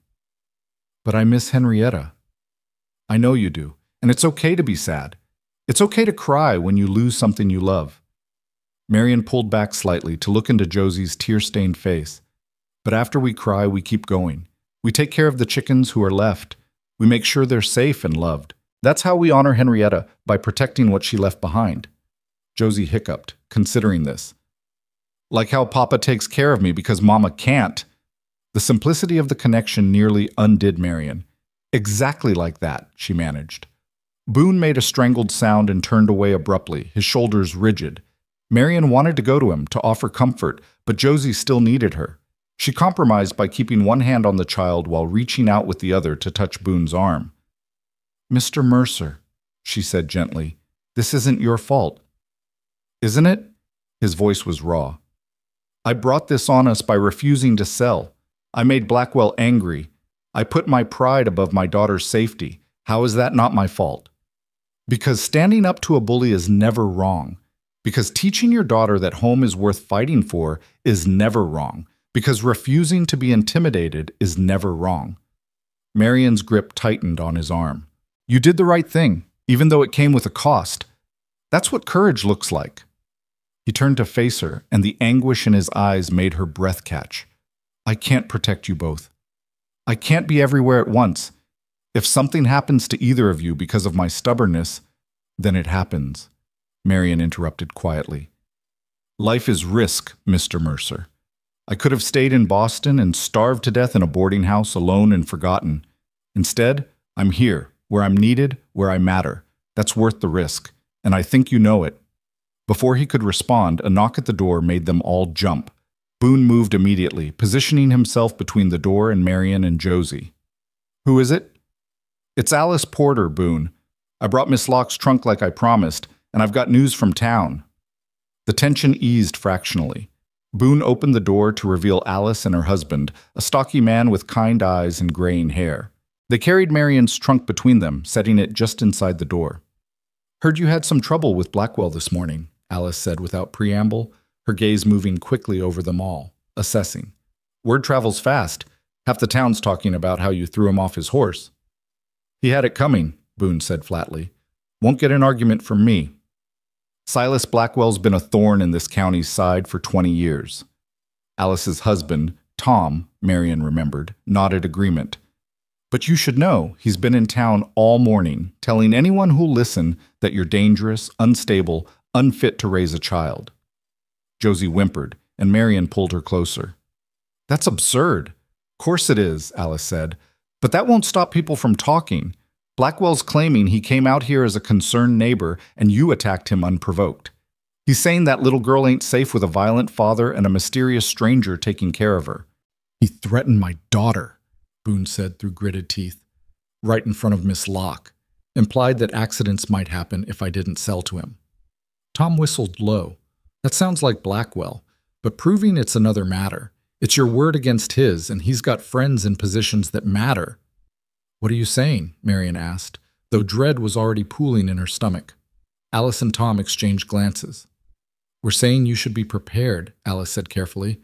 But I miss Henrietta. I know you do, and it's okay to be sad. It's okay to cry when you lose something you love." Marion pulled back slightly to look into Josie's tear-stained face. "But after we cry, we keep going. We take care of the chickens who are left. We make sure they're safe and loved. That's how we honor Henrietta, by protecting what she left behind." Josie hiccuped, considering this. "Like how Papa takes care of me because Mama can't." The simplicity of the connection nearly undid Marion. "Exactly like that," she managed. Boone made a strangled sound and turned away abruptly, his shoulders rigid. Marion wanted to go to him, to offer comfort, but Josie still needed her. She compromised by keeping one hand on the child while reaching out with the other to touch Boone's arm. "Mr. Mercer," she said gently, "this isn't your fault." "Isn't it?" His voice was raw. "I brought this on us by refusing to sell. I made Blackwell angry. I put my pride above my daughter's safety. How is that not my fault?" "Because standing up to a bully is never wrong. Because teaching your daughter that home is worth fighting for is never wrong. Because refusing to be intimidated is never wrong. Marion's grip tightened on his arm. You did the right thing, even though it came with a cost. That's what courage looks like. He turned to face her, and the anguish in his eyes made her breath catch. I can't protect you both. I can't be everywhere at once. If something happens to either of you because of my stubbornness, then it happens, Marion interrupted quietly. Life is risk, Mr. Mercer. I could have stayed in Boston and starved to death in a boarding house alone and forgotten. Instead, I'm here, where I'm needed, where I matter. That's worth the risk, and I think you know it. Before he could respond, a knock at the door made them all jump. Boone moved immediately, positioning himself between the door and Marion and Josie. Who is it? It's Alice Porter, Boone. I brought Miss Locke's trunk like I promised, and I've got news from town. The tension eased fractionally. Boone opened the door to reveal Alice and her husband, a stocky man with kind eyes and graying hair. They carried Marion's trunk between them, setting it just inside the door. Heard you had some trouble with Blackwell this morning, Alice said without preamble, her gaze moving quickly over them all, assessing. Word travels fast. Half the town's talking about how you threw him off his horse. He had it coming, Boone said flatly. Won't get an argument from me. Silas Blackwell's been a thorn in this county's side for 20 years. Alice's husband, Tom, Marion remembered, nodded agreement. But you should know he's been in town all morning, telling anyone who'll listen that you're dangerous, unstable, unfit to raise a child. Josie whimpered, and Marion pulled her closer. That's absurd. Course it is, Alice said. But that won't stop people from talking. Blackwell's claiming he came out here as a concerned neighbor and you attacked him unprovoked. He's saying that little girl ain't safe with a violent father and a mysterious stranger taking care of her. He threatened my daughter, Boone said through gritted teeth, right in front of Miss Locke, implied that accidents might happen if I didn't sell to him. Tom whistled low. That sounds like Blackwell, but proving it's another matter. It's your word against his, and he's got friends in positions that matter. What are you saying? Marion asked, though dread was already pooling in her stomach. Alice and Tom exchanged glances. We're saying you should be prepared, Alice said carefully.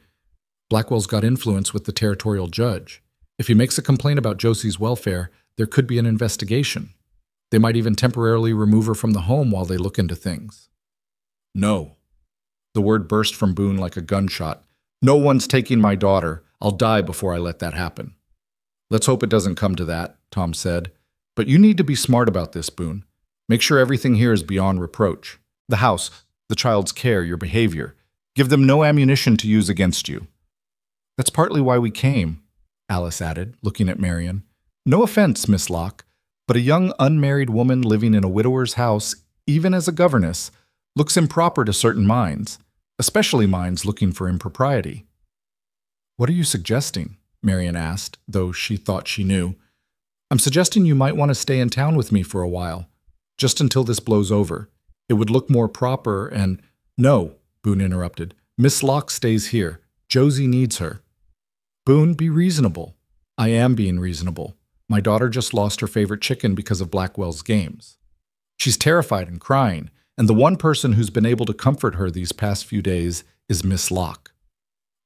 Blackwell's got influence with the territorial judge. If he makes a complaint about Josie's welfare, there could be an investigation. They might even temporarily remove her from the home while they look into things. No. The word burst from Boone like a gunshot. No one's taking my daughter. I'll die before I let that happen. Let's hope it doesn't come to that, Tom said. But you need to be smart about this, Boone. Make sure everything here is beyond reproach. The house, the child's care, your behavior. Give them no ammunition to use against you. That's partly why we came, Alice added, looking at Marion. No offense, Miss Locke, but a young unmarried woman living in a widower's house, even as a governess, looks improper to certain minds, especially minds looking for impropriety. What are you suggesting? Marion asked, though she thought she knew. I'm suggesting you might want to stay in town with me for a while, just until this blows over. It would look more proper and— No, Boone interrupted. Miss Locke stays here. Josie needs her. Boone, be reasonable. I am being reasonable. My daughter just lost her favorite chicken because of Blackwell's games. She's terrified and crying, and the one person who's been able to comfort her these past few days is Miss Locke.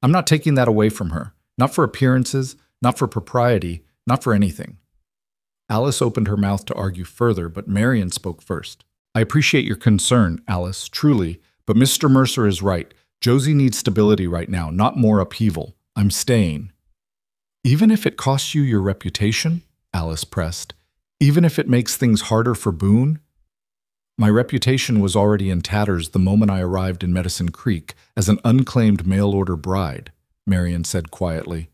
I'm not taking that away from her. Not for appearances, not for propriety, not for anything. Alice opened her mouth to argue further, but Marion spoke first. I appreciate your concern, Alice, truly, but Mr. Mercer is right. Josie needs stability right now, not more upheaval. I'm staying. Even if it costs you your reputation? Alice pressed. Even if it makes things harder for Boone? My reputation was already in tatters the moment I arrived in Medicine Creek as an unclaimed mail-order bride, Marion said quietly.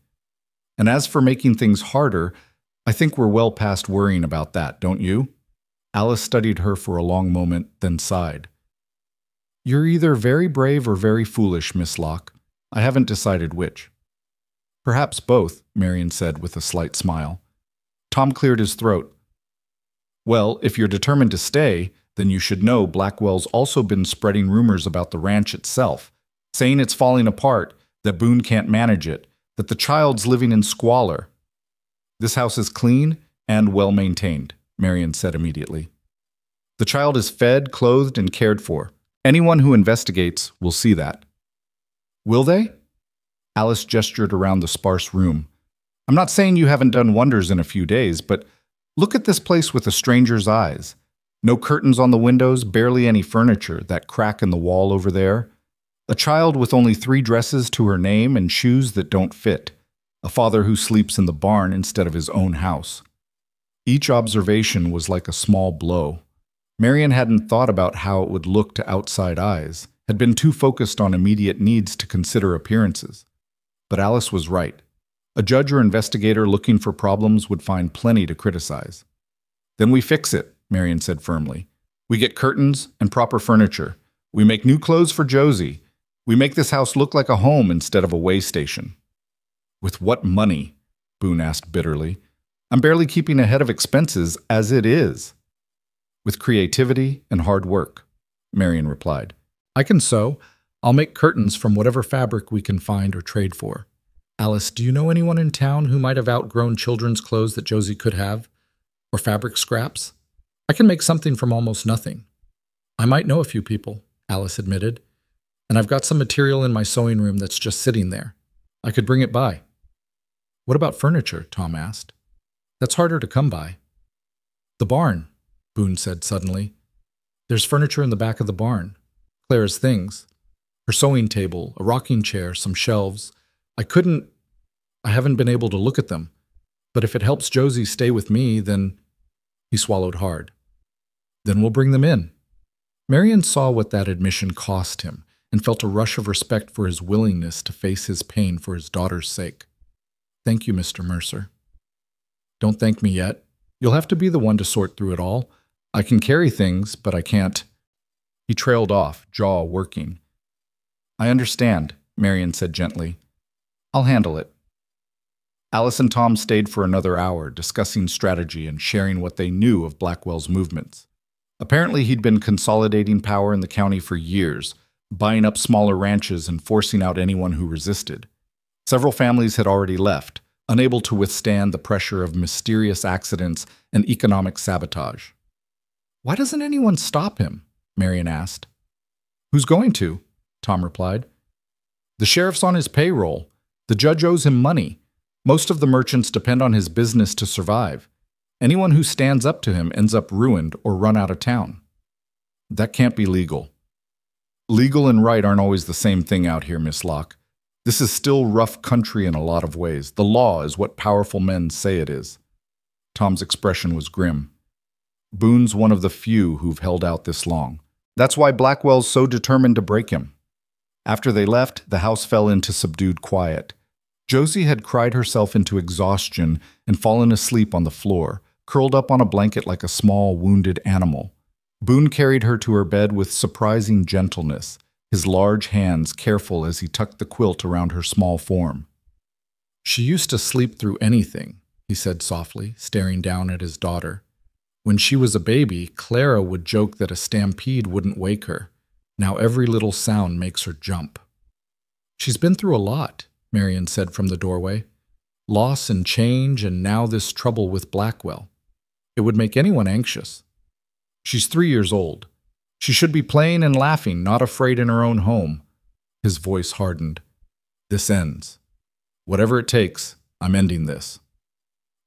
And as for making things harder, I think we're well past worrying about that, don't you? Alice studied her for a long moment, then sighed. You're either very brave or very foolish, Miss Locke. I haven't decided which. Perhaps both, Marion said with a slight smile. Tom cleared his throat. Well, if you're determined to stay, then you should know Blackwell's also been spreading rumors about the ranch itself, saying it's falling apart, that Boone can't manage it, that the child's living in squalor. This house is clean and well maintained, Marion said immediately. The child is fed, clothed, and cared for. Anyone who investigates will see that. Will they? Alice gestured around the sparse room. I'm not saying you haven't done wonders in a few days, but look at this place with a stranger's eyes. No curtains on the windows, barely any furniture, that crack in the wall over there. A child with only 3 dresses to her name and shoes that don't fit. A father who sleeps in the barn instead of his own house. Each observation was like a small blow. Marian hadn't thought about how it would look to outside eyes, had been too focused on immediate needs to consider appearances. But Alice was right. A judge or investigator looking for problems would find plenty to criticize. Then we fix it, Marian said firmly. We get curtains and proper furniture. We make new clothes for Josie. We make this house look like a home instead of a way station. With what money? Boone asked bitterly. I'm barely keeping ahead of expenses as it is. With creativity and hard work, Marian replied. I can sew. I'll make curtains from whatever fabric we can find or trade for. Alice, do you know anyone in town who might have outgrown children's clothes that Josie could have? Or fabric scraps? I can make something from almost nothing. I might know a few people, Alice admitted. And I've got some material in my sewing room that's just sitting there. I could bring it by. What about furniture? Tom asked. That's harder to come by. The barn, Boone said suddenly. There's furniture in the back of the barn. Claire's things. Her sewing table, a rocking chair, some shelves. I haven't been able to look at them. But if it helps Josie stay with me, then... He swallowed hard. Then we'll bring them in. Marian saw what that admission cost him and felt a rush of respect for his willingness to face his pain for his daughter's sake. Thank you, Mr. Mercer. Don't thank me yet. You'll have to be the one to sort through it all. I can carry things, but I can't. He trailed off, jaw working. I understand, Marian said gently. I'll handle it. Alice and Tom stayed for another hour, discussing strategy and sharing what they knew of Blackwell's movements. Apparently, he'd been consolidating power in the county for years, buying up smaller ranches and forcing out anyone who resisted. Several families had already left, unable to withstand the pressure of mysterious accidents and economic sabotage. Why doesn't anyone stop him? Marian asked. Who's going to? Tom replied. The sheriff's on his payroll. The judge owes him money. Most of the merchants depend on his business to survive. Anyone who stands up to him ends up ruined or run out of town. That can't be legal. Legal and right aren't always the same thing out here, Miss Locke. This is still rough country in a lot of ways. The law is what powerful men say it is. Tom's expression was grim. Boone's one of the few who've held out this long. That's why Blackwell's so determined to break him. After they left, the house fell into subdued quiet. Josie had cried herself into exhaustion and fallen asleep on the floor, curled up on a blanket like a small, wounded animal. Boone carried her to her bed with surprising gentleness, his large hands careful as he tucked the quilt around her small form. She used to sleep through anything, he said softly, staring down at his daughter. When she was a baby, Clara would joke that a stampede wouldn't wake her. Now every little sound makes her jump. She's been through a lot, Marian said from the doorway. Loss and change, and now this trouble with Blackwell. It would make anyone anxious. She's 3 years old. She should be playing and laughing, not afraid in her own home. His voice hardened. This ends. Whatever it takes, I'm ending this.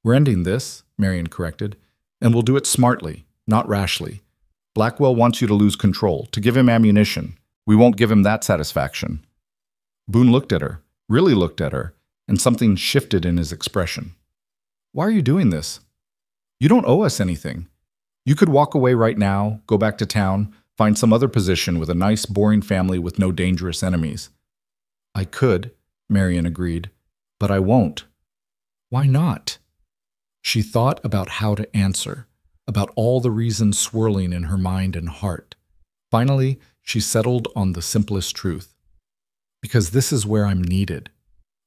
We're ending this, Marian corrected, and we'll do it smartly, not rashly. Blackwell wants you to lose control, to give him ammunition. We won't give him that satisfaction. Boone looked at her, really looked at her, and something shifted in his expression. Why are you doing this? You don't owe us anything. You could walk away right now, go back to town, find some other position with a nice, boring family with no dangerous enemies. I could, Marian agreed, but I won't. Why not? She thought about how to answer, about all the reasons swirling in her mind and heart. Finally, she settled on the simplest truth. Because this is where I'm needed.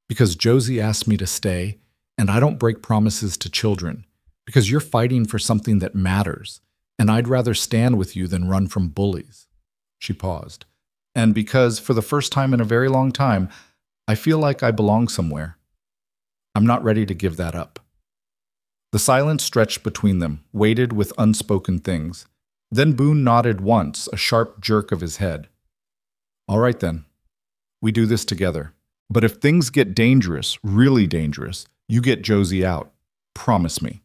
Because Josie asked me to stay, and I don't break promises to children. Because you're fighting for something that matters, and I'd rather stand with you than run from bullies. She paused. And because, for the first time in a very long time, I feel like I belong somewhere. I'm not ready to give that up. The silence stretched between them, weighted with unspoken things. Then Boone nodded once, a sharp jerk of his head. All right then. We do this together. But if things get dangerous, really dangerous, you get Josie out. Promise me.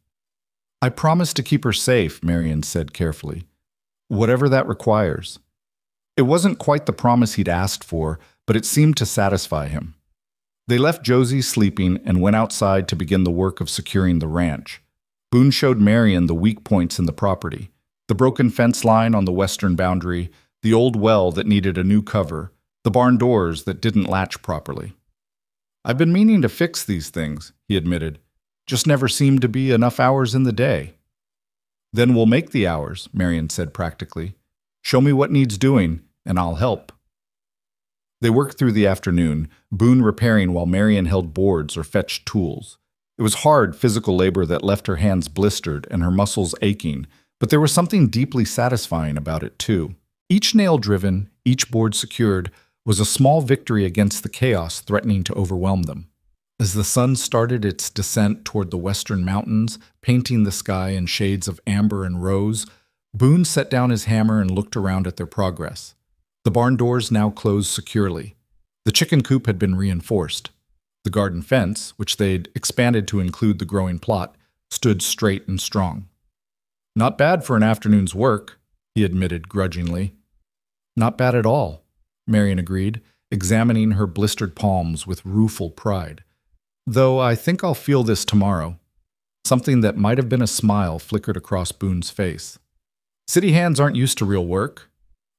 I promise to keep her safe, Marion said carefully. Whatever that requires. It wasn't quite the promise he'd asked for, but it seemed to satisfy him. They left Josie sleeping and went outside to begin the work of securing the ranch. Boone showed Marion the weak points in the property, the broken fence line on the western boundary, the old well that needed a new cover, the barn doors that didn't latch properly. I've been meaning to fix these things, he admitted. Just never seemed to be enough hours in the day. Then we'll make the hours, Marion said practically. Show me what needs doing, and I'll help. They worked through the afternoon, Boone repairing while Marion held boards or fetched tools. It was hard physical labor that left her hands blistered and her muscles aching, but there was something deeply satisfying about it too. Each nail driven, each board secured, was a small victory against the chaos threatening to overwhelm them. As the sun started its descent toward the western mountains, painting the sky in shades of amber and rose, Boone set down his hammer and looked around at their progress. The barn doors now closed securely. The chicken coop had been reinforced. The garden fence, which they'd expanded to include the growing plot, stood straight and strong. Not bad for an afternoon's work, he admitted grudgingly. Not bad at all, Marion agreed, examining her blistered palms with rueful pride. Though I think I'll feel this tomorrow. Something that might have been a smile flickered across Boone's face. City hands aren't used to real work.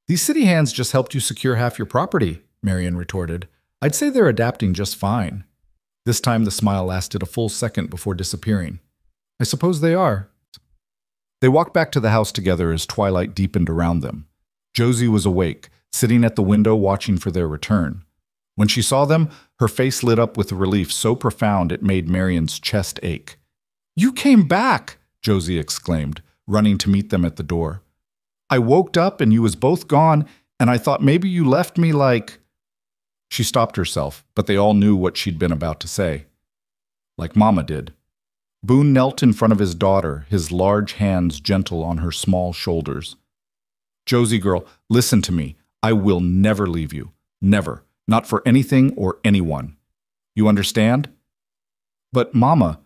These city hands just helped you secure half your property, Marion retorted. I'd say they're adapting just fine. This time the smile lasted a full second before disappearing. I suppose they are. They walked back to the house together as twilight deepened around them. Josie was awake, sitting at the window watching for their return. When she saw them, her face lit up with a relief so profound it made Marion's chest ache. You came back, Josie exclaimed, running to meet them at the door. I woke up and you was both gone, and I thought maybe you left me like... She stopped herself, but they all knew what she'd been about to say. Like Mama did. Boone knelt in front of his daughter, his large hands gentle on her small shoulders. Josie girl, listen to me. I will never leave you. Never. Not for anything or anyone. You understand? But Mama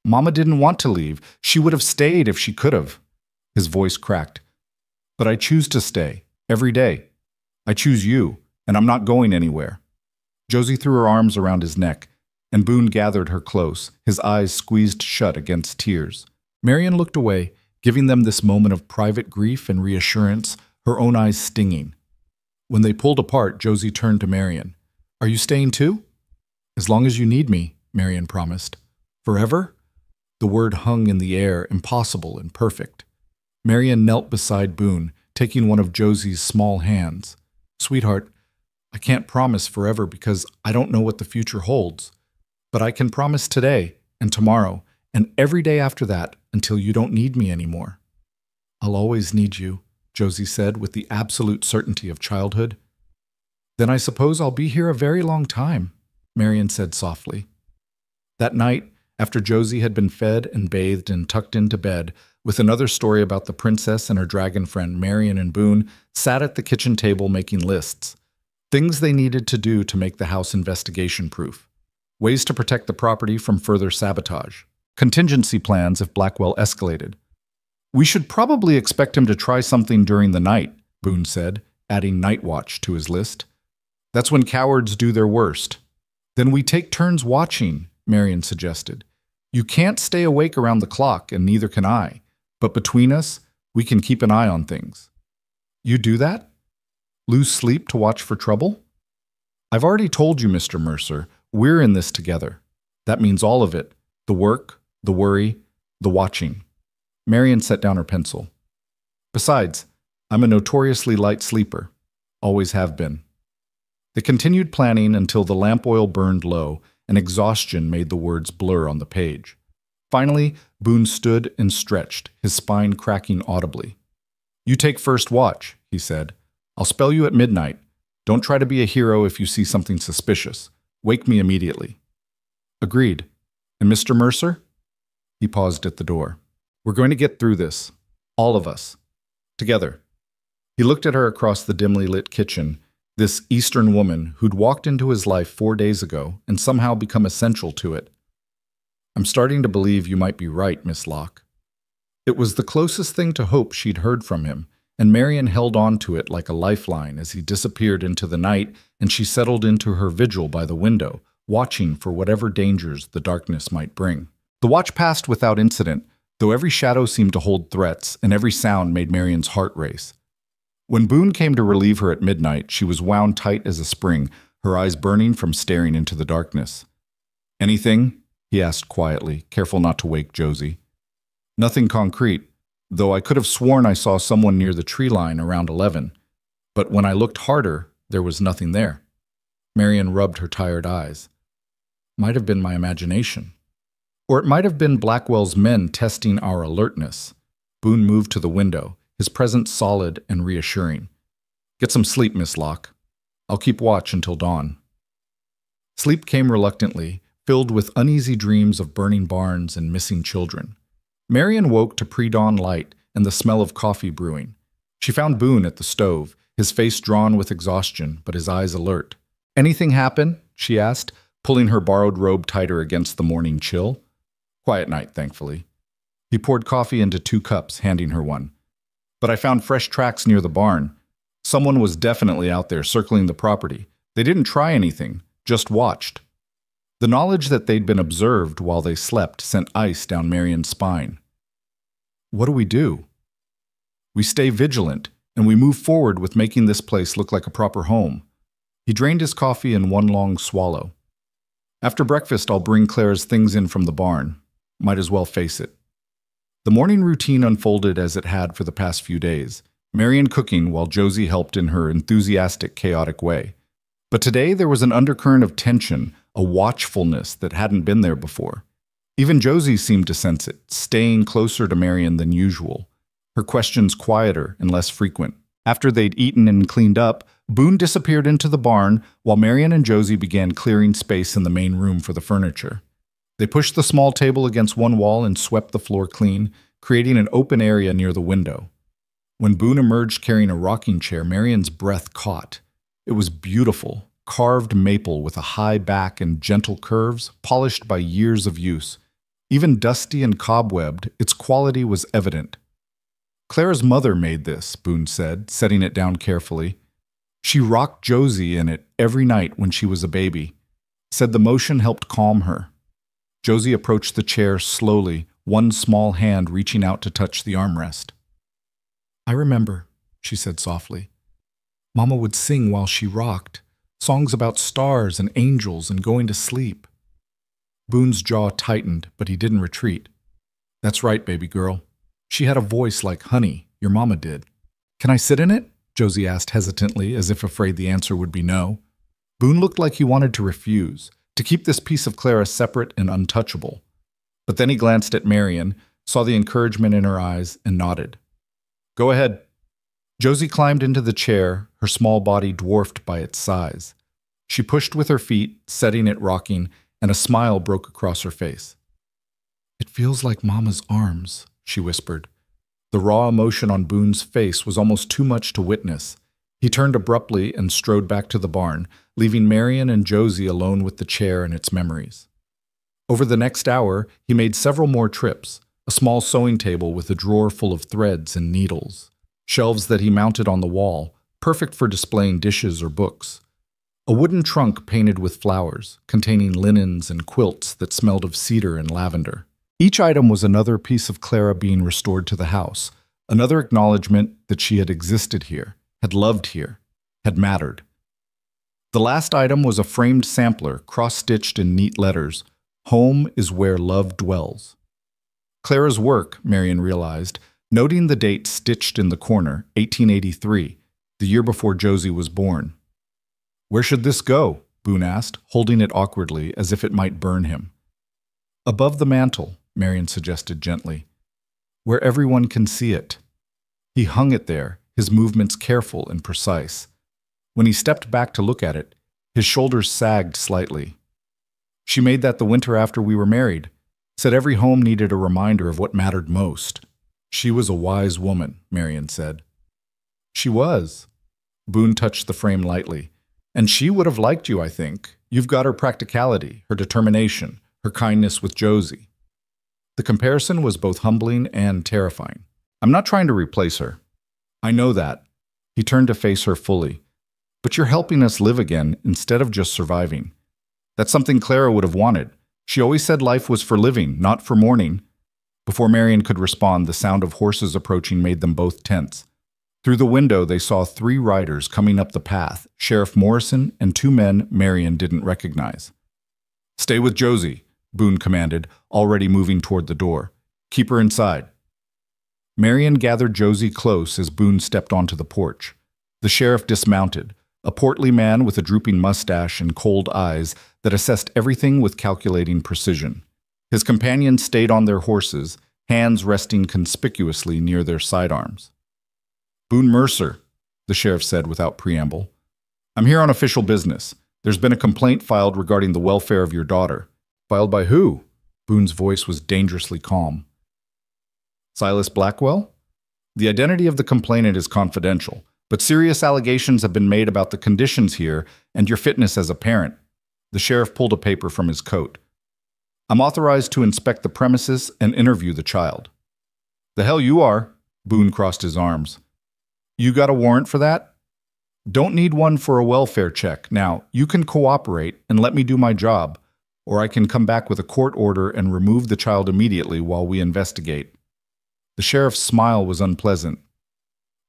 didn't want to leave. She would have stayed if she could have. His voice cracked. But I choose to stay, every day. I choose you, and I'm not going anywhere. Josie threw her arms around his neck, and Boone gathered her close, his eyes squeezed shut against tears. Marion looked away, giving them this moment of private grief and reassurance, her own eyes stinging. When they pulled apart, Josie turned to Marion. Are you staying too? As long as you need me, Marion promised. Forever? The word hung in the air, impossible and perfect. Marion knelt beside Boone, taking one of Josie's small hands. Sweetheart, I can't promise forever because I don't know what the future holds. But I can promise today and tomorrow and every day after that until you don't need me anymore. I'll always need you, Josie said with the absolute certainty of childhood. Then I suppose I'll be here a very long time, Marion said softly. That night, after Josie had been fed and bathed and tucked into bed, with another story about the princess and her dragon friend, Marion and Boone sat at the kitchen table making lists. Things they needed to do to make the house investigation-proof. Ways to protect the property from further sabotage. Contingency plans if Blackwell escalated. We should probably expect him to try something during the night, Boone said, adding night watch to his list. That's when cowards do their worst. Then we take turns watching, Marion suggested. You can't stay awake around the clock, and neither can I. But between us, we can keep an eye on things. You do that? Lose sleep to watch for trouble? I've already told you, Mr. Mercer, we're in this together. That means all of it. The work, the worry, the watching. Marion set down her pencil. Besides, I'm a notoriously light sleeper. Always have been. They continued planning until the lamp oil burned low and exhaustion made the words blur on the page. Finally, Boone stood and stretched, his spine cracking audibly. You take first watch, he said. I'll spell you at midnight. Don't try to be a hero if you see something suspicious. Wake me immediately. Agreed. And Mr. Mercer? He paused at the door. We're going to get through this. All of us. Together. He looked at her across the dimly lit kitchen, this Eastern woman who'd walked into his life 4 days ago and somehow become essential to it. I'm starting to believe you might be right, Miss Locke. It was the closest thing to hope she'd heard from him, and Marian held on to it like a lifeline as he disappeared into the night and she settled into her vigil by the window, watching for whatever dangers the darkness might bring. The watch passed without incident, though every shadow seemed to hold threats and every sound made Marian's heart race. When Boone came to relieve her at midnight, she was wound tight as a spring, her eyes burning from staring into the darkness. "Anything?" he asked quietly, careful not to wake Josie. "Nothing concrete, though I could have sworn I saw someone near the tree line around 11. But when I looked harder, there was nothing there." Marian rubbed her tired eyes. "Might have been my imagination. Or it might have been Blackwell's men testing our alertness." Boone moved to the window, his presence solid and reassuring. "Get some sleep, Miss Locke. I'll keep watch until dawn." Sleep came reluctantly, filled with uneasy dreams of burning barns and missing children. Marian woke to pre-dawn light and the smell of coffee brewing. She found Boone at the stove, his face drawn with exhaustion, but his eyes alert. "Anything happen?" she asked, pulling her borrowed robe tighter against the morning chill. "Quiet night, thankfully." He poured coffee into 2 cups, handing her one. "But I found fresh tracks near the barn. Someone was definitely out there circling the property. They didn't try anything, just watched." The knowledge that they'd been observed while they slept sent ice down Marian's spine. "What do we do?" "We stay vigilant, and we move forward with making this place look like a proper home." He drained his coffee in one long swallow. "After breakfast, I'll bring Claire's things in from the barn. Might as well face it." The morning routine unfolded as it had for the past few days, Marian cooking while Josie helped in her enthusiastic, chaotic way. But today there was an undercurrent of tension, a watchfulness that hadn't been there before. Even Josie seemed to sense it, staying closer to Marian than usual, her questions quieter and less frequent. After they'd eaten and cleaned up, Boone disappeared into the barn while Marian and Josie began clearing space in the main room for the furniture. They pushed the small table against one wall and swept the floor clean, creating an open area near the window. When Boone emerged carrying a rocking chair, Marian's breath caught. It was beautiful, carved maple with a high back and gentle curves, polished by years of use. Even dusty and cobwebbed, its quality was evident. "Claire's mother made this," Boone said, setting it down carefully. "She rocked Josie in it every night when she was a baby. Said the motion helped calm her." Josie approached the chair slowly, one small hand reaching out to touch the armrest. "I remember," she said softly. "Mama would sing while she rocked, songs about stars and angels and going to sleep." Boone's jaw tightened, but he didn't retreat. "That's right, baby girl. She had a voice like honey, your mama did." "Can I sit in it?" Josie asked hesitantly, as if afraid the answer would be no. Boone looked like he wanted to refuse, to keep this piece of Clara separate and untouchable. But then he glanced at Marian, saw the encouragement in her eyes, and nodded. "Go ahead." Josie climbed into the chair, her small body dwarfed by its size. She pushed with her feet, setting it rocking, and a smile broke across her face. "It feels like Mama's arms," she whispered. The raw emotion on Boone's face was almost too much to witness. He turned abruptly and strode back to the barn, leaving Marian and Josie alone with the chair and its memories. Over the next hour, he made several more trips, a small sewing table with a drawer full of threads and needles, shelves that he mounted on the wall, perfect for displaying dishes or books, a wooden trunk painted with flowers, containing linens and quilts that smelled of cedar and lavender. Each item was another piece of Clara being restored to the house, another acknowledgement that she had existed here, had loved here, had mattered. The last item was a framed sampler, cross-stitched in neat letters, "Home is where love dwells." Clara's work, Marian realized, noting the date stitched in the corner, 1883, the year before Josie was born. "Where should this go?" Boone asked, holding it awkwardly as if it might burn him. "Above the mantel," Marian suggested gently, "where everyone can see it." He hung it there, his movements careful and precise. When he stepped back to look at it, his shoulders sagged slightly. "She made that the winter after we were married. Said every home needed a reminder of what mattered most." She was a wise woman, Marion said. She was. Boone touched the frame lightly. And she would have liked you, I think. You've got her practicality, her determination, her kindness with Josie. The comparison was both humbling and terrifying. I'm not trying to replace her. I know that. He turned to face her fully. But you're helping us live again instead of just surviving. That's something Clara would have wanted. She always said life was for living, not for mourning. Before Marion could respond, the sound of horses approaching made them both tense. Through the window, they saw 3 riders coming up the path, Sheriff Morrison and 2 men Marion didn't recognize. Stay with Josie, Boone commanded, already moving toward the door. Keep her inside. Marion gathered Josie close as Boone stepped onto the porch. The sheriff dismounted, a portly man with a drooping mustache and cold eyes that assessed everything with calculating precision. His companions stayed on their horses, hands resting conspicuously near their sidearms. Boone Mercer, the sheriff said without preamble. I'm here on official business. There's been a complaint filed regarding the welfare of your daughter. Filed by who? Boone's voice was dangerously calm. Silas Blackwell? The identity of the complainant is confidential, but serious allegations have been made about the conditions here and your fitness as a parent. The sheriff pulled a paper from his coat. I'm authorized to inspect the premises and interview the child. The hell you are, Boone crossed his arms. You got a warrant for that? Don't need one for a welfare check. Now, you can cooperate and let me do my job, or I can come back with a court order and remove the child immediately while we investigate. The sheriff's smile was unpleasant.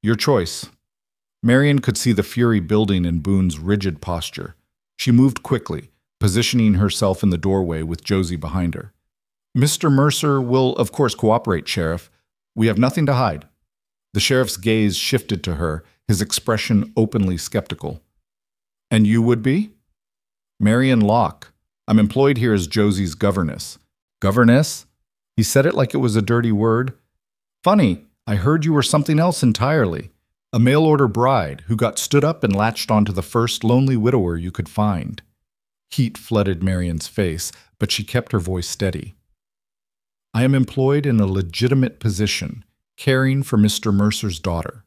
Your choice. Marion could see the fury building in Boone's rigid posture. She moved quickly, positioning herself in the doorway with Josie behind her. Mr. Mercer will, of course, cooperate, Sheriff. We have nothing to hide. The sheriff's gaze shifted to her, his expression openly skeptical. And you would be? Marion Locke. I'm employed here as Josie's governess. Governess? He said it like it was a dirty word. Funny, I heard you were something else entirely. A mail-order bride who got stood up and latched onto the first lonely widower you could find. Heat flooded Marion's face, but she kept her voice steady. I am employed in a legitimate position, caring for Mr. Mercer's daughter.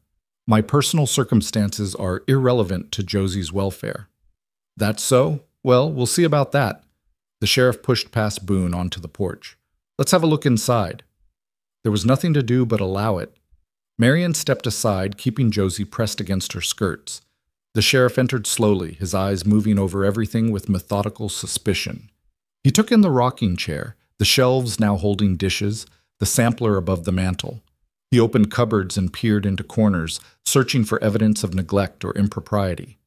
My personal circumstances are irrelevant to Josie's welfare. That's so? Well, we'll see about that. The sheriff pushed past Boone onto the porch. Let's have a look inside. There was nothing to do but allow it. Marion stepped aside, keeping Josie pressed against her skirts. The sheriff entered slowly, his eyes moving over everything with methodical suspicion. He took in the rocking chair, the shelves now holding dishes, the sampler above the mantel. He opened cupboards and peered into corners, searching for evidence of neglect or impropriety.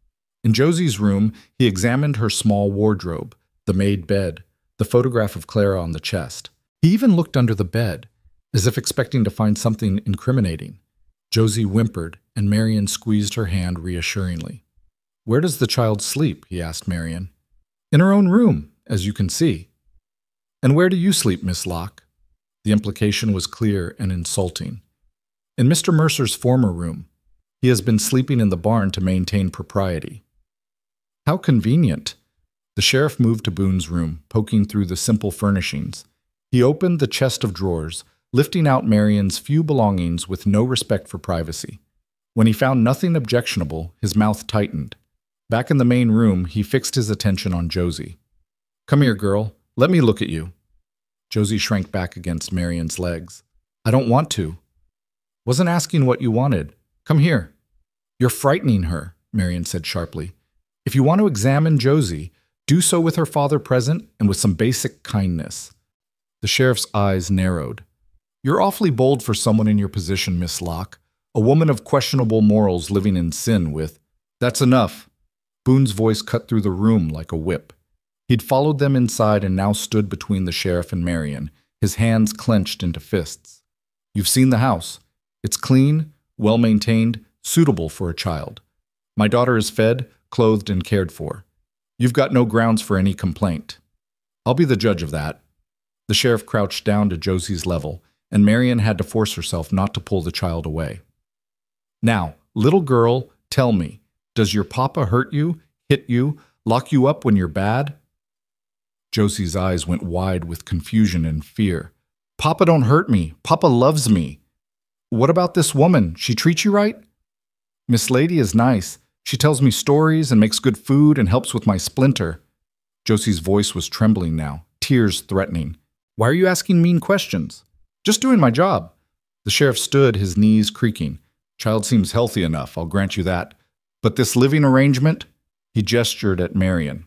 In Josie's room, he examined her small wardrobe, the made bed, the photograph of Clara on the chest. He even looked under the bed, as if expecting to find something incriminating. Josie whimpered, and Marion squeezed her hand reassuringly. Where does the child sleep? He asked Marion. In her own room, as you can see. And where do you sleep, Miss Locke? The implication was clear and insulting. In Mr. Mercer's former room. He has been sleeping in the barn to maintain propriety. How convenient. The sheriff moved to Boone's room, poking through the simple furnishings. He opened the chest of drawers, lifting out Marion's few belongings with no respect for privacy. When he found nothing objectionable, his mouth tightened. Back in the main room, he fixed his attention on Josie. Come here, girl. Let me look at you. Josie shrank back against Marion's legs. I don't want to. Wasn't asking what you wanted. Come here. You're frightening her, Marion said sharply. If you want to examine Josie, do so with her father present and with some basic kindness. The sheriff's eyes narrowed. You're awfully bold for someone in your position, Miss Locke. A woman of questionable morals living in sin with... That's enough. Boone's voice cut through the room like a whip. He'd followed them inside and now stood between the sheriff and Marion, his hands clenched into fists. You've seen the house. It's clean, well-maintained, suitable for a child. My daughter is fed, clothed, and cared for. You've got no grounds for any complaint. I'll be the judge of that. The sheriff crouched down to Josie's level, and Marion had to force herself not to pull the child away. Now, little girl, tell me, does your papa hurt you, hit you, lock you up when you're bad? Josie's eyes went wide with confusion and fear. Papa don't hurt me. Papa loves me. What about this woman? She treats you right? Miss Lady is nice. She tells me stories and makes good food and helps with my splinter. Josie's voice was trembling now, tears threatening. Why are you asking mean questions? Just doing my job. The sheriff stood, his knees creaking. Child seems healthy enough, I'll grant you that. But this living arrangement? He gestured at Marion.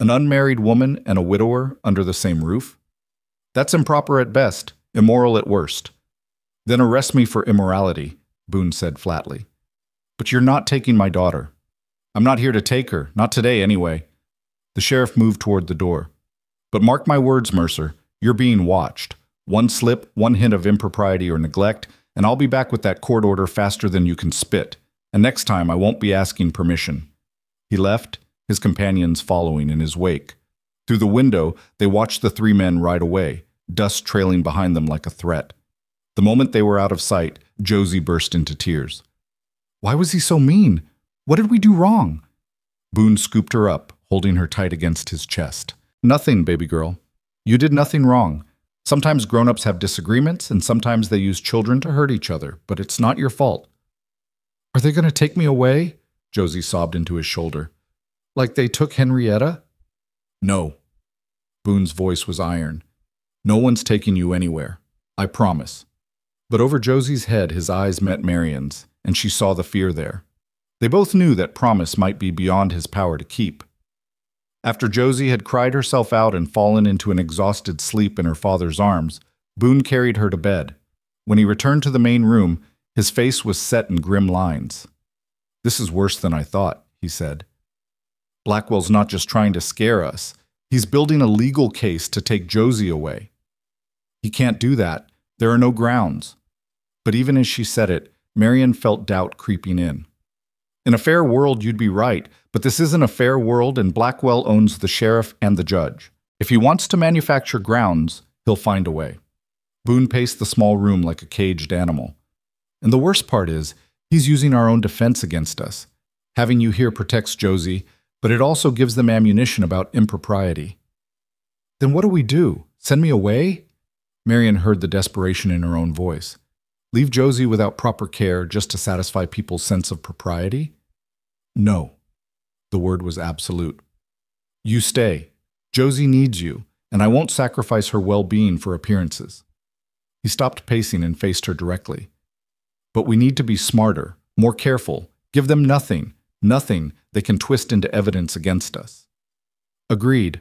An unmarried woman and a widower under the same roof? That's improper at best, immoral at worst. Then arrest me for immorality, Boone said flatly. But you're not taking my daughter. I'm not here to take her, not today anyway. The sheriff moved toward the door. But mark my words, Mercer, you're being watched. One slip, one hint of impropriety or neglect, and I'll be back with that court order faster than you can spit. And next time I won't be asking permission. He left, his companions following in his wake. Through the window, they watched the three men ride away, dust trailing behind them like a threat. The moment they were out of sight, Josie burst into tears. Why was he so mean? What did we do wrong? Boone scooped her up, holding her tight against his chest. Nothing, baby girl. You did nothing wrong. Sometimes grown-ups have disagreements, and sometimes they use children to hurt each other, but it's not your fault. Are they going to take me away? Josie sobbed into his shoulder. Like they took Henrietta? No. Boone's voice was iron. No one's taking you anywhere. I promise. But over Josie's head, his eyes met Marion's, and she saw the fear there. They both knew that promise might be beyond his power to keep. After Josie had cried herself out and fallen into an exhausted sleep in her father's arms, Boone carried her to bed. When he returned to the main room, his face was set in grim lines. This is worse than I thought, he said. Blackwell's not just trying to scare us. He's building a legal case to take Josie away. He can't do that. There are no grounds. But even as she said it, Marion felt doubt creeping in. In a fair world, you'd be right, but this isn't a fair world, and Blackwell owns the sheriff and the judge. If he wants to manufacture grounds, he'll find a way. Boone paced the small room like a caged animal. And the worst part is, he's using our own defense against us. Having you here protects Josie, but it also gives them ammunition about impropriety. Then what do we do? Send me away? Marion heard the desperation in her own voice. Leave Josie without proper care just to satisfy people's sense of propriety? No. The word was absolute. You stay. Josie needs you, and I won't sacrifice her well-being for appearances. He stopped pacing and faced her directly. But we need to be smarter, more careful. Give them nothing they can twist into evidence against us. Agreed.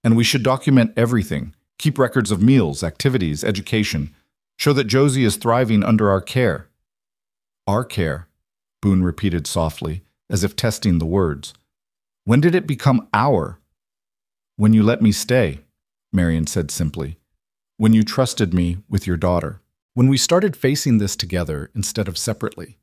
And we should document everything. Keep records of meals, activities, education. Show that Josie is thriving under our care. Our care, Boone repeated softly, as if testing the words. When did it become our? When you let me stay, Marion said simply. When you trusted me with your daughter. When we started facing this together instead of separately.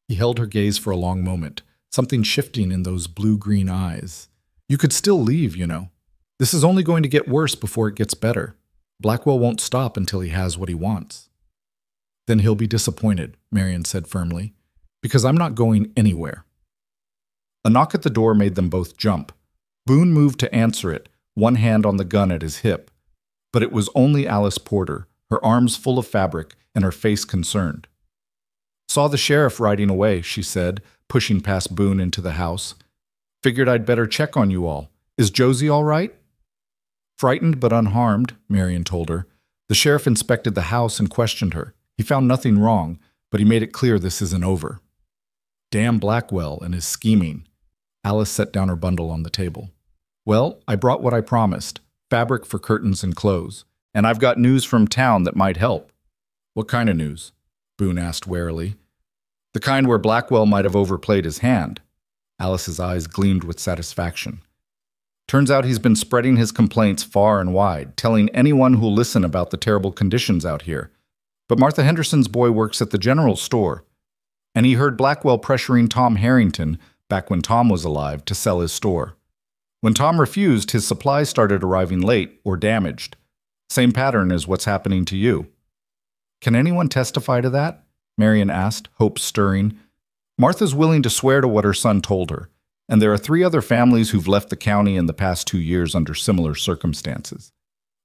He held her gaze for a long moment, something shifting in those blue-green eyes. You could still leave, you know. This is only going to get worse before it gets better. Blackwell won't stop until he has what he wants. Then he'll be disappointed, Marion said firmly, because I'm not going anywhere. A knock at the door made them both jump. Boone moved to answer it, one hand on the gun at his hip. But it was only Alice Porter, her arms full of fabric and her face concerned. Saw the sheriff riding away, she said, pushing past Boone into the house. Figured I'd better check on you all. Is Josie all right? Frightened but unharmed, Marion told her. The sheriff inspected the house and questioned her. He found nothing wrong, but he made it clear this isn't over. Damn Blackwell and his scheming. Alice set down her bundle on the table. Well, I brought what I promised, fabric for curtains and clothes, and I've got news from town that might help. What kind of news? Boone asked warily. The kind where Blackwell might have overplayed his hand. Alice's eyes gleamed with satisfaction. Turns out he's been spreading his complaints far and wide, telling anyone who'll listen about the terrible conditions out here. But Martha Henderson's boy works at the general store, and he heard Blackwell pressuring Tom Harrington, back when Tom was alive, to sell his store. When Tom refused, his supplies started arriving late or damaged. Same pattern as what's happening to you. Can anyone testify to that? Marion asked, hope stirring. Martha's willing to swear to what her son told her, and there are 3 other families who've left the county in the past 2 years under similar circumstances.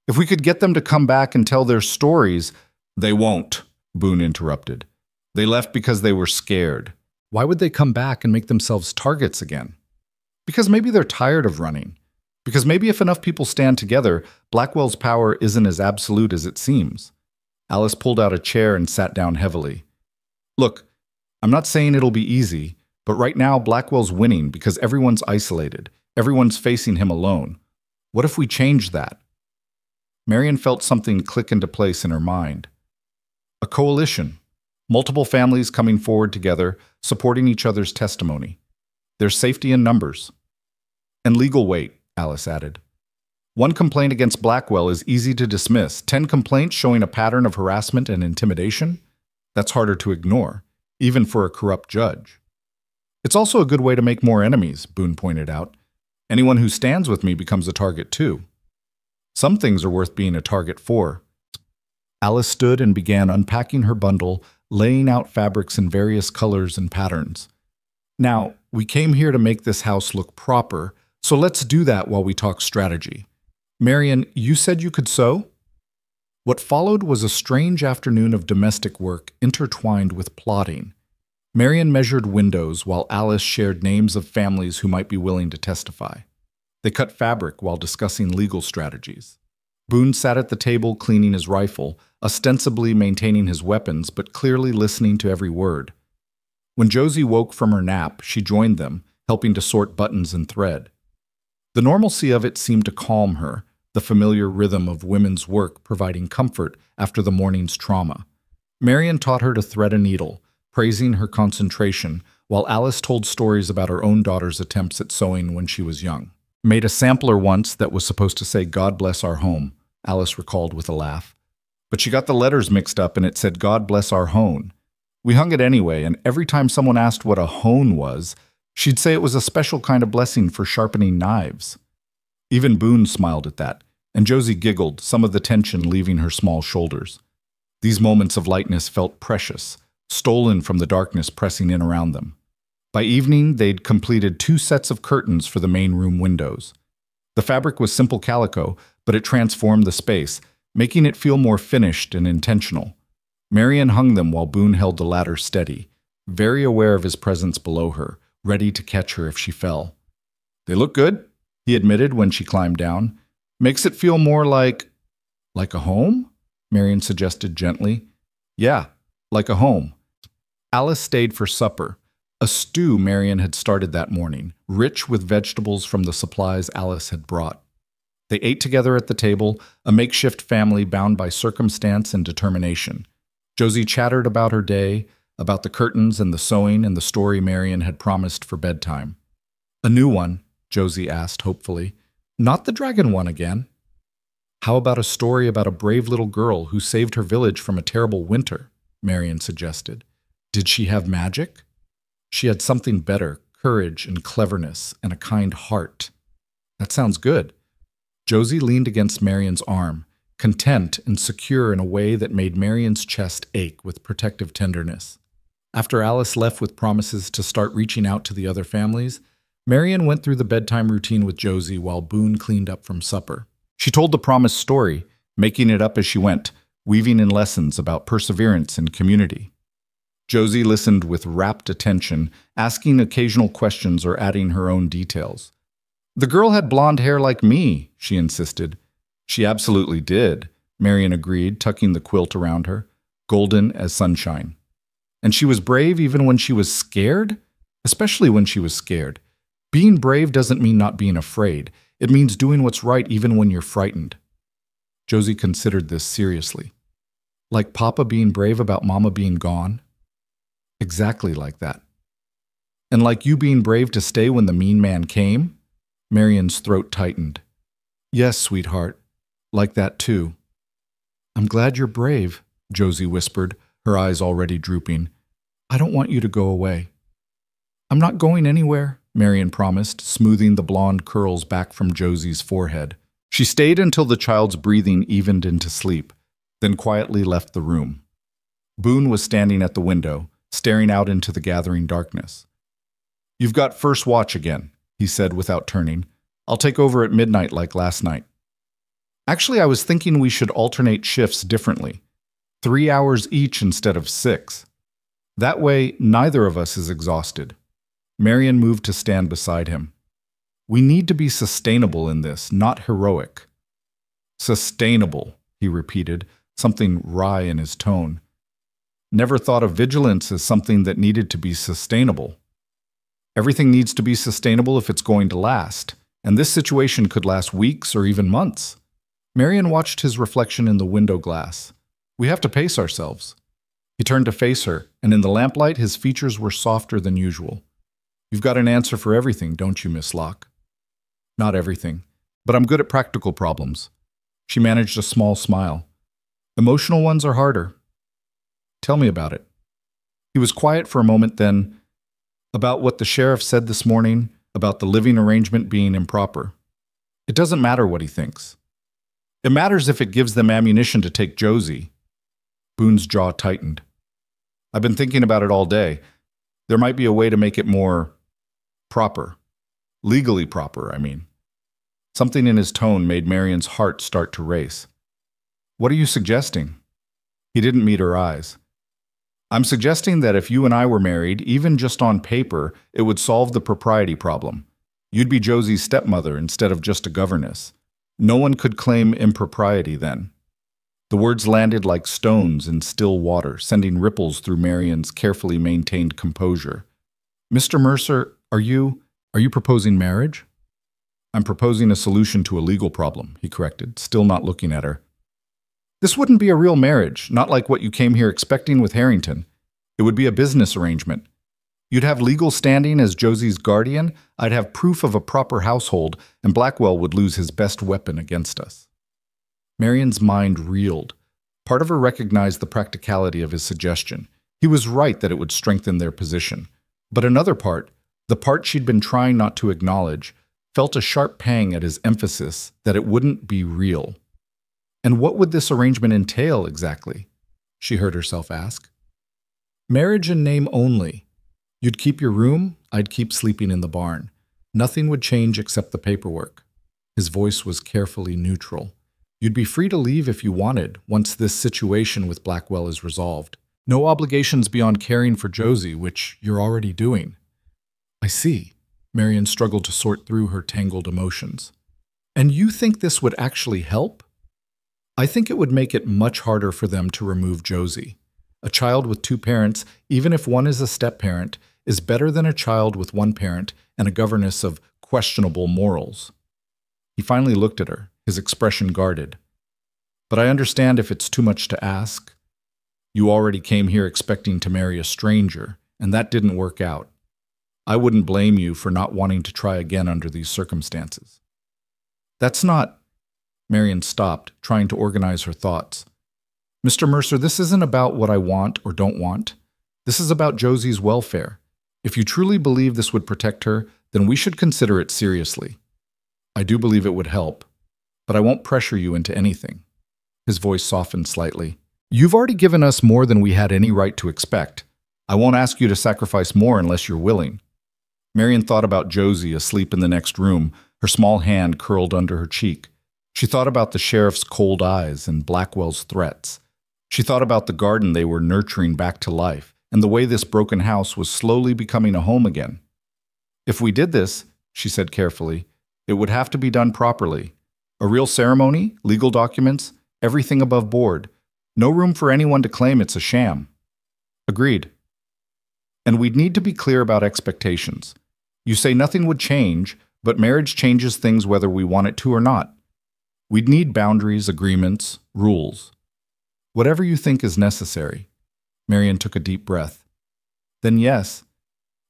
If we could get them to come back and tell their stories, they won't, Boone interrupted. They left because they were scared. Why would they come back and make themselves targets again? Because maybe they're tired of running. Because maybe if enough people stand together, Blackwell's power isn't as absolute as it seems. Alice pulled out a chair and sat down heavily. Look, I'm not saying it'll be easy, but right now Blackwell's winning because everyone's isolated. Everyone's facing him alone. What if we change that? Marion felt something click into place in her mind. A coalition. Multiple families coming forward together, supporting each other's testimony. There's safety in numbers. And legal weight, Alice added. One complaint against Blackwell is easy to dismiss. 10 complaints showing a pattern of harassment and intimidation? That's harder to ignore, even for a corrupt judge. It's also a good way to make more enemies, Boone pointed out. Anyone who stands with me becomes a target too. Some things are worth being a target for. Alice stood and began unpacking her bundle, laying out fabrics in various colors and patterns. Now, we came here to make this house look proper, so let's do that while we talk strategy. Marion, you said you could sew? What followed was a strange afternoon of domestic work intertwined with plotting. Marion measured windows while Alice shared names of families who might be willing to testify. They cut fabric while discussing legal strategies. Boone sat at the table cleaning his rifle, ostensibly maintaining his weapons but clearly listening to every word. When Josie woke from her nap, she joined them, helping to sort buttons and thread. The normalcy of it seemed to calm her, the familiar rhythm of women's work providing comfort after the morning's trauma. Marion taught her to thread a needle, praising her concentration, while Alice told stories about her own daughter's attempts at sewing when she was young. Made a sampler once that was supposed to say, "God bless our home," Alice recalled with a laugh. But she got the letters mixed up and it said, "God bless our hone." We hung it anyway, and every time someone asked what a hone was, she'd say it was a special kind of blessing for sharpening knives. Even Boone smiled at that, and Josie giggled, some of the tension leaving her small shoulders. These moments of lightness felt precious, stolen from the darkness pressing in around them. By evening, they'd completed 2 sets of curtains for the main room windows. The fabric was simple calico, but it transformed the space, making it feel more finished and intentional. Marion hung them while Boone held the ladder steady, very aware of his presence below her, ready to catch her if she fell. "They look good," he admitted when she climbed down. "Makes it feel more like a home?" Marion suggested gently. "Yeah, like a home." Alice stayed for supper, a stew Marion had started that morning, rich with vegetables from the supplies Alice had brought. They ate together at the table, a makeshift family bound by circumstance and determination. Josie chattered about her day, about the curtains and the sewing and the story Marion had promised for bedtime. "A new one?" Josie asked hopefully. "Not the dragon one again?" "How about a story about a brave little girl who saved her village from a terrible winter?" Marion suggested. "Did she have magic?" "She had something better, courage and cleverness and a kind heart." "That sounds good." Josie leaned against Marion's arm, content and secure in a way that made Marion's chest ache with protective tenderness. After Alice left with promises to start reaching out to the other families, Marion went through the bedtime routine with Josie while Boone cleaned up from supper. She told the promised story, making it up as she went, weaving in lessons about perseverance and community. Josie listened with rapt attention, asking occasional questions or adding her own details. "The girl had blonde hair like me," she insisted. "She absolutely did," Marion agreed, tucking the quilt around her, golden as sunshine. "And she was brave even when she was scared? Especially when she was scared. Being brave doesn't mean not being afraid. It means doing what's right even when you're frightened." Josie considered this seriously. "Like Papa being brave about Mama being gone?" "Exactly like that." "And like you being brave to stay when the mean man came?" Marion's throat tightened. "Yes, sweetheart. Like that too." "I'm glad you're brave," Josie whispered, her eyes already drooping. "I don't want you to go away." "I'm not going anywhere," Marion promised, smoothing the blonde curls back from Josie's forehead. She stayed until the child's breathing evened into sleep, then quietly left the room. Boone was standing at the window, staring out into the gathering darkness. "You've got first watch again," he said without turning. "I'll take over at midnight like last night." "Actually, I was thinking we should alternate shifts differently. 3 hours each instead of 6. That way, neither of us is exhausted. Marion moved to stand beside him. We need to be sustainable in this, not heroic. Sustainable, he repeated, something wry in his tone. Never thought of vigilance as something that needed to be sustainable. Everything needs to be sustainable if it's going to last, and this situation could last weeks or even months. Marion watched his reflection in the window glass. We have to pace ourselves. He turned to face her, and in the lamplight his features were softer than usual. You've got an answer for everything, don't you, Miss Locke? Not everything, but I'm good at practical problems. She managed a small smile. Emotional ones are harder. Tell me about it. He was quiet for a moment, then, about what the sheriff said this morning, about the living arrangement being improper. It doesn't matter what he thinks. It matters if it gives them ammunition to take Josie. Boone's jaw tightened. I've been thinking about it all day. There might be a way to make it more proper. Legally proper, I mean. Something in his tone made Marion's heart start to race. What are you suggesting? He didn't meet her eyes. I'm suggesting that if you and I were married, even just on paper, it would solve the propriety problem. You'd be Josie's stepmother instead of just a governess. No one could claim impropriety then. The words landed like stones in still water, sending ripples through Marion's carefully maintained composure. Mr. Mercer, are you proposing marriage? I'm proposing a solution to a legal problem, he corrected, still not looking at her. This wouldn't be a real marriage, not like what you came here expecting with Harrington. It would be a business arrangement. You'd have legal standing as Josie's guardian, I'd have proof of a proper household, and Blackwell would lose his best weapon against us. Marion's mind reeled. Part of her recognized the practicality of his suggestion. He was right that it would strengthen their position. But another part, the part she'd been trying not to acknowledge, felt a sharp pang at his emphasis that it wouldn't be real. And what would this arrangement entail exactly? She heard herself ask. Marriage in name only. You'd keep your room, I'd keep sleeping in the barn. Nothing would change except the paperwork. His voice was carefully neutral. You'd be free to leave if you wanted, once this situation with Blackwell is resolved. No obligations beyond caring for Josie, which you're already doing. I see. Marion struggled to sort through her tangled emotions. And you think this would actually help? I think it would make it much harder for them to remove Josie. A child with two parents, even if one is a step-parent, is better than a child with one parent and a governess of questionable morals. He finally looked at her, his expression guarded. But I understand if it's too much to ask. You already came here expecting to marry a stranger, and that didn't work out. I wouldn't blame you for not wanting to try again under these circumstances. That's not... Marion stopped, trying to organize her thoughts. Mr. Mercer, this isn't about what I want or don't want. This is about Josie's welfare. If you truly believe this would protect her, then we should consider it seriously. I do believe it would help, but I won't pressure you into anything. His voice softened slightly. You've already given us more than we had any right to expect. I won't ask you to sacrifice more unless you're willing. Marion thought about Josie asleep in the next room, her small hand curled under her cheek. She thought about the sheriff's cold eyes and Blackwell's threats. She thought about the garden they were nurturing back to life, and the way this broken house was slowly becoming a home again. If we did this, she said carefully, it would have to be done properly. A real ceremony, legal documents, everything above board. No room for anyone to claim it's a sham. Agreed. And we'd need to be clear about expectations. You say nothing would change, but marriage changes things whether we want it to or not. We'd need boundaries, agreements, rules. Whatever you think is necessary. Marion took a deep breath. Then yes,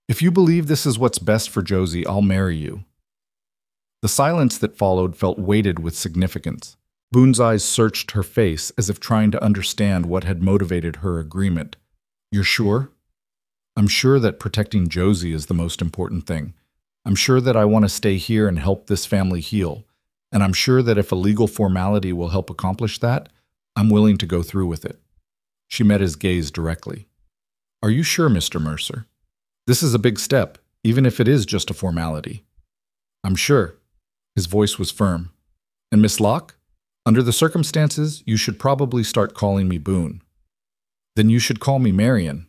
if you believe this is what's best for Josie, I'll marry you. The silence that followed felt weighted with significance. Boone's eyes searched her face as if trying to understand what had motivated her agreement. You're sure? I'm sure that protecting Josie is the most important thing. I'm sure that I want to stay here and help this family heal. And I'm sure that if a legal formality will help accomplish that, I'm willing to go through with it. She met his gaze directly. Are you sure, Mr. Mercer? This is a big step, even if it is just a formality. I'm sure. His voice was firm. And Miss Locke? Under the circumstances, you should probably start calling me Boone. Then you should call me Marion.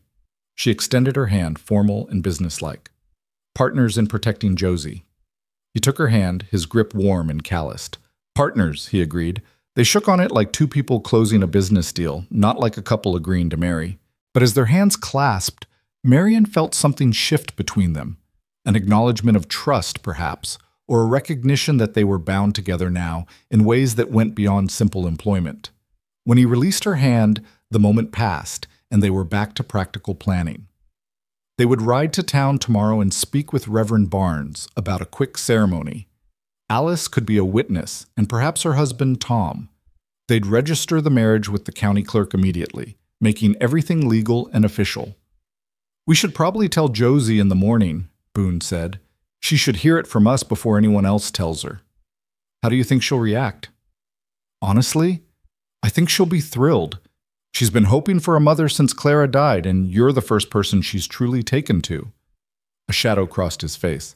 She extended her hand, formal and businesslike. Partners in protecting Josie. He took her hand, his grip warm and calloused. Partners, he agreed. They shook on it like two people closing a business deal, not like a couple agreeing to marry. But as their hands clasped, Marion felt something shift between them. An acknowledgement of trust, perhaps, or a recognition that they were bound together now in ways that went beyond simple employment. When he released her hand, the moment passed, and they were back to practical planning. They would ride to town tomorrow and speak with Reverend Barnes about a quick ceremony. Alice could be a witness, and perhaps her husband, Tom. They'd register the marriage with the county clerk immediately, making everything legal and official. We should probably tell Josie in the morning, Boone said. She should hear it from us before anyone else tells her. How do you think she'll react? Honestly, I think she'll be thrilled. She's been hoping for a mother since Clara died, and you're the first person she's truly taken to. A shadow crossed his face.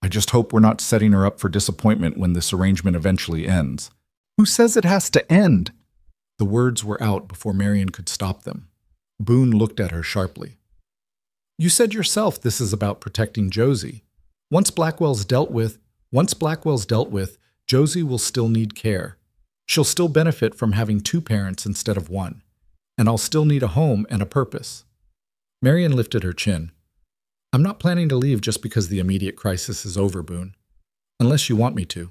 I just hope we're not setting her up for disappointment when this arrangement eventually ends. Who says it has to end? The words were out before Marion could stop them. Boone looked at her sharply. You said yourself this is about protecting Josie. Once Blackwell's dealt with, Josie will still need care. She'll still benefit from having two parents instead of one. And I'll still need a home and a purpose. Marion lifted her chin. I'm not planning to leave just because the immediate crisis is over, Boone. Unless you want me to.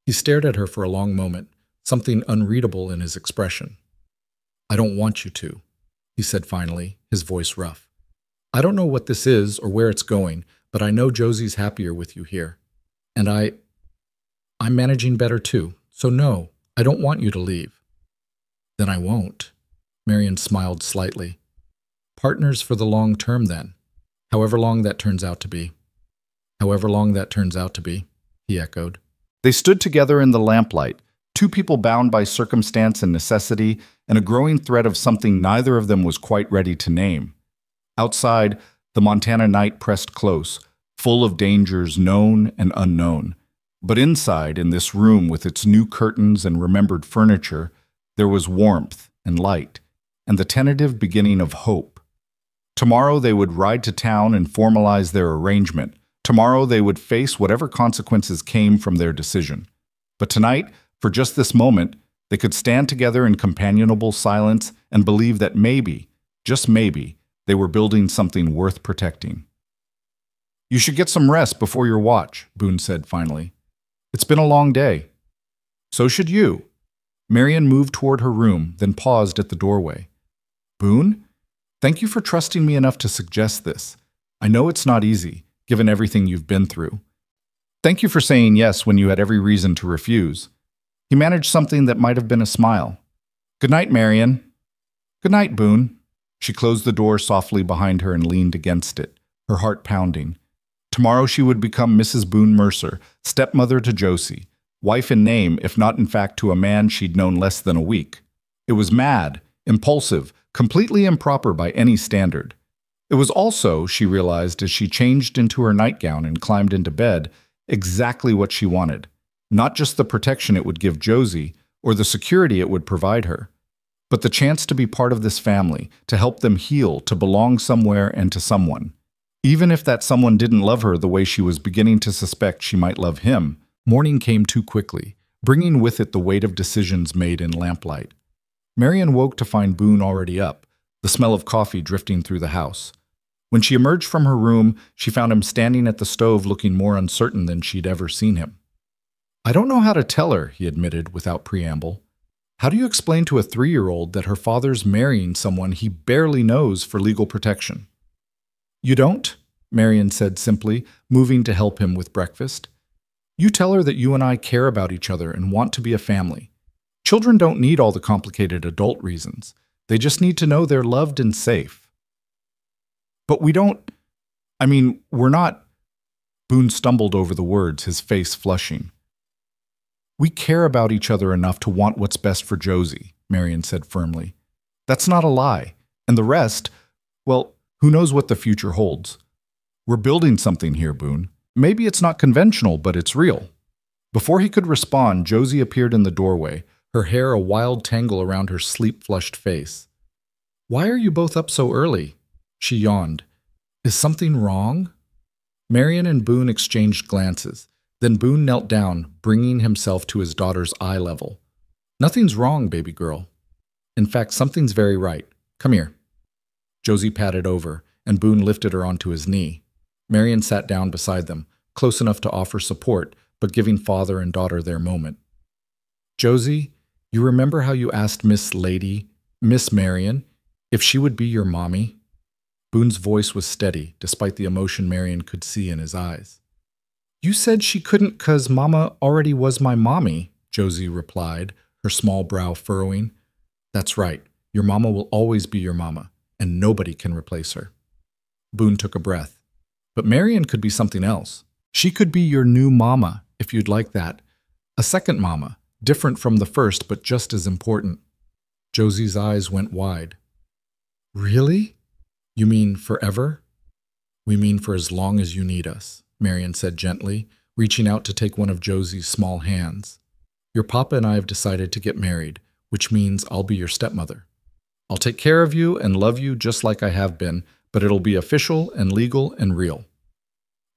He stared at her for a long moment, something unreadable in his expression. I don't want you to, he said finally, his voice rough. I don't know what this is or where it's going, but I know Josie's happier with you here. And I'm managing better too, so no, I don't want you to leave. Then I won't. Marion smiled slightly. Partners for the long term then. However long that turns out to be. However long that turns out to be, he echoed. They stood together in the lamplight, two people bound by circumstance and necessity, and a growing thread of something neither of them was quite ready to name. Outside, the Montana night pressed close, full of dangers known and unknown. But inside, in this room with its new curtains and remembered furniture, there was warmth and light, and the tentative beginning of hope. Tomorrow they would ride to town and formalize their arrangement. Tomorrow they would face whatever consequences came from their decision. But tonight, for just this moment, they could stand together in companionable silence and believe that maybe, just maybe, they were building something worth protecting. You should get some rest before your watch, Boone said finally. It's been a long day. So should you. Marion moved toward her room, then paused at the doorway. Boone, thank you for trusting me enough to suggest this. I know it's not easy, given everything you've been through. Thank you for saying yes when you had every reason to refuse. He managed something that might have been a smile. Good night, Marion. Good night, Boone. She closed the door softly behind her and leaned against it, her heart pounding. Tomorrow she would become Mrs. Boone Mercer, stepmother to Josie, wife in name, if not in fact to a man she'd known less than a week. It was mad, impulsive, completely improper by any standard. It was also, she realized as she changed into her nightgown and climbed into bed, exactly what she wanted. Not just the protection it would give Josie, or the security it would provide her, but the chance to be part of this family, to help them heal, to belong somewhere and to someone. Even if that someone didn't love her the way she was beginning to suspect she might love him, morning came too quickly, bringing with it the weight of decisions made in lamplight. Marion woke to find Boone already up, the smell of coffee drifting through the house. When she emerged from her room, she found him standing at the stove looking more uncertain than she'd ever seen him. I don't know how to tell her, he admitted without preamble. How do you explain to a 3-year-old that her father's marrying someone he barely knows for legal protection? You don't? Marion said simply, moving to help him with breakfast. You tell her that you and I care about each other and want to be a family. Children don't need all the complicated adult reasons. They just need to know they're loved and safe. But we're not. Boone stumbled over the words, his face flushing. We care about each other enough to want what's best for Josie, Marion said firmly. That's not a lie. And the rest, well, who knows what the future holds. We're building something here, Boone. Maybe it's not conventional, but it's real. Before he could respond, Josie appeared in the doorway, her hair a wild tangle around her sleep-flushed face. Why are you both up so early? She yawned. Is something wrong? Marion and Boone exchanged glances. Then Boone knelt down, bringing himself to his daughter's eye level. Nothing's wrong, baby girl. In fact, something's very right. Come here. Josie patted over, and Boone lifted her onto his knee. Marion sat down beside them, close enough to offer support, but giving father and daughter their moment. Josie, you remember how you asked Miss Marion, if she would be your mommy? Boone's voice was steady, despite the emotion Marion could see in his eyes. You said she couldn't 'cause Mama already was my mommy, Josie replied, her small brow furrowing. That's right. Your mama will always be your mama, and nobody can replace her. Boone took a breath. But Marion could be something else. She could be your new mama, if you'd like that. A second mama, different from the first, but just as important. Josie's eyes went wide. Really? You mean forever? We mean for as long as you need us, Marion said gently, reaching out to take one of Josie's small hands. Your papa and I have decided to get married, which means I'll be your stepmother. I'll take care of you and love you just like I have been, but it'll be official and legal and real.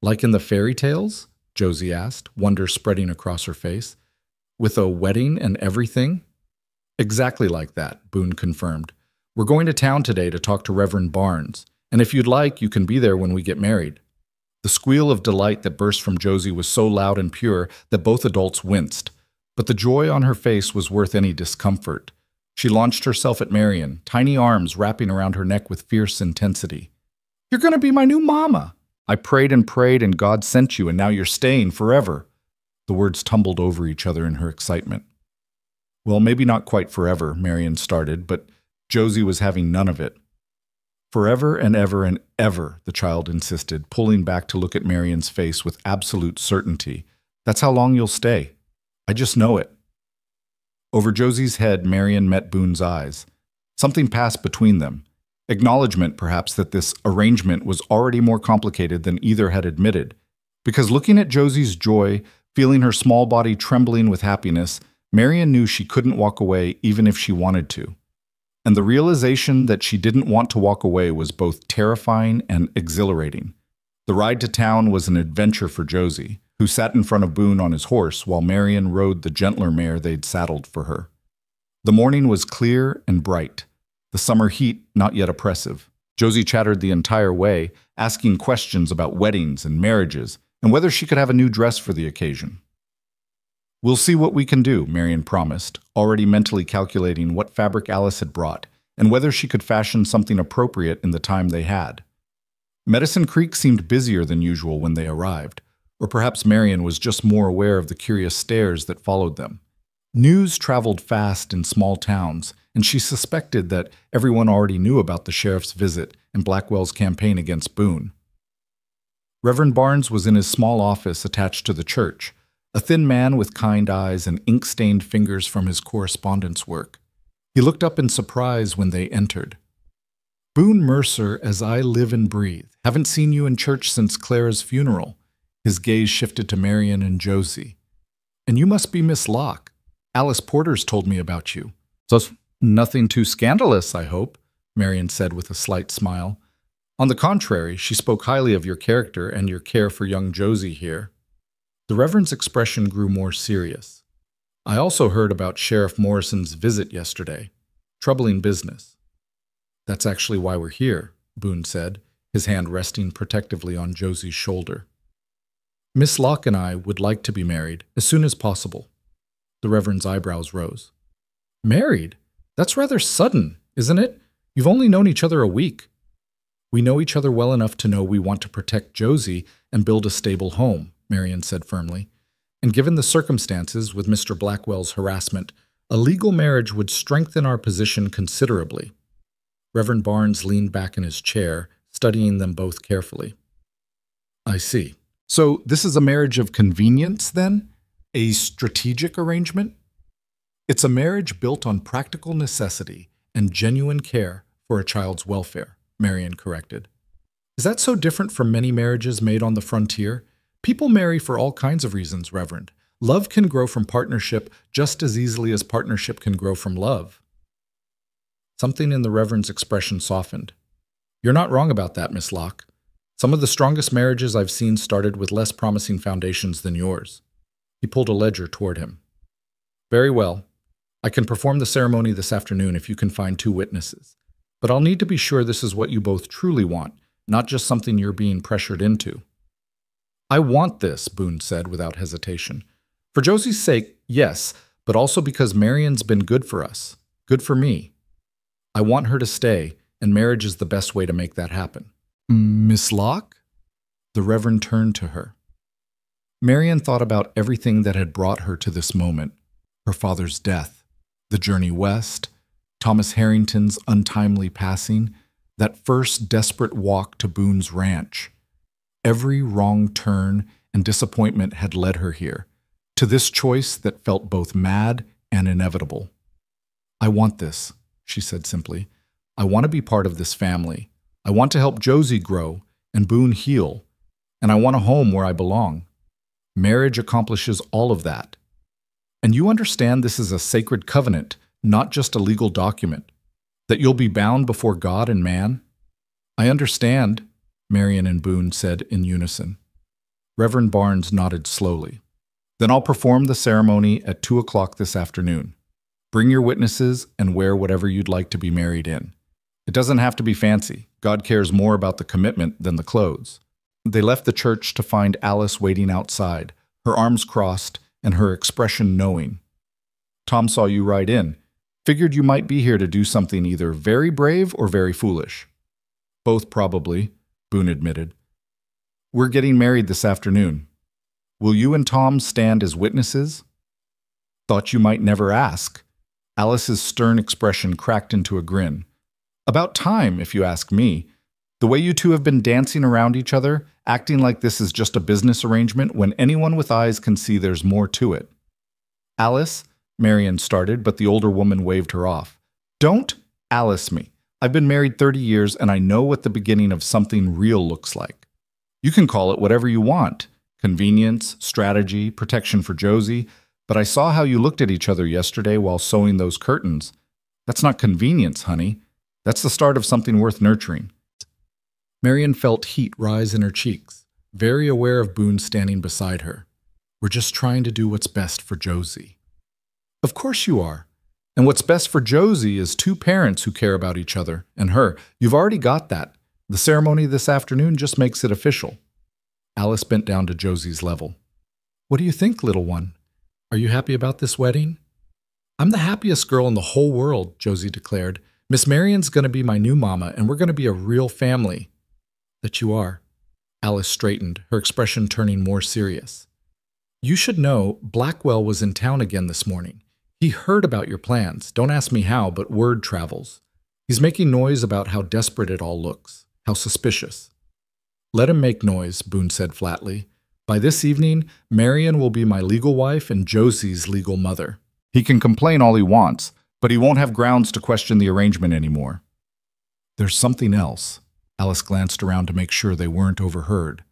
Like in the fairy tales? Josie asked, wonder spreading across her face. With a wedding and everything? Exactly like that, Boone confirmed. We're going to town today to talk to Reverend Barnes, and if you'd like, you can be there when we get married. The squeal of delight that burst from Josie was so loud and pure that both adults winced, but the joy on her face was worth any discomfort. She launched herself at Marion, tiny arms wrapping around her neck with fierce intensity. You're going to be my new mama. I prayed and God sent you, and now you're staying forever. The words tumbled over each other in her excitement. Well, maybe not quite forever, Marion started, but Josie was having none of it. Forever and ever, the child insisted, pulling back to look at Marion's face with absolute certainty. That's how long you'll stay. I just know it. Over Josie's head, Marion met Boone's eyes. Something passed between them. Acknowledgement, perhaps, that this arrangement was already more complicated than either had admitted. Because looking at Josie's joy, feeling her small body trembling with happiness, Marion knew she couldn't walk away even if she wanted to. And the realization that she didn't want to walk away was both terrifying and exhilarating. The ride to town was an adventure for Josie, who sat in front of Boone on his horse while Marion rode the gentler mare they'd saddled for her. The morning was clear and bright, the summer heat not yet oppressive. Josie chattered the entire way, asking questions about weddings and marriages, and whether she could have a new dress for the occasion. We'll see what we can do, Marion promised, already mentally calculating what fabric Alice had brought, and whether she could fashion something appropriate in the time they had. Medicine Creek seemed busier than usual when they arrived, or perhaps Marion was just more aware of the curious stares that followed them. News traveled fast in small towns, and she suspected that everyone already knew about the sheriff's visit and Blackwell's campaign against Boone. Reverend Barnes was in his small office attached to the church, a thin man with kind eyes and ink-stained fingers from his correspondence work. He looked up in surprise when they entered. Boone Mercer, as I live and breathe. Haven't seen you in church since Clara's funeral. His gaze shifted to Marion and Josie. And you must be Miss Locke. Alice Porter's told me about you. So nothing too scandalous, I hope, Marion said with a slight smile. On the contrary, she spoke highly of your character and your care for young Josie here. The Reverend's expression grew more serious. I also heard about Sheriff Morrison's visit yesterday. Troubling business. That's actually why we're here, Boone said, his hand resting protectively on Josie's shoulder. Miss Locke and I would like to be married as soon as possible. The Reverend's eyebrows rose. Married? That's rather sudden, isn't it? You've only known each other a week. We know each other well enough to know we want to protect Josie and build a stable home, Marion said firmly. And given the circumstances with Mr. Blackwell's harassment, a legal marriage would strengthen our position considerably. Reverend Barnes leaned back in his chair, studying them both carefully. I see. So this is a marriage of convenience, then? A strategic arrangement? It's a marriage built on practical necessity and genuine care for a child's welfare, Marion corrected. Is that so different from many marriages made on the frontier? People marry for all kinds of reasons, Reverend. Love can grow from partnership just as easily as partnership can grow from love. Something in the Reverend's expression softened. "You're not wrong about that, Miss Locke. Some of the strongest marriages I've seen started with less promising foundations than yours." He pulled a ledger toward him. "Very well. I can perform the ceremony this afternoon if you can find 2 witnesses. But I'll need to be sure this is what you both truly want, not just something you're being pressured into." "I want this," Boone said without hesitation. "For Josie's sake, yes, but also because Marion's been good for us, good for me. I want her to stay, and marriage is the best way to make that happen." "Miss Locke?" The Reverend turned to her. Marion thought about everything that had brought her to this moment: her father's death, the journey west, Thomas Harrington's untimely passing, that first desperate walk to Boone's ranch. Every wrong turn and disappointment had led her here, to this choice that felt both mad and inevitable. "I want this," she said simply. "I want to be part of this family. I want to help Josie grow and Boone heal, and I want a home where I belong. Marriage accomplishes all of that. And you understand this is a sacred covenant, not just a legal document, that you'll be bound before God and man?" "I understand," Marion and Boone said in unison. Reverend Barnes nodded slowly. "Then I'll perform the ceremony at 2 o'clock this afternoon. Bring your witnesses and wear whatever you'd like to be married in. It doesn't have to be fancy. God cares more about the commitment than the clothes." They left the church to find Alice waiting outside, her arms crossed and her expression knowing. "Tom saw you ride in. Figured you might be here to do something either very brave or very foolish." "Both, probably," Boone admitted. "We're getting married this afternoon. Will you and Tom stand as witnesses?" "Thought you might never ask." Alice's stern expression cracked into a grin. "About time, if you ask me. The way you two have been dancing around each other, acting like this is just a business arrangement when anyone with eyes can see there's more to it." "Alice," Marion started, but the older woman waved her off. "Don't Alice me. I've been married 30 years and I know what the beginning of something real looks like. You can call it whatever you want. Convenience, strategy, protection for Josie. But I saw how you looked at each other yesterday while sewing those curtains. That's not convenience, honey. That's the start of something worth nurturing." Marion felt heat rise in her cheeks, very aware of Boone standing beside her. "We're just trying to do what's best for Josie." "Of course you are. And what's best for Josie is 2 parents who care about each other and her. You've already got that. The ceremony this afternoon just makes it official." Alice bent down to Josie's level. "What do you think, little one? Are you happy about this wedding?" "I'm the happiest girl in the whole world," Josie declared. "Miss Marion's going to be my new mama, and we're going to be a real family." "That you are." Alice straightened, her expression turning more serious. "You should know Blackwell was in town again this morning. He heard about your plans. Don't ask me how, but word travels. He's making noise about how desperate it all looks, how suspicious." "Let him make noise," Boone said flatly. "By this evening, Marion will be my legal wife and Josie's legal mother. He can complain all he wants, but he won't have grounds to question the arrangement anymore." "There's something else." Alice glanced around to make sure they weren't overheard.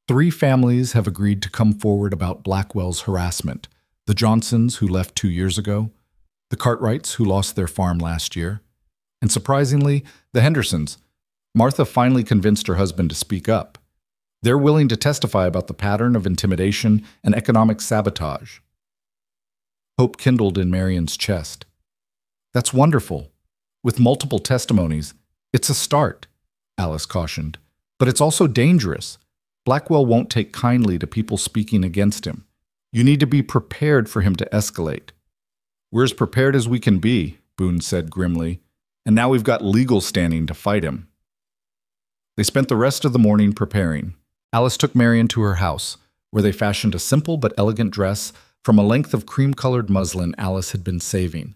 3 families have agreed to come forward about Blackwell's harassment. The Johnsons, who left 2 years ago, the Cartwrights, who lost their farm last year, and surprisingly, the Hendersons. Martha finally convinced her husband to speak up. They're willing to testify about the pattern of intimidation and economic sabotage. Hope kindled in Marion's chest. "That's wonderful. With multiple testimonies, it's a start," Alice cautioned. "But it's also dangerous. Blackwell won't take kindly to people speaking against him. You need to be prepared for him to escalate." "We're as prepared as we can be," Boone said grimly, "and now we've got legal standing to fight him." They spent the rest of the morning preparing. Alice took Marion to her house, where they fashioned a simple but elegant dress from a length of cream-colored muslin Alice had been saving.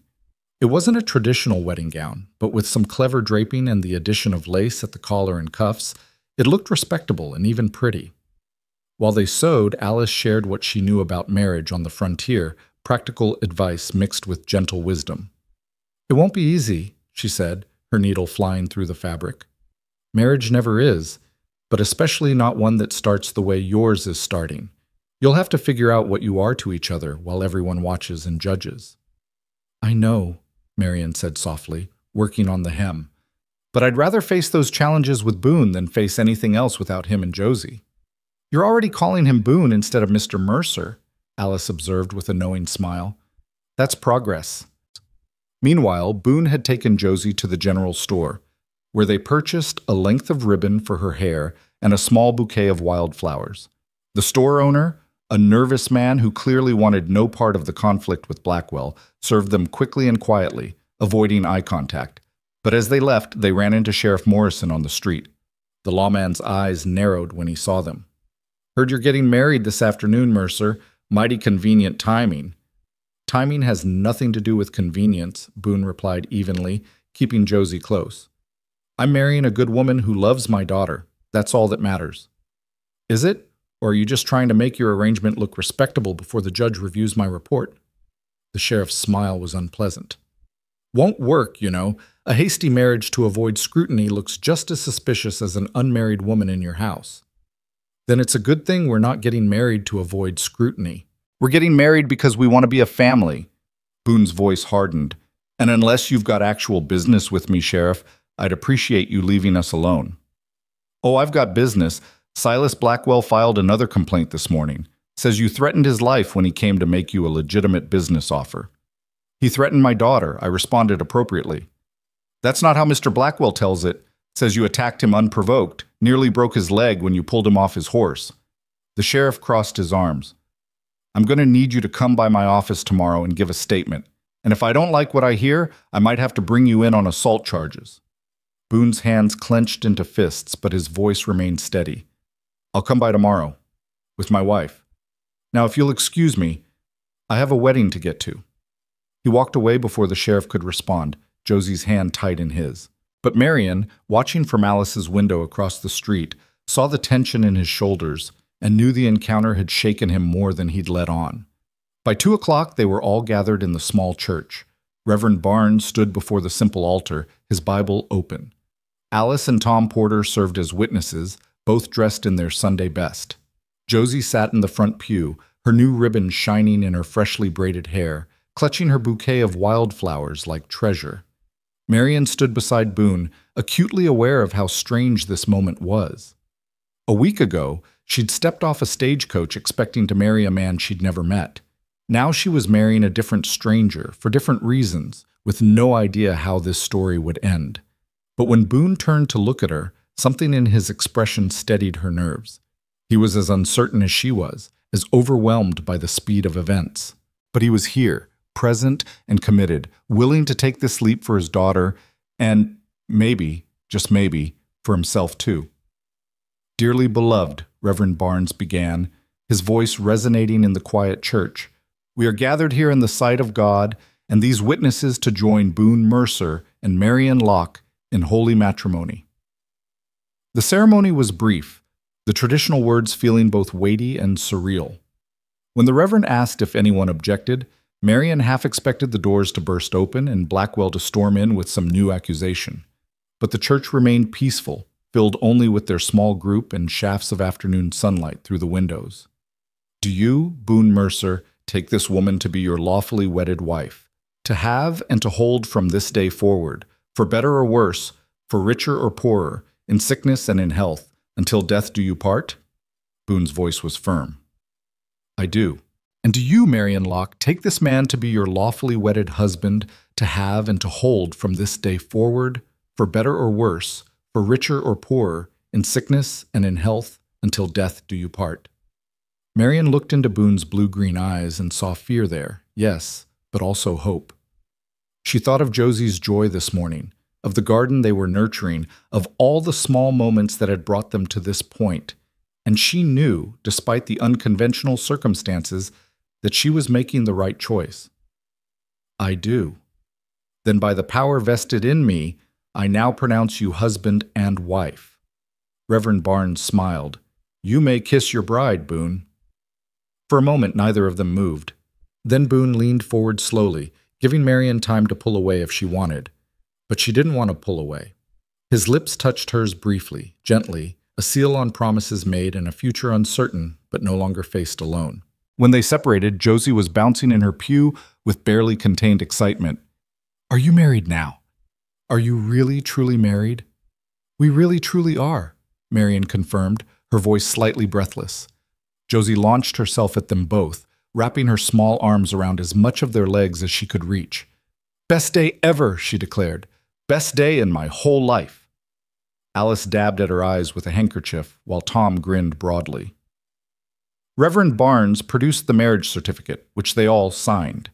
It wasn't a traditional wedding gown, but with some clever draping and the addition of lace at the collar and cuffs, it looked respectable and even pretty. While they sewed, Alice shared what she knew about marriage on the frontier, practical advice mixed with gentle wisdom. "It won't be easy," she said, her needle flying through the fabric. "Marriage never is, but especially not one that starts the way yours is starting. You'll have to figure out what you are to each other while everyone watches and judges." "I know," Marion said softly, working on the hem. But I'd rather face those challenges with Boone than face anything else without him and Josie. You're already calling him Boone instead of Mr. Mercer, Alice observed with a knowing smile. That's progress. Meanwhile, Boone had taken Josie to the general store, where they purchased a length of ribbon for her hair and a small bouquet of wildflowers. The store owner, a nervous man who clearly wanted no part of the conflict with Blackwell, served them quickly and quietly, avoiding eye contact. But as they left, they ran into Sheriff Morrison on the street. The lawman's eyes narrowed when he saw them. Heard you're getting married this afternoon, Mercer. Mighty convenient timing. Timing has nothing to do with convenience, Boone replied evenly, keeping Josie close. I'm marrying a good woman who loves my daughter. That's all that matters. Is it? Or are you just trying to make your arrangement look respectable before the judge reviews my report? The sheriff's smile was unpleasant. Won't work, you know. A hasty marriage to avoid scrutiny looks just as suspicious as an unmarried woman in your house. Then it's a good thing we're not getting married to avoid scrutiny. We're getting married because we want to be a family. Boone's voice hardened. And unless you've got actual business with me, Sheriff, I'd appreciate you leaving us alone. Oh, I've got business. Silas Blackwell filed another complaint this morning. Says you threatened his life when he came to make you a legitimate business offer. He threatened my daughter. I responded appropriately. That's not how Mr. Blackwell tells it. Says you attacked him unprovoked, nearly broke his leg when you pulled him off his horse. The sheriff crossed his arms. I'm going to need you to come by my office tomorrow and give a statement. And if I don't like what I hear, I might have to bring you in on assault charges. Boone's hands clenched into fists, but his voice remained steady. I'll come by tomorrow. With my wife. Now, if you'll excuse me, I have a wedding to get to. He walked away before the sheriff could respond, Josie's hand tight in his. But Marion, watching from Alice's window across the street, saw the tension in his shoulders and knew the encounter had shaken him more than he'd let on. By 2 o'clock, they were all gathered in the small church. Reverend Barnes stood before the simple altar, his Bible open. Alice and Tom Porter served as witnesses, both dressed in their Sunday best. Josie sat in the front pew, her new ribbon shining in her freshly braided hair, clutching her bouquet of wildflowers like treasure. Marion stood beside Boone, acutely aware of how strange this moment was. A week ago, she'd stepped off a stagecoach expecting to marry a man she'd never met. Now she was marrying a different stranger, for different reasons, with no idea how this story would end. But when Boone turned to look at her, something in his expression steadied her nerves. He was as uncertain as she was, as overwhelmed by the speed of events. But he was here, present and committed, willing to take this leap for his daughter, and maybe, just maybe, for himself too. Dearly beloved, Reverend Barnes began, his voice resonating in the quiet church, we are gathered here in the sight of God, and these witnesses to join Boone Mercer and Marion Locke in holy matrimony. The ceremony was brief, the traditional words feeling both weighty and surreal. When the Reverend asked if anyone objected, Marion half expected the doors to burst open and Blackwell to storm in with some new accusation. But the church remained peaceful, filled only with their small group and shafts of afternoon sunlight through the windows. Do you, Boone Mercer, take this woman to be your lawfully wedded wife, to have and to hold from this day forward, for better or worse, for richer or poorer, in sickness and in health, until death do you part? Boone's voice was firm. I do. And do you, Marion Locke, take this man to be your lawfully wedded husband, to have and to hold from this day forward, for better or worse, for richer or poorer, in sickness and in health, until death do you part? Marion looked into Boone's blue-green eyes and saw fear there, yes, but also hope. She thought of Josie's joy this morning, of the garden they were nurturing, of all the small moments that had brought them to this point, and she knew, despite the unconventional circumstances, that she was making the right choice. I do. Then by the power vested in me, I now pronounce you husband and wife. Reverend Barnes smiled. You may kiss your bride, Boone. For a moment, neither of them moved. Then Boone leaned forward slowly, giving Marion time to pull away if she wanted. But she didn't want to pull away. His lips touched hers briefly, gently, a seal on promises made and a future uncertain, but no longer faced alone. When they separated, Josie was bouncing in her pew with barely contained excitement. Are you married now? Are you really, truly married? We really, truly are, Marion confirmed, her voice slightly breathless. Josie launched herself at them both, wrapping her small arms around as much of their legs as she could reach. Best day ever, she declared. Best day in my whole life. Alice dabbed at her eyes with a handkerchief, while Tom grinned broadly. Reverend Barnes produced the marriage certificate, which they all signed.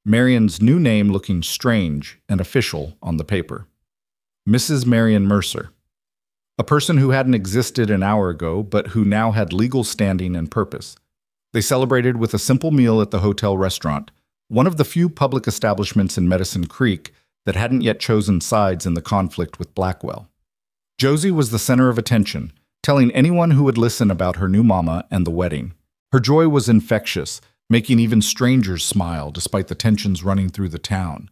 Marion's new name looking strange and official on the paper. Mrs. Marion Mercer. A person who hadn't existed an hour ago, but who now had legal standing and purpose. They celebrated with a simple meal at the hotel restaurant, one of the few public establishments in Medicine Creek that hadn't yet chosen sides in the conflict with Blackwell. Josie was the center of attention, telling anyone who would listen about her new mama and the wedding. Her joy was infectious, making even strangers smile despite the tensions running through the town.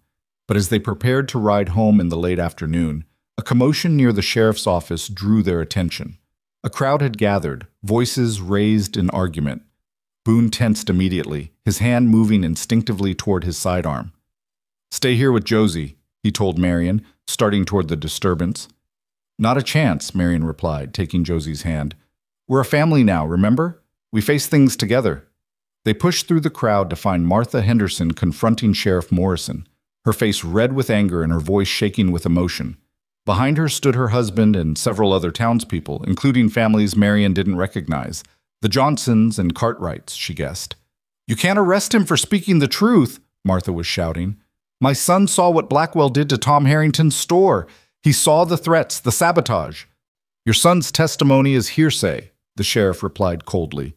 But as they prepared to ride home in the late afternoon, a commotion near the sheriff's office drew their attention. A crowd had gathered, voices raised in argument. Boone tensed immediately, his hand moving instinctively toward his sidearm. "Stay here with Josie," he told Marion, starting toward the disturbance. "Not a chance," Marion replied, taking Josie's hand. "We're a family now, remember? We face things together." They pushed through the crowd to find Martha Henderson confronting Sheriff Morrison, her face red with anger and her voice shaking with emotion. Behind her stood her husband and several other townspeople, including families Marion didn't recognize. The Johnsons and Cartwrights, she guessed. "You can't arrest him for speaking the truth," Martha was shouting. "My son saw what Blackwell did to Tom Harrington's store. He saw the threats, the sabotage." "Your son's testimony is hearsay," the sheriff replied coldly.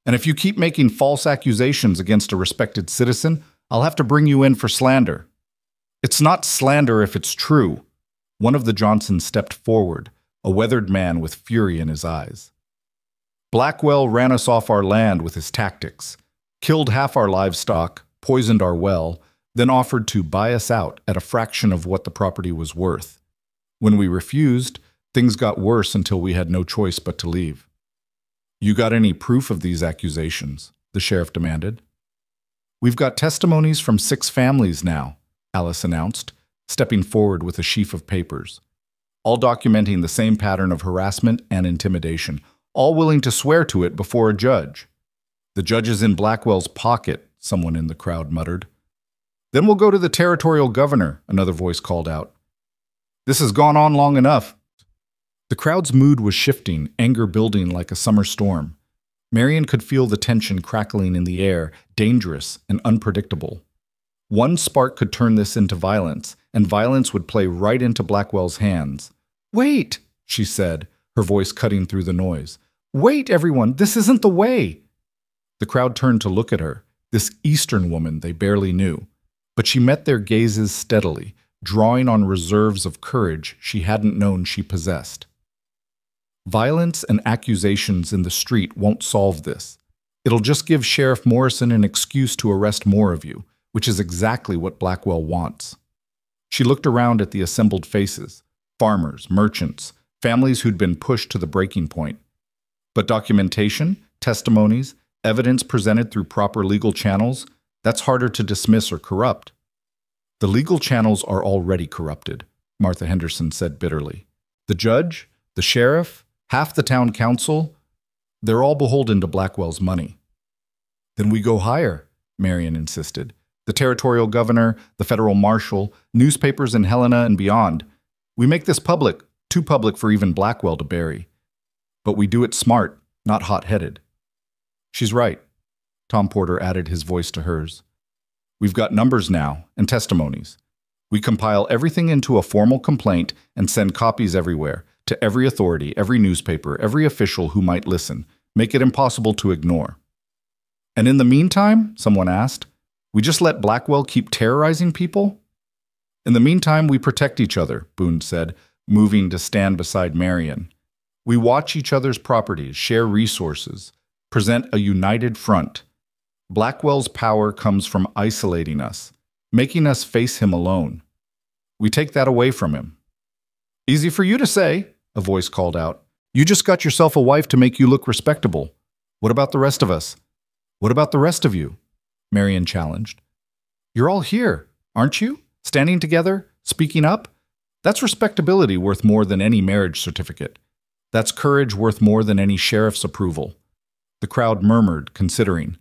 "And if you keep making false accusations against a respected citizen, I'll have to bring you in for slander." "It's not slander if it's true." One of the Johnsons stepped forward, a weathered man with fury in his eyes. "Blackwell ran us off our land with his tactics, killed half our livestock, poisoned our well, then offered to buy us out at a fraction of what the property was worth. When we refused, things got worse until we had no choice but to leave." "You got any proof of these accusations?" the sheriff demanded. "We've got testimonies from 6 families now," Alice announced, stepping forward with a sheaf of papers, all documenting the same pattern of harassment and intimidation, all willing to swear to it before a judge. "The judge is in Blackwell's pocket," someone in the crowd muttered. "Then we'll go to the territorial governor," another voice called out. "This has gone on long enough." The crowd's mood was shifting, anger building like a summer storm. Marion could feel the tension crackling in the air, dangerous and unpredictable. One spark could turn this into violence, and violence would play right into Blackwell's hands. "Wait," she said, her voice cutting through the noise. "Wait, everyone, this isn't the way." The crowd turned to look at her, this Eastern woman they barely knew. But she met their gazes steadily, drawing on reserves of courage she hadn't known she possessed. Violence and accusations in the street won't solve this. It'll just give Sheriff Morrison an excuse to arrest more of you, which is exactly what Blackwell wants. She looked around at the assembled faces, farmers, merchants, families who'd been pushed to the breaking point. But documentation, testimonies, evidence presented through proper legal channels, that's harder to dismiss or corrupt. "The legal channels are already corrupted," Martha Henderson said bitterly. "The judge, the sheriff, half the town council, they're all beholden to Blackwell's money." "Then we go higher," Marion insisted. "The territorial governor, the federal marshal, newspapers in Helena and beyond. We make this public, too public for even Blackwell to bury. But we do it smart, not hot-headed." "She's right," Tom Porter added his voice to hers. "We've got numbers now, and testimonies. We compile everything into a formal complaint and send copies everywhere, to every authority, every newspaper, every official who might listen, make it impossible to ignore." "And in the meantime," someone asked, "we just let Blackwell keep terrorizing people?" "In the meantime, we protect each other," Boone said, moving to stand beside Marion. "We watch each other's properties, share resources, present a united front. Blackwell's power comes from isolating us, making us face him alone. We take that away from him." "Easy for you to say," a voice called out. "You just got yourself a wife to make you look respectable. What about the rest of us? What about the rest of you?" Marion challenged. "You're all here, aren't you? Standing together, speaking up? That's respectability worth more than any marriage certificate. That's courage worth more than any sheriff's approval. The crowd murmured, considering.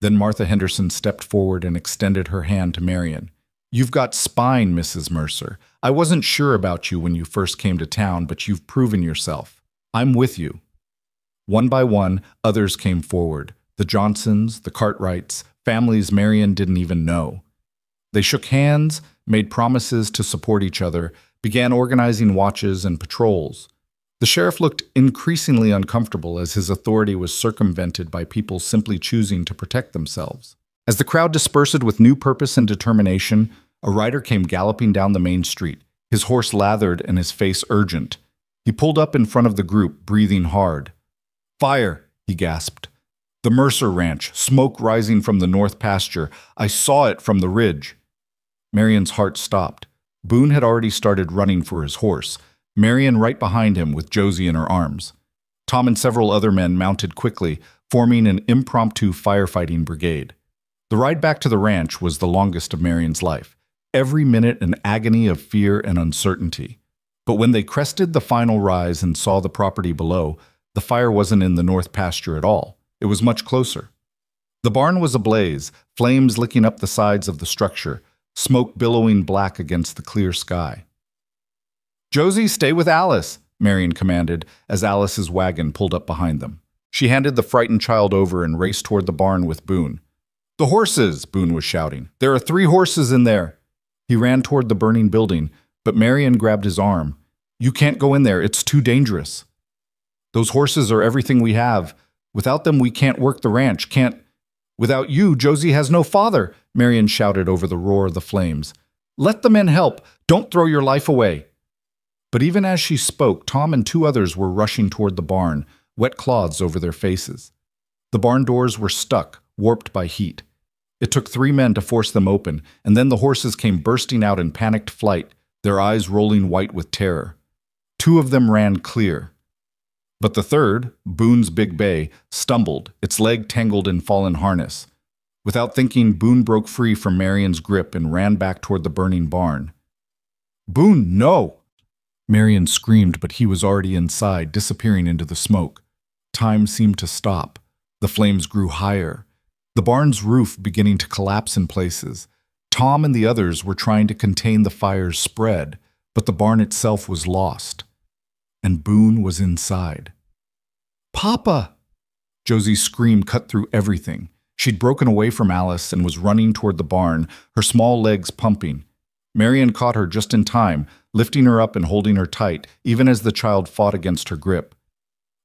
Then Martha Henderson stepped forward and extended her hand to Marion. "You've got spine, Mrs. Mercer. I wasn't sure about you when you first came to town, but you've proven yourself. I'm with you." One by one, others came forward. The Johnsons, the Cartwrights, families Marion didn't even know. They shook hands, made promises to support each other, began organizing watches and patrols. The sheriff looked increasingly uncomfortable as his authority was circumvented by people simply choosing to protect themselves. As the crowd dispersed with new purpose and determination, a rider came galloping down the main street, his horse lathered and his face urgent. He pulled up in front of the group, breathing hard. "Fire!" he gasped. "The Mercer Ranch, smoke rising from the north pasture. I saw it from the ridge." Marion's heart stopped. Boone had already started running for his horse, Marion right behind him with Josie in her arms. Tom and several other men mounted quickly, forming an impromptu firefighting brigade. The ride back to the ranch was the longest of Marion's life, every minute an agony of fear and uncertainty. But when they crested the final rise and saw the property below, the fire wasn't in the north pasture at all. It was much closer. The barn was ablaze, flames licking up the sides of the structure, smoke billowing black against the clear sky. "Josie, stay with Alice," Marion commanded as Alice's wagon pulled up behind them. She handed the frightened child over and raced toward the barn with Boone. "The horses!" Boone was shouting. "There are 3 horses in there!" He ran toward the burning building, but Marion grabbed his arm. "You can't go in there. It's too dangerous." "Those horses are everything we have. Without them, we can't work the ranch, can't—" "Without you, Josie has no father," Marion shouted over the roar of the flames. "Let the men help. Don't throw your life away." But even as she spoke, Tom and 2 others were rushing toward the barn, wet cloths over their faces. The barn doors were stuck, warped by heat. It took 3 men to force them open, and then the horses came bursting out in panicked flight, their eyes rolling white with terror. 2 of them ran clear. But the third, Boone's big bay, stumbled, its leg tangled in fallen harness. Without thinking, Boone broke free from Marion's grip and ran back toward the burning barn. "Boone, no!" Marion screamed, but he was already inside, disappearing into the smoke. Time seemed to stop. The flames grew higher, the barn's roof beginning to collapse in places. Tom and the others were trying to contain the fire's spread, but the barn itself was lost. And Boone was inside. "Papa!" Josie's scream cut through everything. She'd broken away from Alice and was running toward the barn, her small legs pumping. Marion caught her just in time, lifting her up and holding her tight, even as the child fought against her grip.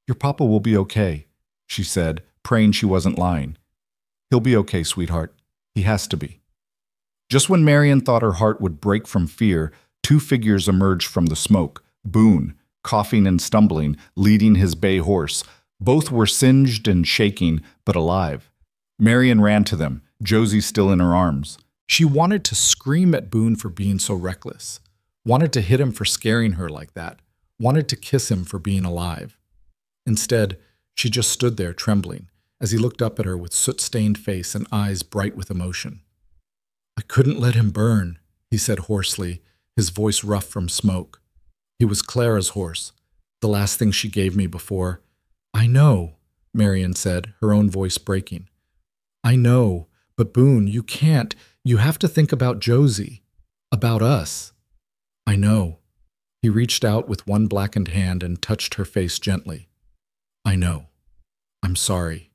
"Your papa will be okay," she said, praying she wasn't lying. "He'll be okay, sweetheart. He has to be." Just when Marion thought her heart would break from fear, 2 figures emerged from the smoke. Boone, coughing and stumbling, leading his bay horse. Both were singed and shaking, but alive. Marion ran to them, Josie still in her arms. She wanted to scream at Boone for being so reckless, wanted to hit him for scaring her like that, wanted to kiss him for being alive. Instead, she just stood there trembling as he looked up at her with soot-stained face and eyes bright with emotion. "I couldn't let him burn," he said hoarsely, his voice rough from smoke. He was Clara's horse, the last thing she gave me before. "I know," Marion said, her own voice breaking. "I know, but Boone, you can't. You have to think about Josie, about us." "I know." He reached out with one blackened hand and touched her face gently. "I know. I'm sorry."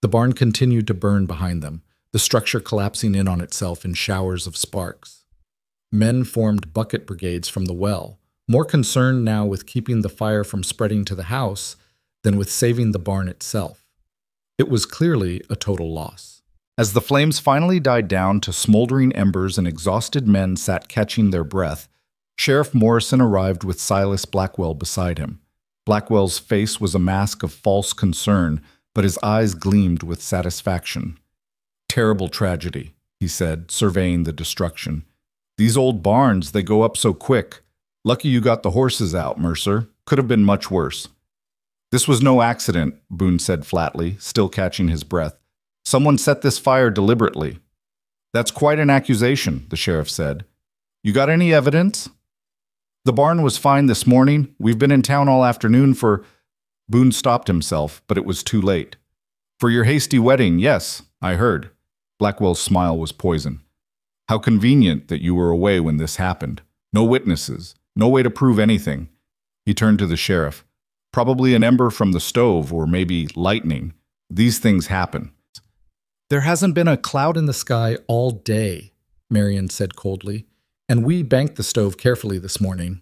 The barn continued to burn behind them, the structure collapsing in on itself in showers of sparks. Men formed bucket brigades from the well, more concerned now with keeping the fire from spreading to the house than with saving the barn itself. It was clearly a total loss. As the flames finally died down to smoldering embers and exhausted men sat catching their breath, Sheriff Morrison arrived with Silas Blackwell beside him. Blackwell's face was a mask of false concern, but his eyes gleamed with satisfaction. "Terrible tragedy," he said, surveying the destruction. "These old barns, they go up so quick. Lucky you got the horses out, Mercer. Could have been much worse." "This was no accident," Boone said flatly, still catching his breath. "Someone set this fire deliberately." "That's quite an accusation," the sheriff said. "You got any evidence?" The barn was fine this morning. We've been in town all afternoon for... Boone stopped himself, but it was too late. For your hasty wedding, yes, I heard. Blackwell's smile was poison. How convenient that you were away when this happened. No witnesses, no way to prove anything. He turned to the sheriff. Probably an ember from the stove, or maybe lightning. These things happen. There hasn't been a cloud in the sky all day, Marion said coldly, and we banked the stove carefully this morning.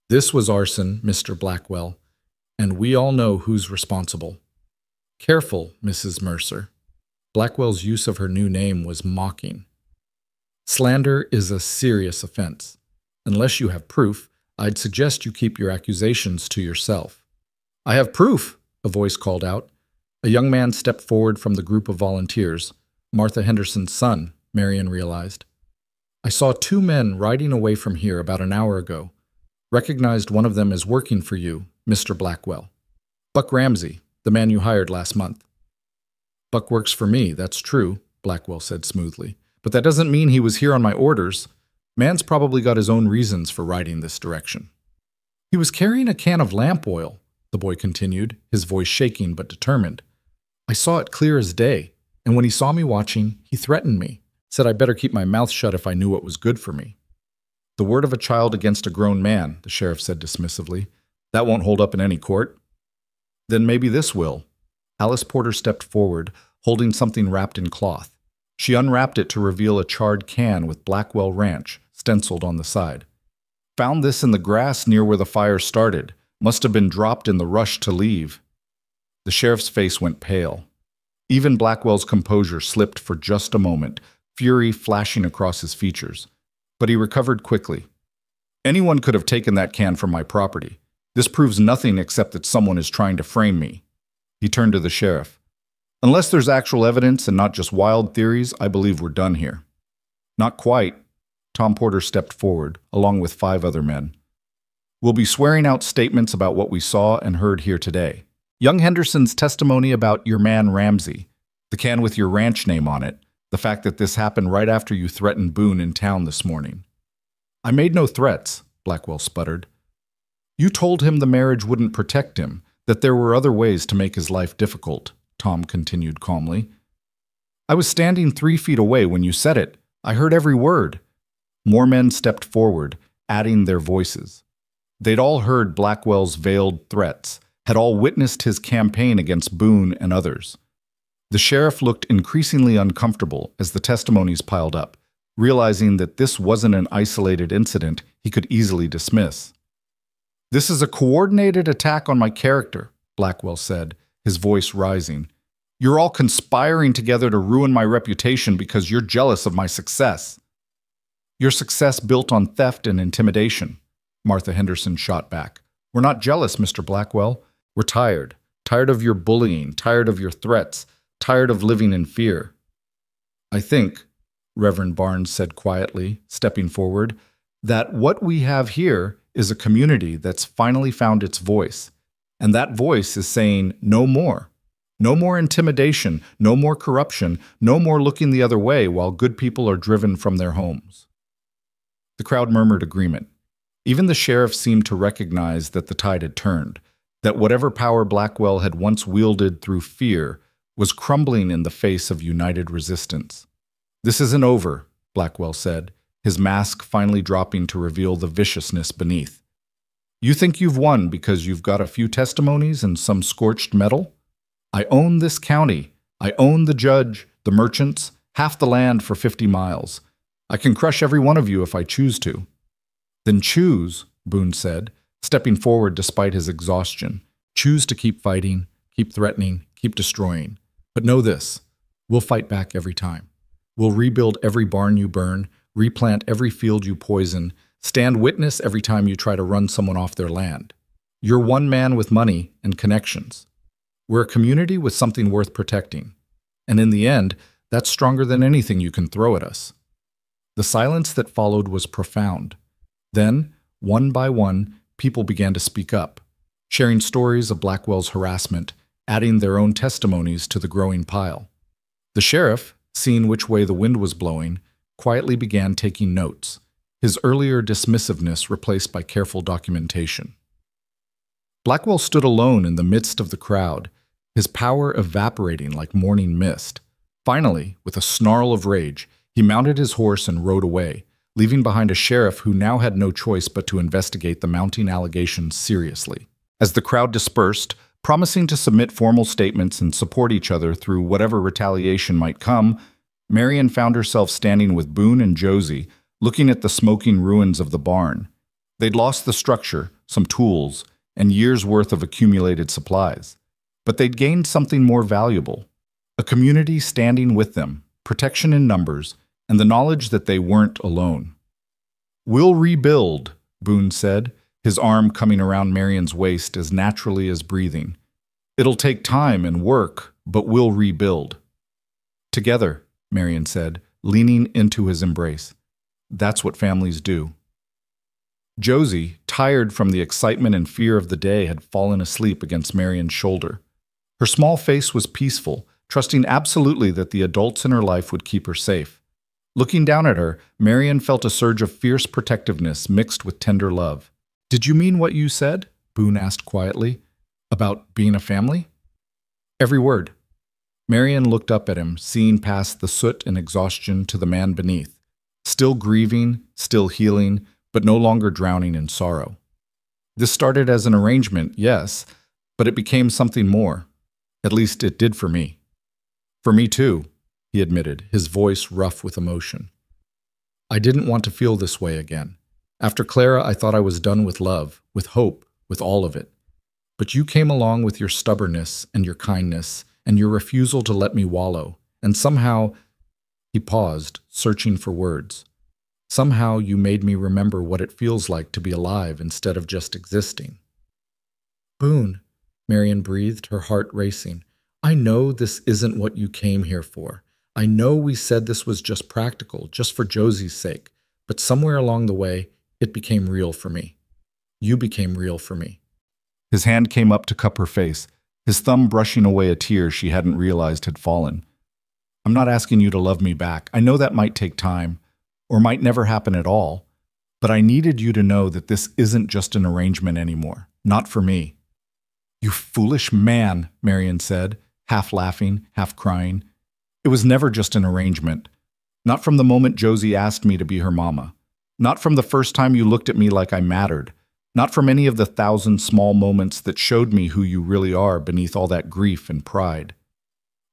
This was arson, Mr. Blackwell, and we all know who's responsible. Careful, Mrs. Mercer. Blackwell's use of her new name was mocking. Slander is a serious offense. Unless you have proof, I'd suggest you keep your accusations to yourself. I have proof, a voice called out. A young man stepped forward from the group of volunteers. Martha Henderson's son, Marion realized. I saw two men riding away from here about an hour ago. Recognized one of them as working for you, Mr. Blackwell. Buck Ramsey, the man you hired last month. Buck works for me, that's true, Blackwell said smoothly. But that doesn't mean he was here on my orders. Man's probably got his own reasons for riding this direction. He was carrying a can of lamp oil, the boy continued, his voice shaking but determined. I saw it clear as day, and when he saw me watching, he threatened me, said I'd better keep my mouth shut if I knew what was good for me. The word of a child against a grown man, the sheriff said dismissively. That won't hold up in any court. Then maybe this will. Alice Porter stepped forward, holding something wrapped in cloth. She unwrapped it to reveal a charred can with Blackwell Ranch stenciled on the side. Found this in the grass near where the fire started. Must have been dropped in the rush to leave. The sheriff's face went pale. Even Blackwell's composure slipped for just a moment, fury flashing across his features. But he recovered quickly. Anyone could have taken that can from my property. This proves nothing except that someone is trying to frame me. He turned to the sheriff. Unless there's actual evidence and not just wild theories, I believe we're done here. Not quite. Tom Porter stepped forward, along with 5 other men. We'll be swearing out statements about what we saw and heard here today. Young Henderson's testimony about your man Ramsey, the can with your ranch name on it, the fact that this happened right after you threatened Boone in town this morning. I made no threats, Blackwell sputtered. You told him the marriage wouldn't protect him, that there were other ways to make his life difficult, Tom continued calmly. I was standing 3 feet away when you said it. I heard every word. More men stepped forward, adding their voices. They'd all heard Blackwell's veiled threats, had all witnessed his campaign against Boone and others. The sheriff looked increasingly uncomfortable as the testimonies piled up, realizing that this wasn't an isolated incident he could easily dismiss. This is a coordinated attack on my character, Blackwell said, his voice rising. You're all conspiring together to ruin my reputation because you're jealous of my success. Your success built on theft and intimidation, Martha Henderson shot back. We're not jealous, Mr. Blackwell. We're tired. Tired of your bullying, tired of your threats, tired of living in fear. I think, Reverend Barnes said quietly, stepping forward, that what we have here is a community that's finally found its voice. And that voice is saying no more. No more intimidation, no more corruption, no more looking the other way while good people are driven from their homes. The crowd murmured agreement. Even the sheriff seemed to recognize that the tide had turned, that whatever power Blackwell had once wielded through fear was crumbling in the face of united resistance. This isn't over, Blackwell said, his mask finally dropping to reveal the viciousness beneath. You think you've won because you've got a few testimonies and some scorched metal? I own this county. I own the judge, the merchants, half the land for 50 miles. I can crush every one of you if I choose to. Then choose, Boone said, stepping forward despite his exhaustion. Choose to keep fighting, keep threatening, keep destroying. But know this, we'll fight back every time. We'll rebuild every barn you burn, replant every field you poison, stand witness every time you try to run someone off their land. You're one man with money and connections. We're a community with something worth protecting. And in the end, that's stronger than anything you can throw at us. The silence that followed was profound. Then, one by one, people began to speak up, sharing stories of Blackwell's harassment, adding their own testimonies to the growing pile. The sheriff, seeing which way the wind was blowing, quietly began taking notes. his earlier dismissiveness replaced by careful documentation. Blackwell stood alone in the midst of the crowd, his power evaporating like morning mist. Finally, with a snarl of rage, he mounted his horse and rode away, leaving behind a sheriff who now had no choice but to investigate the mounting allegations seriously. As the crowd dispersed, promising to submit formal statements and support each other through whatever retaliation might come, Marion found herself standing with Boone and Josie, looking at the smoking ruins of the barn. They'd lost the structure, some tools, and years' worth of accumulated supplies. But they'd gained something more valuable: a community standing with them, protection in numbers, and the knowledge that they weren't alone. "We'll rebuild," Boone said, his arm coming around Marion's waist as naturally as breathing. "It'll take time and work, but we'll rebuild." "Together," Marion said, leaning into his embrace. "That's what families do." Josie, tired from the excitement and fear of the day, had fallen asleep against Marion's shoulder. Her small face was peaceful, trusting absolutely that the adults in her life would keep her safe. Looking down at her, Marion felt a surge of fierce protectiveness mixed with tender love. "Did you mean what you said?" Boone asked quietly. "About being a family?" "Every word." Marion looked up at him, seeing past the soot and exhaustion to the man beneath, still grieving, still healing, but no longer drowning in sorrow. "This started as an arrangement, yes, but it became something more. At least it did for me." "For me too," he admitted, his voice rough with emotion. "I didn't want to feel this way again. After Clara, I thought I was done with love, with hope, with all of it. But you came along with your stubbornness and your kindness and your refusal to let me wallow, and somehow—" He paused, searching for words. "Somehow you made me remember what it feels like to be alive instead of just existing." "Boone," Marion breathed, her heart racing, "I know this isn't what you came here for. I know we said this was just practical, just for Josie's sake, but somewhere along the way, it became real for me. You became real for me." His hand came up to cup her face, his thumb brushing away a tear she hadn't realized had fallen. "I'm not asking you to love me back. I know that might take time, or might never happen at all, but I needed you to know that this isn't just an arrangement anymore. Not for me." "You foolish man," Marion said, half laughing, half crying. "It was never just an arrangement. Not from the moment Josie asked me to be her mama. Not from the first time you looked at me like I mattered. Not from any of the 1,000 small moments that showed me who you really are beneath all that grief and pride."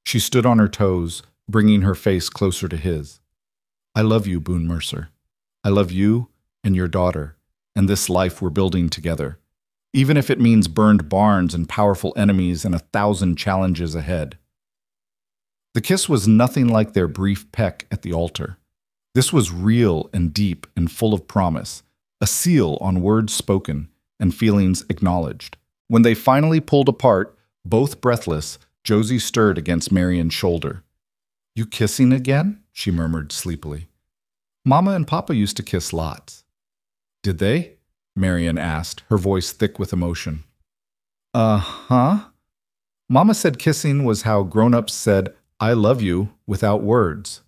She stood on her toes, bringing her face closer to his. "I love you, Boone Mercer. I love you and your daughter, and this life we're building together, even if it means burned barns and powerful enemies and 1,000 challenges ahead." The kiss was nothing like their brief peck at the altar. This was real and deep and full of promise, a seal on words spoken and feelings acknowledged. When they finally pulled apart, both breathless, Josie stirred against Marion's shoulder. "You kissing again?" she murmured sleepily. "Mama and Papa used to kiss lots." "Did they?" Marion asked, her voice thick with emotion. "Uh-huh." Mama said kissing was how grown-ups said, "I love you," without words.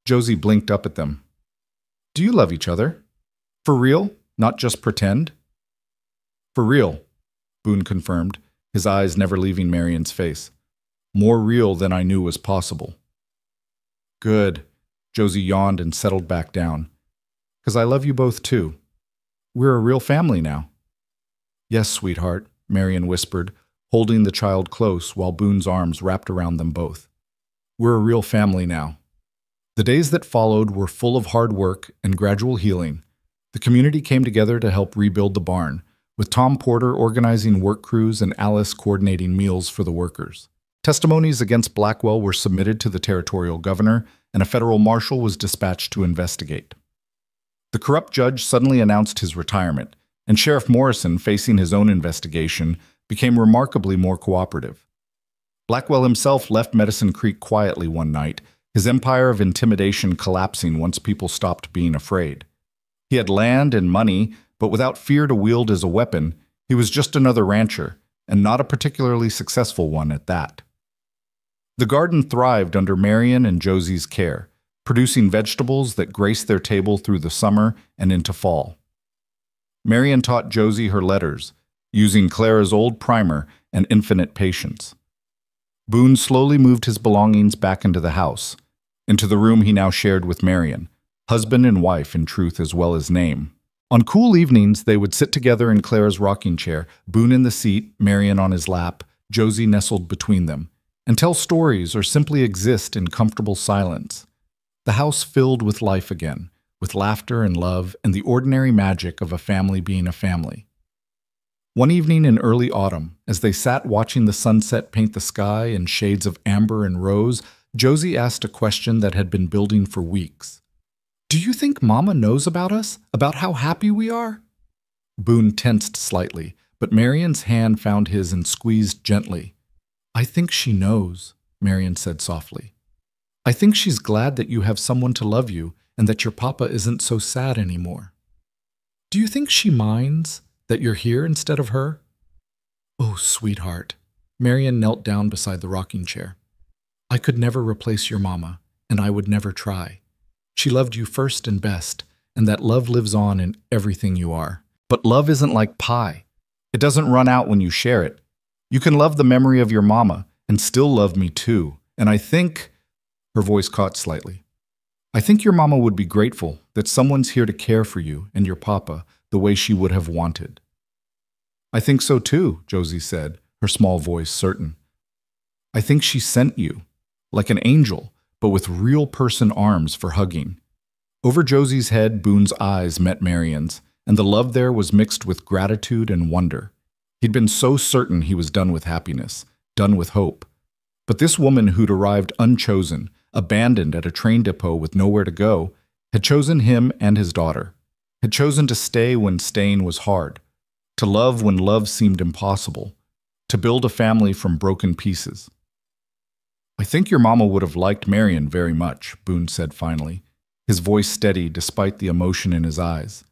Josie blinked up at them. "Do you love each other? For real? Not just pretend?" "For real," Boone confirmed, his eyes never leaving Marion's face. "More real than I knew was possible." "Good." Josie yawned and settled back down. "'Cause I love you both too. We're a real family now." "Yes, sweetheart," Marion whispered, holding the child close while Boone's arms wrapped around them both. "We're a real family now." The days that followed were full of hard work and gradual healing. The community came together to help rebuild the barn, with Tom Porter organizing work crews and Alice coordinating meals for the workers. Testimonies against Blackwell were submitted to the territorial governor, and a federal marshal was dispatched to investigate. The corrupt judge suddenly announced his retirement, and Sheriff Morrison, facing his own investigation, became remarkably more cooperative. Blackwell himself left Medicine Creek quietly one night, his empire of intimidation collapsing once people stopped being afraid. He had land and money, but without fear to wield as a weapon, he was just another rancher, and not a particularly successful one at that. The garden thrived under Marion and Josie's care. producing vegetables that graced their table through the summer and into fall. Marion taught Josie her letters, using Clara's old primer and infinite patience. Boone slowly moved his belongings back into the house, into the room he now shared with Marion, husband and wife in truth as well as name. On cool evenings, they would sit together in Clara's rocking chair, Boone in the seat, Marion on his lap, Josie nestled between them, and tell stories or simply exist in comfortable silence. The house filled with life again, with laughter and love and the ordinary magic of a family being a family. One evening in early autumn, as they sat watching the sunset paint the sky in shades of amber and rose, Josie asked a question that had been building for weeks. "Do you think Mama knows about us? About how happy we are?" Boone tensed slightly, but Marion's hand found his and squeezed gently. "I think she knows," Marion said softly. "I think she's glad that you have someone to love you and that your papa isn't so sad anymore. Do you think she minds that you're here instead of her?" "Oh, sweetheart." Marion knelt down beside the rocking chair. "I could never replace your mama, and I would never try. She loved you first and best, and that love lives on in everything you are. But love isn't like pie. It doesn't run out when you share it. You can love the memory of your mama and still love me too. And I think," her voice caught slightly, "I think your mama would be grateful that someone's here to care for you and your papa the way she would have wanted." "I think so too," Josie said, her small voice certain. "I think she sent you, like an angel, but with real person arms for hugging." Over Josie's head, Boone's eyes met Marion's, and the love there was mixed with gratitude and wonder. He'd been so certain he was done with happiness, done with hope. But this woman who'd arrived unchosen, abandoned at a train depot with nowhere to go, had chosen him and his daughter, had chosen to stay when staying was hard, to love when love seemed impossible, to build a family from broken pieces. "I think your mama would have liked Marion very much," Boone said finally, his voice steady despite the emotion in his eyes.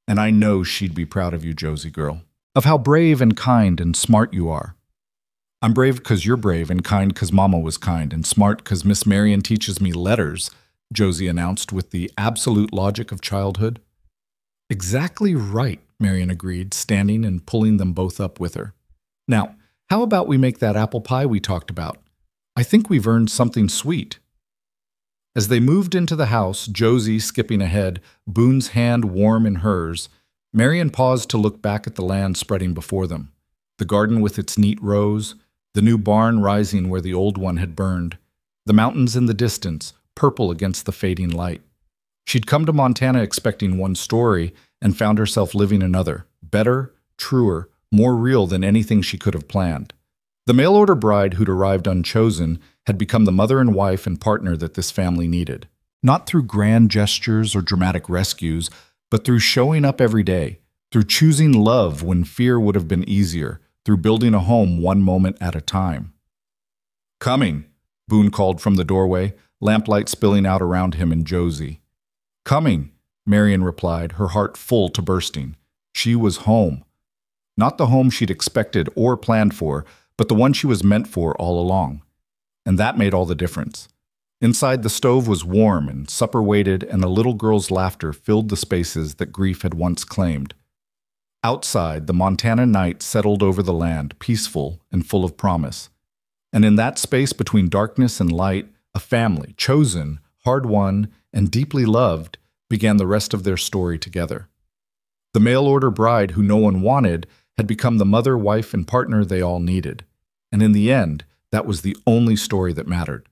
"And I know she'd be proud of you, Josie girl, of how brave and kind and smart you are." "I'm brave because you're brave and kind because Mama was kind and smart because Miss Marion teaches me letters," Josie announced with the absolute logic of childhood. "Exactly right," Marion agreed, standing and pulling them both up with her. "Now, how about we make that apple pie we talked about? I think we've earned something sweet." As they moved into the house, Josie skipping ahead, Boone's hand warm in hers, Marion paused to look back at the land spreading before them, the garden with its neat rows, the new barn rising where the old one had burned, the mountains in the distance, purple against the fading light. She'd come to Montana expecting one story and found herself living another, better, truer, more real than anything she could have planned. The mail-order bride who'd arrived unchosen had become the mother and wife and partner that this family needed. Not through grand gestures or dramatic rescues, but through showing up every day, through choosing love when fear would have been easier, through building a home one moment at a time. "Coming," Boone called from the doorway, lamplight spilling out around him and Josie. "Coming," Marion replied, her heart full to bursting. She was home. Not the home she'd expected or planned for, but the one she was meant for all along. And that made all the difference. Inside, the stove was warm and supper waited, and a little girl's laughter filled the spaces that grief had once claimed. Outside, the Montana night settled over the land, peaceful and full of promise. And in that space between darkness and light, a family, chosen, hard-won, and deeply loved, began the rest of their story together. The mail-order bride who no one wanted had become the mother, wife, and partner they all needed. And in the end, that was the only story that mattered.